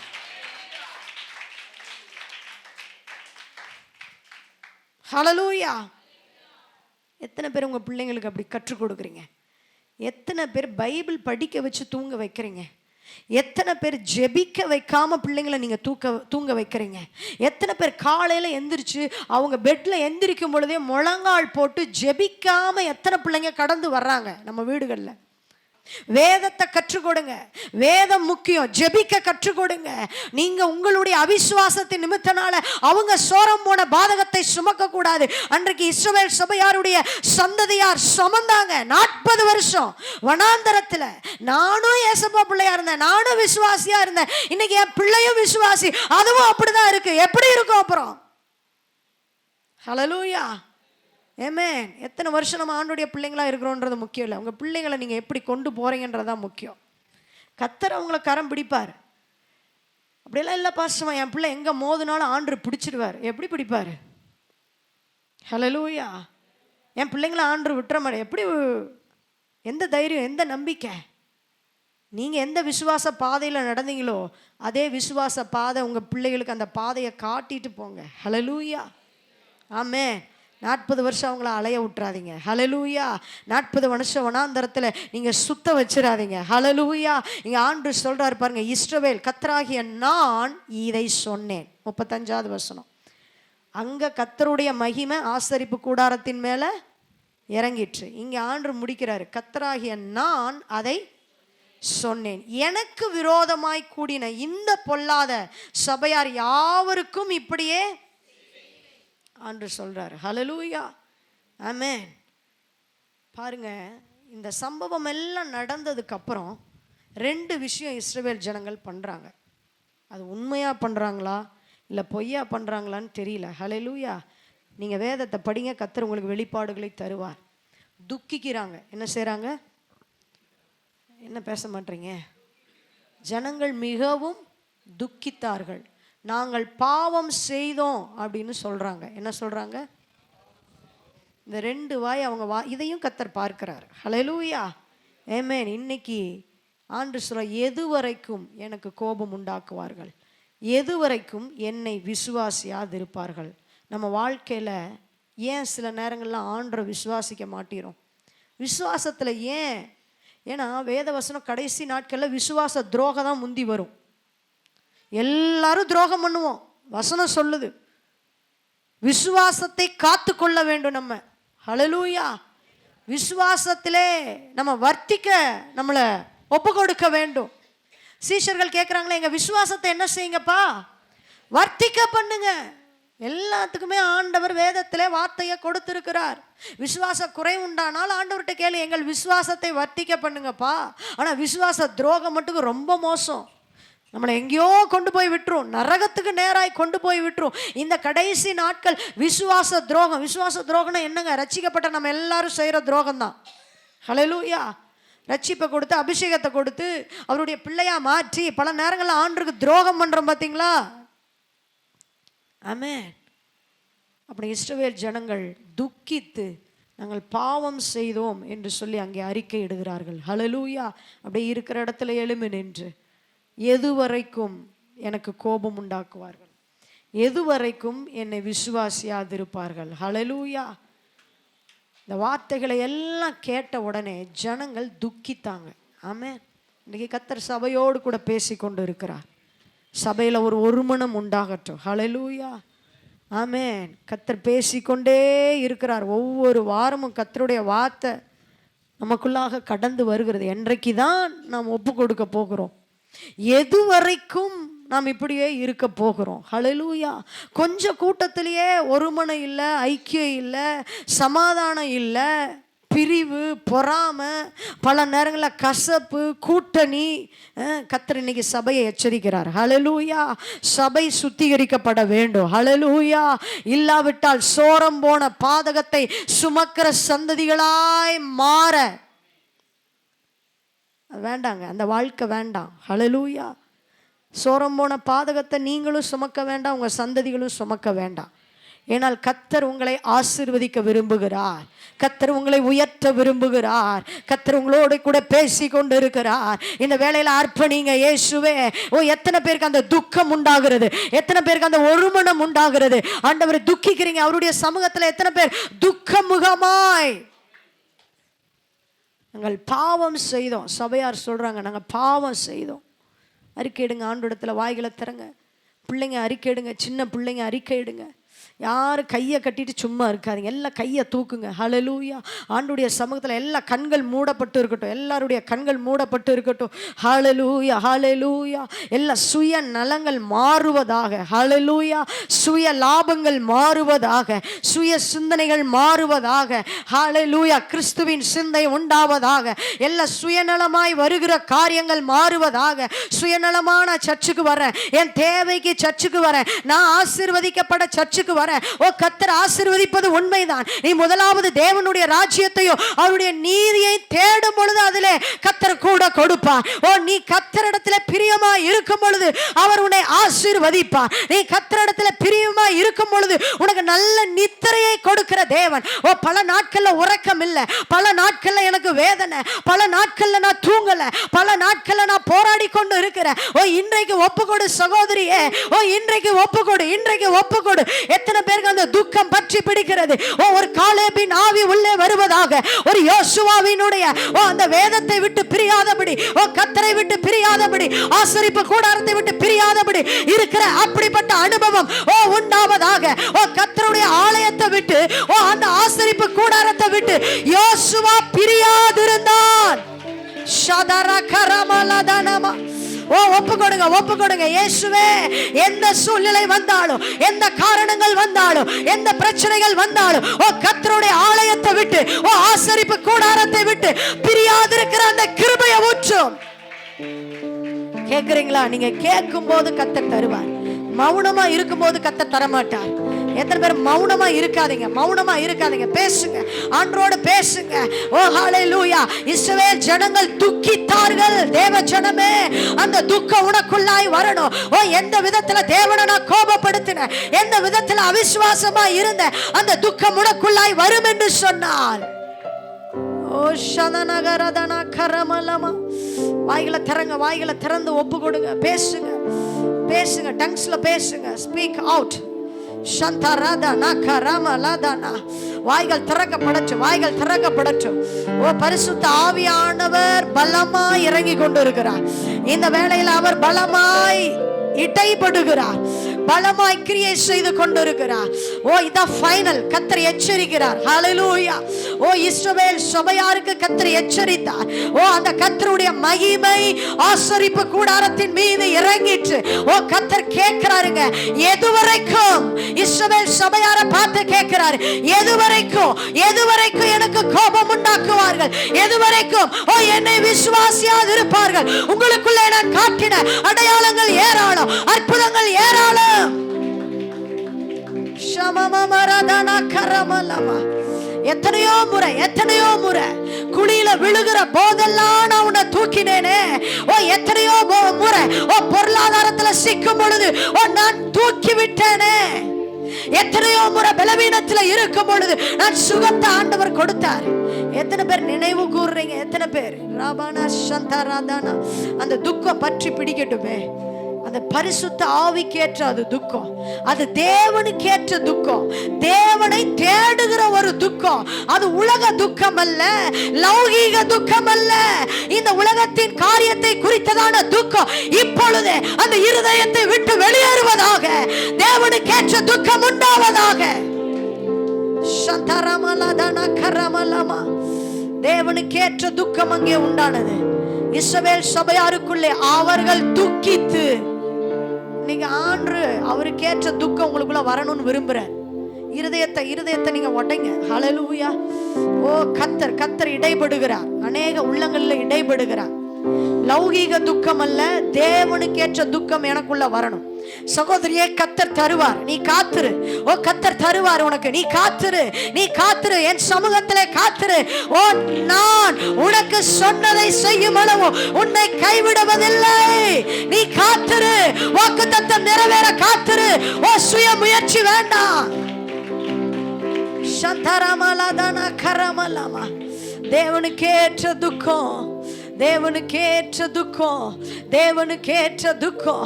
ஹல்லேலூயா. எத்தனை பேர் உங்கள் பிள்ளைங்களுக்கு அப்படி கற்றுக் கொடுக்குறீங்க? எத்தனை பேர் பைபிள் படிக்க வச்சு தூங்க வைக்கிறீங்க? எத்தனை பேர் ஜெபிக்க வைக்காமல் பிள்ளைங்களை நீங்கள் தூங்க வைக்கிறீங்க? எத்தனை பேர் காலையில் எந்திரிச்சு அவங்க பெட்டில் எந்திரிக்கும் பொழுதே முழங்கால் போட்டு ஜெபிக்காமல் எத்தனை பிள்ளைங்க கடந்து வர்றாங்க நம்ம வீடுகளில்? வேதத்தை கற்றுக் கொடுங்க. வேதம் முக்கியம். ஜெபிக்க கற்றுக் கொடுங்க. நீங்க உங்களுடைய அவிசுவாசத்தின் நிமித்தனால அவங்க சோரம் போன பாதகத்தை சுமக்க கூடாது. அன்றைக்கு இஸ்ரவேல் சபையாருடைய சந்ததியார் சுமந்தாங்க 40 வருஷம் வனாந்தரத்துல. நானும் ஏசப்பா பிள்ளையா இருந்தேன், நானும் விசுவாசியா இருந்தேன். இன்னைக்கு என் பிள்ளையும் விசுவாசி. அதுவும் அப்படிதான் இருக்கு. எப்படி இருக்கும் அப்புறம்? ஹல்லேலூயா. ஆமென். எத்தனை வருஷம் நம்ம ஆண்டுடைய பிள்ளைங்களா இருக்கிறோன்றது முக்கியம் இல்லை. உங்கள் பிள்ளைங்களை நீங்கள் எப்படி கொண்டு போகிறீங்கன்றதான் முக்கியம். கர்த்தர் அவங்கள கரம் பிடிப்பார். அப்படியெல்லாம் இல்லை பாஸ்டர்மா, என் பிள்ளை எங்கே மோதுனாலும் ஆண்டு பிடிச்சிடுவார். எப்படி பிடிப்பார்? ஹல்லேலூயா. என் பிள்ளைங்கள ஆண்டு விட்டுற மாட்டேன். எப்படி? எந்த தைரியம், எந்த நம்பிக்கை? நீங்கள் எந்த விசுவாச பாதையில் நடந்தீங்களோ அதே விசுவாச பாதை உங்கள் பிள்ளைகளுக்கு அந்த பாதையை காட்டிட்டு போங்க. ஹல்லேலூயா. ஆமென். 40 வருஷம் அவங்கள அலைய விட்டுறாதீங்க. ஹல்லேலூயா. 40 வருஷம் வனாந்தரத்தில் நீங்கள் சுத்த வச்சிடாதீங்க. ஹல்லேலூயா. இங்கே ஆண்டு சொல்கிறார் பாருங்க, இஸ்ரவேல் கர்த்தராகிய நான் இதை சொன்னேன். 35வது வசனம். அங்கே கர்த்தருடைய மகிமை ஆசரிப்பு கூடாரத்தின் மேலே இறங்கிற்று. இங்கே ஆண்டு முடிக்கிறாரு, கர்த்தராகிய நான் அதை சொன்னேன். எனக்கு விரோதமாய் கூடின இந்த பொல்லாத சபையார் யாவருக்கும் இப்படியே ஆண்டு சொல்றாரு. ஹல்லேலூயா. ஆமென். பாருங்க, இந்த சம்பவம் எல்லாம் நடந்ததுக்கு அப்புறம் 2 விஷயம் இஸ்ரவேல் ஜனங்கள் பண்றாங்க. அது உண்மையா பண்றாங்களா இல்லை பொய்யா பண்றாங்களான்னு தெரியல. ஹல்லேலூயா. நீங்க வேதத்தை படிங்க, கர்த்தர் உங்களுக்கு வெளிப்பாடுகளை தருவார். துக்கிக்கிறாங்க. என்ன செய்றாங்க? என்ன பேச மாட்டீங்க? ஜனங்கள் மிகவும் துக்கித்தார்கள். நாங்கள் பாவம் செய்தோம் அப்படின்னு சொல்றாங்க. என்ன சொல்றாங்க? இந்த 2 வாய் அவங்க இதையும் கர்த்தர் பார்க்கிறார். ஹல்லேலூயா. ஆமென். இன்னைக்கு ஆண்டு சொல்ற, எது வரைக்கும் எனக்கு கோபம் உண்டாக்குவார்கள், எது வரைக்கும் என்னை விசுவாசியாதிருப்பார்கள்? நம்ம வாழ்க்கையில் ஏன் சில நேரங்கள்லாம் ஆண்டரை விசுவாசிக்க மாட்டேறோம்? விசுவாசத்தில் ஏன்? ஏன்னா வேதவசனம் கடைசி நாட்களில் விசுவாச துரோகம் தான் முந்தி வரும். எல்லாரும் துரோகம் பண்ணுவோம். வசனம் சொல்லுது விசுவாசத்தை காத்து கொள்ள வேண்டும். நம்ம ஹல்லேலூயா, விசுவாசத்திலே நம்ம வர்த்திக்க நம்மளை ஒப்பு கொடுக்க வேண்டும். சீஷர்கள் கேட்குறாங்களே, எங்கள் விசுவாசத்தை என்ன செய்யுங்கப்பா, வர்த்திக்க பண்ணுங்க. எல்லாத்துக்குமே ஆண்டவர் வேதத்திலே வார்த்தையை கொடுத்திருக்கிறார். விசுவாச குறை உண்டானால் ஆண்டவர்கிட்ட கேளு, எங்கள் விசுவாசத்தை வர்த்திக்க பண்ணுங்கப்பா. ஆனால் விசுவாச துரோகம் மட்டும் ரொம்ப மோசம், நம்மளை எங்கேயோ கொண்டு போய் விட்டுரும், நரகத்துக்கு நேராய் கொண்டு போய் விட்டுரும். இந்த கடைசி நாட்கள் விசுவாச துரோகம். விசுவாச துரோகம்னா என்னங்க? ரட்சிக்கப்பட்ட நம்ம எல்லாரும் செய்கிற துரோகம் தான். ஹல்லேலூயா. ரட்சிப்பை கொடுத்து அபிஷேகத்தை கொடுத்து அவருடைய பிள்ளையா மாற்றி பல நேரங்களில் ஆண்டவருக்கு துரோகம் பண்ணுறோம் பார்த்தீங்களா? ஆமென். அப்படி இஸ்ரவேல் ஜனங்கள் துக்கித்து நாங்கள் பாவம் செய்தோம் என்று சொல்லி அங்கே அறிக்கை இடுகிறார்கள். ஹல்லேலூயா. அப்படி இருக்கிற இடத்துல எழும்பி நின்று எதுவரைக்கும் எனக்கு கோபம் உண்டாக்குவார்கள், எதுவரைக்கும் என்னை விசுவாசியாதிருப்பார்கள். ஹல்லேலூயா. இந்த வார்த்தைகளை எல்லாம் கேட்ட உடனே ஜனங்கள் துக்கித்தாங்க. ஆமென். இன்னைக்கு கர்த்தர் சபையோடு கூட பேசி கொண்டு இருக்கிறார். சபையில் ஒரு ஒருமனம் உண்டாகட்டும். ஹல்லேலூயா. ஆமென். கர்த்தர் பேசிக்கொண்டே இருக்கிறார். ஒவ்வொரு வாரமும் கர்த்தருடைய வார்த்தை நமக்குள்ளாக கடந்து வருகிறது. என்றைக்கு தான் நாம் ஒப்பு கொடுக்க போகிறோம்? எது வரைக்கும் நாம் இப்படியே இருக்க போகிறோம்? ஹல்லேலூயா. கொஞ்சம் கூட்டத்திலேயே ஒருமனை இல்லை, ஐக்கியம் இல்லை, சமாதானம் இல்லை, பிரிவு, பொறாமை, பல நேரங்களில் கசப்பு, கூட்டணி. கர்த்தர் இன்னைக்கு சபையை எச்சரிக்கிறார். ஹல்லேலூயா. சபை சுத்திகரிக்கப்பட வேண்டும். ஹல்லேலூயா. இல்லாவிட்டால் சோரம் போன பாதகத்தை சுமக்கிற சந்ததிகளாய் மாற வேண்டாங்க. அந்த வாழ்க்கை வேண்டாம். ஹல்லேலூயா. சோரம் போன பாதகத்தை நீங்களும் சுமக்க வேண்டாம், உங்கள் சந்ததிகளும் சுமக்க வேண்டாம். ஏனால் கர்த்தர் உங்களை ஆசீர்வதிக்க விரும்புகிறார். கர்த்தர் உங்களை உயர்த்த விரும்புகிறார். கர்த்தர் உங்களோடு கூட பேசி கொண்டு இருக்கிறார். இந்த வேளையில் அர்ப்பணிங்க. இயேசுவே. எத்தனை பேருக்கு அந்த துக்கம் உண்டாகிறது? எத்தனை பேருக்கு அந்த ஒருமனம் உண்டாகிறது? ஆண்டவரை துக்கிக்கிறீங்க. அவருடைய சமூகத்தில் எத்தனை பேர் துக்கமுகமாய் நாங்கள் பாவம் செய்தோம்? சபையார் சொல்றாங்க, நாங்கள் பாவம் செய்தோம். அறிக்கையிடுங்க. ஆண்டவரிடத்துல வாய்களை திறங்க. பிள்ளைங்க அறிக்கையிடுங்க. சின்ன பிள்ளைங்க அறிக்கையிடுங்க. யாரும் கையை கட்டிட்டு சும்மா இருக்காதீங்க. எல்லாம் கையை தூக்குங்க. ஹல்லேலூயா. ஆண்டுடைய சமூகத்தில் எல்லா கண்கள் மூடப்பட்டு இருக்கட்டும். எல்லாருடைய கண்கள் மூடப்பட்டு இருக்கட்டும். ஹல்லேலூயா. ஹல்லேலூயா. எல்லா சுய நலங்கள் மாறுவதாக. ஹல்லேலூயா. சுய லாபங்கள் மாறுவதாக. சுய சிந்தனைகள் மாறுவதாக. ஹல்லேலூயா. கிறிஸ்துவின் சிந்தை உண்டாவதாக. எல்லா சுயநலமாய் வருகிற காரியங்கள் மாறுவதாக. சுயநலமான சர்ச்சுக்கு வரேன், என் தேவைக்கு சர்ச்சுக்கு வரேன், நான் ஆசீர்வதிக்கப்பட சர்ச்சுக்கு வரேன். கர்த்தர் ஆசீர்வதிப்பது உண்மைதான். நீ முதலாவது தேவனுடைய ராஜ்யத்தையும் அவருடைய நீதியை தேடும் பொழுது அதிலே கர்த்தர் கூட கொடுப்பார். நீ கர்த்தரிடத்துல பிரியமா இருக்கும் பொழுது அவர் உன்னை ஆசீர்வதிப்பார். நீ கர்த்தரிடத்துல பிரியமா இருக்கும் பொழுது உனக்கு நல்ல நித்திரையை கொடுக்கிற தேவன். பல நாட்கள்ல உறக்கம் இல்லை, பல நாட்கள்ல எனக்கு வேதனை, பல நாட்கள்ல நான் தூங்கல, பல நாட்கள்ல நான் போராடி கொண்டு இருக்கிறேன். இன்றைக்கு ஒப்புக்கொடு சகோதரியே. இன்றைக்கு ஒப்புக்கொடு, இன்றைக்கு ஒப்புக்கொடு. எத்தனை பேருக்கு அந்த துக்கம் பற்றி பிடிக்கிறது? ஒரு காலேபின் ஆவி உள்ளே வருவதாக. ஒரு யோசுவாவினுடைய அந்த வேதத்தை விட்டு பிரியாதபடி, கர்த்தரை விட்டு பிரியாதபடி, ஆசரிப்பு கூடாரத்தை விட்டு பிரியாதபடி இருக்கிற அப்படிப்பட்ட அனுபவம் உண்டாவதாக. கர்த்தருடைய ஆலயத்தை விட்டு, அந்த ஆசரிப்பு கூடாரத்தை விட்டு யோசுவா பிரியாதிருந்தான். ஷதர கரமலதனமா. ஒப்பு கொடுங்க, ஒப்பு கொடுங்க. இயேசுவே. எந்த சூழ்நிலை வந்தாலும், எந்த காரணங்கள் வந்தாலும், எந்த பிரச்சனைகள் வந்தாலும், கர்த்தருடைய ஆலயத்தை விட்டு, ஆசரிப்பு கூடாரத்தை விட்டு பிரியாதிருக்கிற அந்த கிருபையை ஊற்றும். கேக்குறீங்களா? நீங்க கேட்கும் போது கர்த்தர் தருவார். மௌனமா இருக்கும் போது கர்த்தர் தரமாட்டார். எத்தனை பேர் மௌனமா இருக்காதீங்க? மௌனமா இருக்காதீங்க, பேசுங்க, ஆண்டவரோடு பேசுங்க. ஹல்லேலூயா. இஸ்ரவேல் ஜனங்கள் துக்கித்தார்கள். தேவ ஜனமே, அந்த துக்கம் உனக்குள்ளாய் வரணும். எந்த விதத்துல தேவனை நான் கோபப்படுத்தினேன், எந்த விதத்துல அவிசுவாசமா இருந்த அந்த துக்கம் உனக்குள்ளாய் வரும் என்று சொன்னால், வாய்களை திறங்க, வாய்களை திறந்து ஒப்பு கொடுங்க. பேசுங்க, பேசுங்க, டங்ஸ்ல பேசுங்க. Speak out. வாய்கள் திறக்கப்படட்டும், வாய்கள் திறக்கப்படட்டும். பரிசுத்த ஆவியானவர் பலமாய் இறங்கி கொண்டு இருக்கிறார். இந்த வேளையில் அவர் பலமாய் இடைபடுகிறார், பலமாய் கிரியை செய்து கொண்டிருக்கிறார். ஓ இதான் ஃபைனல். கர்த்தர் எச்சரிக்கிறார். ஹல்லேலூயா. ஓ இஸ்ரவேல் சபையாருக்கு கர்த்தர் எச்சரித்தார். ஓ அந்த கர்த்தருடைய மகிமை ஆசரிப்பு கூடாரத்தின் மீது இறங்கிட்டு, ஓ கர்த்தர் கேட்கிறாருங்க, எதுவரைக்கும் இஸ்ரவேல் சபையாரை பார்த்து கேட்கிறாரு, எதுவரைக்கும் எனக்கு கோபம் உண்டாக்குவார்கள், எதுவரைக்கும் ஓ என்னை விசுவாசியாது இருப்பார்கள். உங்களுக்குள்ளே நான் காட்டின அடையாளங்கள் ஏராளம், அற்புதங்கள் ஏராளம். எத்தனையோ முறை குழியில விழுகிற போதெல்லாம் நான் உன்னை தூக்கினேனே. ஓ எத்தனையோ முறை ஓ பொருளாதாரத்துல சிக்கும் பொழுது ஓ நான் தூக்கி விட்டேனே. எத்தனையோ முறை பலவீனத்துல இருக்கும் பொழுது நான் சுகத்தை ஆண்டவர் கொடுத்தார். எத்தனை பேர் நினைவு கூறுறீங்க? எத்தனை பேர் ராபானா சந்தராதானா அந்த துக்கம் பற்றி பிடிக்கட்டுமே. அந்த பரிசுத்த ஆவிக்கேற்ற அது துக்கம், அது தேவனுக்கேற்ற துக்கம், தேவனை தேடுகிற ஒரு துக்கம். அது உலக துக்கம் அல்ல, லௌகீக துக்கம் அல்ல, இந்த உலகத்தின் காரியத்தை குறித்ததான துக்கம் இப்பொழுது அந்த இருதயத்தை விட்டு வெளியேறுவதாக. தேவனுக்கேற்ற துக்கம் உண்டாவதாக. தேவனுக்கேற்ற துக்கம் அங்கே உண்டானது. இஸ்ரவேல் சபையாருக்குள்ளே அவர்கள் துக்கித்து, நீங்க ஆண்டு அவருக்கேற்ற துக்கம் உங்களுக்குள்ள வரணும்னு விரும்புறார். இருதயத்தை நீங்க உடைங்க. ஹல்லேலூயா. ஓ கர்த்தர் இடைபடுகிறார், அநேக உள்ளங்கள்ல இடைபடுகிறார். லௌகீக துக்கம் அல்ல, தேவனுக்கேற்ற துக்கம் எனக்குள்ள வரணும். சகோதரியே, கர்த்தர் தருவார், நீ காத்துரு. ஓ கர்த்தர் தருவார் உனக்கு, நீ காத்துரு, என் சமூகத்திலே காத்துரு. ஓ நான் உனக்கு சொன்னதை செய்யும் அளவு உன்னை கைவிடுவதில்லை. நீ காத்துரு, வாக்குத்தத்தம் நிறைவேற காத்துரு. ஓ சுய முயற்சி வேண்டாம். சந்தரமலதன கரமலமா. தேவனுக்கேற்ற துக்கம், தேவனுக்கேற்ற துக்கம், தேவனுக்கேற்ற துக்கம்.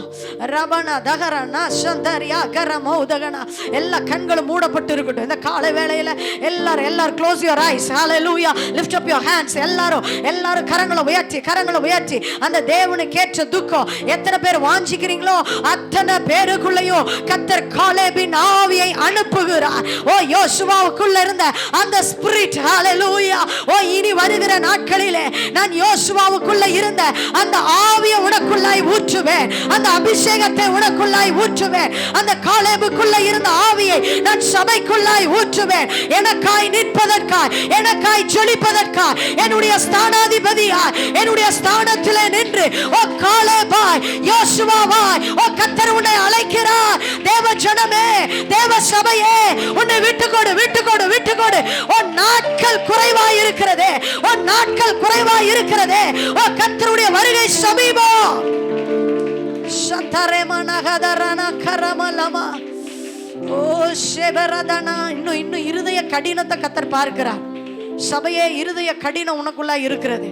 ரபண தகரனா சந்தரியா கரமௌதகனா. எல்லா கண்களும் மூடப்பட்டு இருக்கட்டும் இந்த காலை வேளையில. எல்லாரும் close your eyes. Hallelujah. Lift up your hands. எல்லாரும் கரங்களை உயர்த்தி அந்த தேவனுக்கேற்ற துக்கம் எத்தனை பேர் வாஞ்சிக்கிறீங்களோ அத்தனை பேருக்குள்ளேயும் கர்த்தர் காலேபின் ஆவியை அனுப்புகிறார். ஓ யோசுவாவுக்குள்ள இருந்த அந்த ஸ்பிரிட், ஹல்லேலூயா. ஓ இனி வருகிற நாட்களிலே நான் யோசுவாவுக்குள்ள இருந்த அந்த ஆவியை உனக்குள்ளாய் ஊற்றுவேன், அந்த அபிஷேகத்தை உனக்குள்ளாய் ஊற்றுவேன். அந்த காலேபுக்குள்ள இருந்த ஆவியை நான் சபைக்குள்ளாய் ஊற்றுவேன். எனக்காய் நிற்பதற்காய், எனக்காய் ஜொலிப்பதற்காய், என்னுடைய ஸ்தானாதிபதியாய், என்னுடைய ஸ்தானத்திலே நின்று ஓ காலேபாய், யோசுவாவாய், ஓ கர்த்தர் உன்னை அழைக்கிறார். தேவ ஜனமே, தேவ சபையே, உன்னை விட்டுக்கொடு. ஓ நாட்கள் குறைவாய் இருக்கிறதே, ஓ கர்த்தருடைய வருகை சமீபம். ஓ ஷெபரதனா. இன்னும் இருதய கடினத்தை கர்த்தர் பார்க்கிறார். சபையே, இருதய கடினம் உனக்குள்ள இருக்கிறது,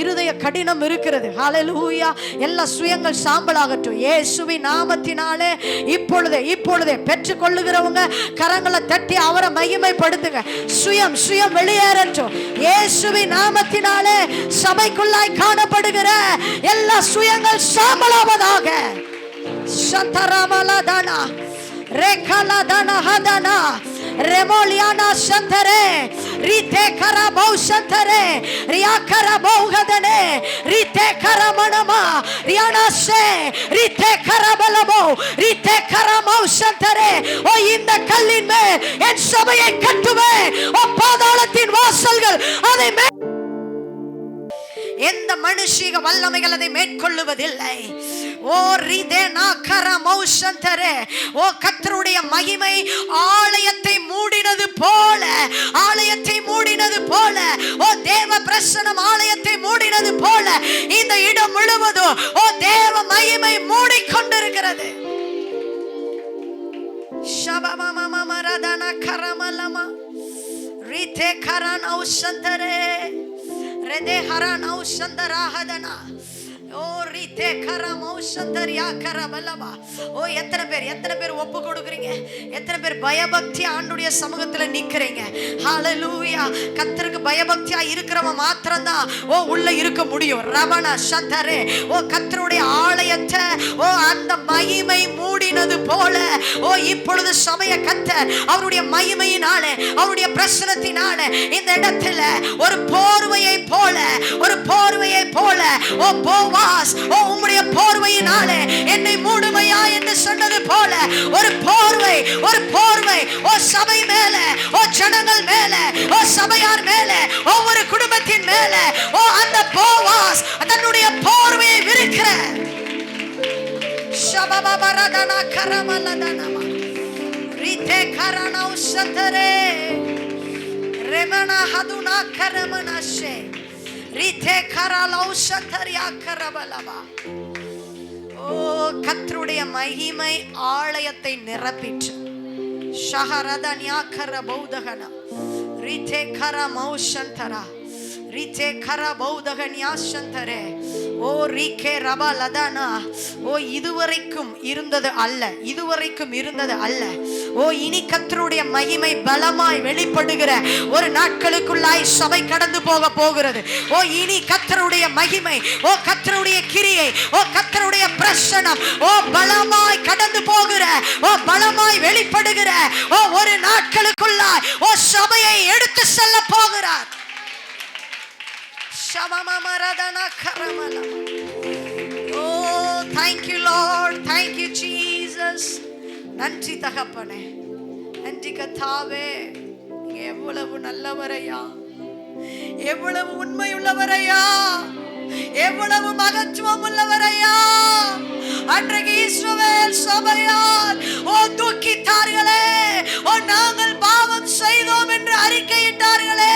இருதய கடினம் இருக்கிறது. ஹல்லேலூயா. எல்லா சுயங்கள் சாம்பலாகட்டும் இயேசுவின் நாமத்தினாலே. இப்பொழுதே பெற்றுக்கொள்ளுகிறவங்க கரங்களை தட்டி அவரை மகிமைப்படுத்துங்க. சுயம் வெளியேறட்டும் இயேசுவின் நாமத்தினாலே. சபைக்குள்ளாய் காணப்படுகிற எல்லா சுயங்கள் சாம்பலாவதாக. சந்தரமலதனா ரேகலதனா ஹதனா ரெமோலியானா சந்தரே ரிதே கரபௌ சந்தரே ரியா கரபௌ ஹதனே ரிதே கரமனமா ரியானாசே ரிதே கரபலபௌ ரிதே கரமௌ சந்தரே. ஓ இந்த கல்லின் மேல் என் சபையை கட்டுவேன். ஓ பாதாளத்தின் வாசல்கள் அதை எந்த மனுஷிக வல்லமைகள் அதை மேற்கொள்ளுவதில்லை. ஓ ரிதேனா கரமௌஷந்தரே. ஓ கர்த்தருடைய மகிமை ஆலயத்தை மூடினது போல, ஓ தேவ பிரசன்னம் ஆலயத்தை மூடினது போல இந்த இடம் முழுவதும் ஓ தேவ மகிமை மூடிக்கொண்டிருக்கிறது. ஷபமமமரதனா கரமலமா ரிதே கரனௌஷந்தரே ரெதே ஹரனௌஷந்தராஹதனா. ஓ ரீதே கரமோ சந்தரியா கரபலபா. ஓ எத்தனை பேர் ஒப்பு கொடுக்குறீங்க? எத்தனை பேர் பயபக்தி ஆண்டுடைய சமூகத்துல நிக்கிறீங்க? ஹalleluya. கர்த்தருக்கு பயபக்தியா இருக்கிறவன் மாத்திரம்தான் ஓ உள்ள இருக்க முடியும். ரபனா சந்தரே. ஓ கர்த்தருடைய ஆலயத்தை ஓ அந்த மகிமை மூடினது போல ஓ இப்பொழுது சமய கர்த்தர் அவருடைய மகிமையினாலே அவருடைய பிரசன்னத்தினாலே இந்த இடத்துல ஒரு போர்வையை போல ஓ போவாஸ் ஓ உம்முடைய போர்வையினாலே என்னை மூடுமையா என்று சொன்னது போல ஒரு போர்வை ஓ சபை மேலே ஓ ஜனங்கள் மேலே ஓ சபையார் மேலே ஒவ்வொரு குடும்பத்தின் மேலே ஓ அந்த போவாஸ் தன்னுடைய போர்வையை விரிக்கிற ஷபபபரதனா கரமலதனமா ரிதே கரணௌ சதரே ரெமனா ஹதுனா கரமனஷே ரிதே கரலௌ சதரியா கரபலபா. ஓ கர்த்தருடைய மகிமை ஆலயத்தை நிரப்பிற்று. ஷஹரதன்யா கரபௌதகனா ரிதே கரமௌஷந்தரா ரிதே கரபௌதகன்யாஷந்தரே. ஓ ரீகே ரபா லதானா. ஓ இதுவரைக்கும் இருந்தது அல்ல. ஓ இனி கர்த்தருடைய மகிமை பலமாய் வெளிப்படுகிற ஒரு நாட்களுக்குள்ளாய் சபை கடந்து போகிறது. ஓ இனி கர்த்தருடைய மகிமை ஓ கர்த்தருடைய கிரியை ஓ கர்த்தருடைய பிரசன்னம் ஓ பலமாய் கடந்து போகிற ஓ பலமாய் வெளிப்படுகிற ஓ ஒரு நாட்களுக்குள்ளாய் ஓ சபையை எடுத்து செல்ல போகிறார். Oh, thank you Lord, thank you Jesus. நன்றி தகப்பனே, நன்றி கர்த்தாவே. எவ்வளவு நல்லவரையா, எவ்வளவு உண்மையுள்ளவரையா, எவ்வளவு மகத்துவம் உள்ளவரையா. அன்றைக்கு இஸ்ரவேல் சபையார் ஓ துக்கித்தார்களே, ஓ நாங்கள் பாவம் செய்தோம் என்று அறிக்கையிட்டார்களே.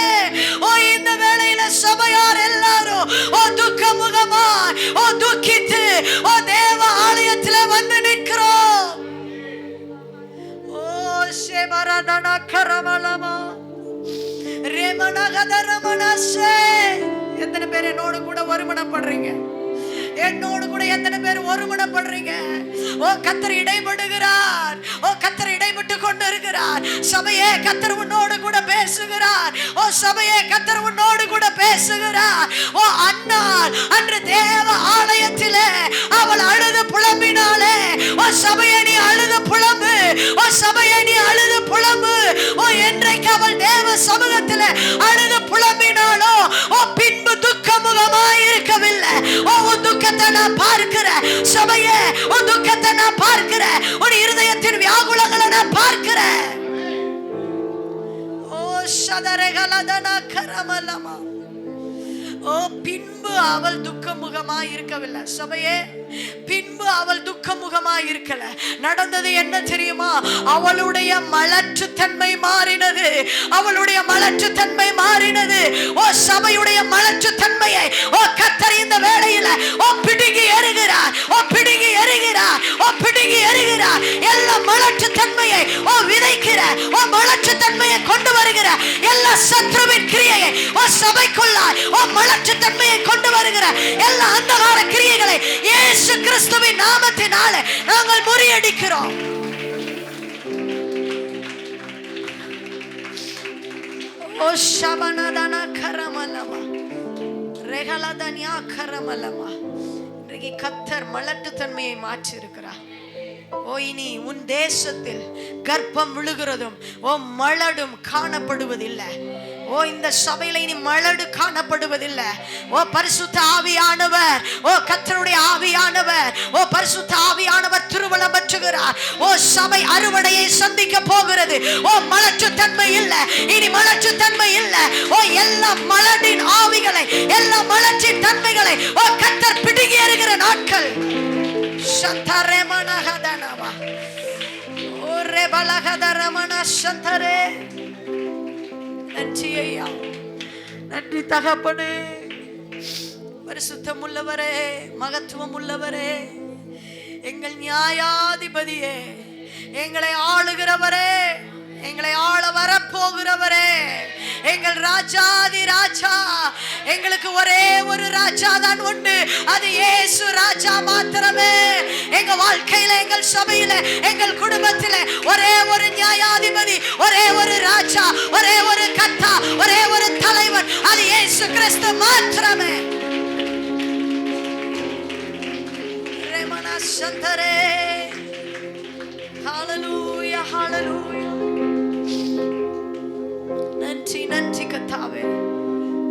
ஓ இந்த வேளையில சபையார் எல்லாரும் ஓ துக்கமுகமாய் ஓ துக்கித்து ஓ தேவ ஆலயத்திலே வந்து நிற்கிறோம். ஓ ஷேபரதனா கரமலமா ரெமனகதரமனஷே. எத்தனை பேர் என்னோடு கூட ஒருமனப்படுறீங்க? என்னோடு கூட எத்தனை பேர் ஒருமனப்படுறீங்க? ஓ கர்த்தர் இடைபடுகிறார். ஓ கர்த்தர் இடைபட்டு கொண்டு இருக்கிறார். சபையே கர்த்தர் உன்னோடு கூட பேசுகிறார். ஓ சபையே கர்த்தர் உன்னோடு கூட பேசுகிறார். ஓ அன்னாள் அன்று தேவ ஆலயத்திலே அவள் அழுது புலம்பினாலே. ஓ சபையே நீ அழுது புலம்பு. ஓ சபையே நீ அழுது புலம்பு. ஓ என்றைக்கு அவள் தேவ சமூகத்திலே அழுது புலம்பினாலோ ஓ பின்பு துக்கமுகமாய் இருக்கவில்லை. ஓ துக்கத்தை நான் பார்க்கிறேன் சபையே. உன் துக்கத்தை நான் பார்க்கிறேன். உன் இருதயத்தின் வியாகுலங்களை நான் பார்க்கிறேன். ஓ சதரகலதனா கரமலமா. ஓ பின்பு அவள் துக்கமுகமாய் இருக்கவில்லை சபையே. பின்பு அவள் துக்கமுகமாய் இருக்கல. நடந்தது என்ன தெரியுமா? அவளுடைய மலற்றுத்தன்மை மாறினது. அவளுடைய மலற்றுத்தன்மை மாறினது. ஓ சபையுடைய மலற்றுத்தன்மையை ஓ கர்த்தர் இந்த வேளையில ஓ பிடுங்கி எறிகிறார். ஓ பிடுங்கி எறிகிறார். ஓ பிடுங்கி எறிகிறார். எல்லா மலற்றுத்தன்மையை ஓ விதைக்கிற ஓ மலற்றுத்தன்மையை கொண்டு வருகிற எல்லா சத்ருவின் கிரியையை ஓ சபைக்குள்ளாய் ஓ மலற்றுத்தன்மையை கொண்டு வருகிற எல்லா அந்தகார கிரியைகளை இயேசு கிறிஸ்துவின் நாமத்தினாலே நாங்கள் முறியடிக்கிறோம். ஓ ஷபனதனா கரமலமா ரெகலதன்யா கரமலமா. இன்றைக்கு கர்த்தர் மலட்டுத்தன்மையை மாற்றி இருக்கிறார். ஓ இனி உன் தேசத்தில் கர்ப்பம் விழுகிறதும் ஓ மலடும் காணப்படுவதில்லை. ஓ இந்த சபையில இனி மலடு காணப்படுவதில்லை. ஓ பரிசுத்த ஆவியானவர் ஓ கர்த்தருடைய ஆவியானவர் ஓ பரிசுத்த ஆவியானவர் திருவலம் பெற்றுகிறார். ஓ சபை அறுவடையை சந்திக்க போகிறது. ஓ மலட்டுத்தன்மை இல்லை. இனி மலட்டுத்தன்மை இல்லை. ஓ எல்லா மலடின் ஆவிகளை எல்லா மலட்டின் தன்மைகளை ஓ கர்த்தர் பிடுங்கி எறிகிற நாட்கள். சந்தரேமனகதனவா ஓ ரெபலகதரமன சந்தரே. நன்றி ஐயா, நன்றி தகப்பனே. பரிசுத்தம் உள்ளவரே, மகத்துவம் உள்ளவரே, எங்கள் நியாயாதிபதியே, எங்களை ஆளுகிறவரே, எங்களை ஆள வரப்போகிறவரே, எங்கள் ராஜாதி ராஜா. எங்களுக்கு ஒரே ஒரு ராஜா தான் உண்டு, அது இயேசு ராஜா மாத்திரமே. எங்க வாழ்க்கையில, எங்கள் சபையில, எங்கள் குடும்பத்தில ஒரே ஒரு நியாயாதிபதி, ஒரே ஒரு ராஜா, ஒரே ஒரு கர்த்தா, ஒரே ஒரு தலைவன், அது இயேசு கிறிஸ்து மாத்திரமே. ரெமனா சந்தரே. ஹalleluya, ஹalleluya. நன்றி நன்றி கர்த்தாவே.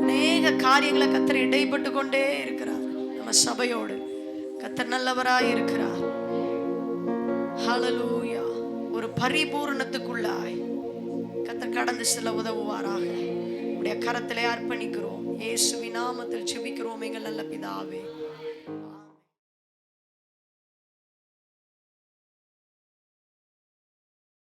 அநேக காரியங்களை கர்த்தர் இடைப்பட்டு கொண்டே இருக்கிறார் நம்ம சபையோடு. கர்த்தர் நல்லவராய் இருக்கிறார். ஹalleluya. ஒரு பரிபூரணத்துக்குள்ளாய் கர்த்தர் கடந்து செல்ல உதவுவாராக. உடைய கரத்திலே அர்ப்பணிக்கிறோம். இயேசுவின் நாமத்தில் ஜெபிக்கிறோம் எங்கள் நல்ல பிதாவே.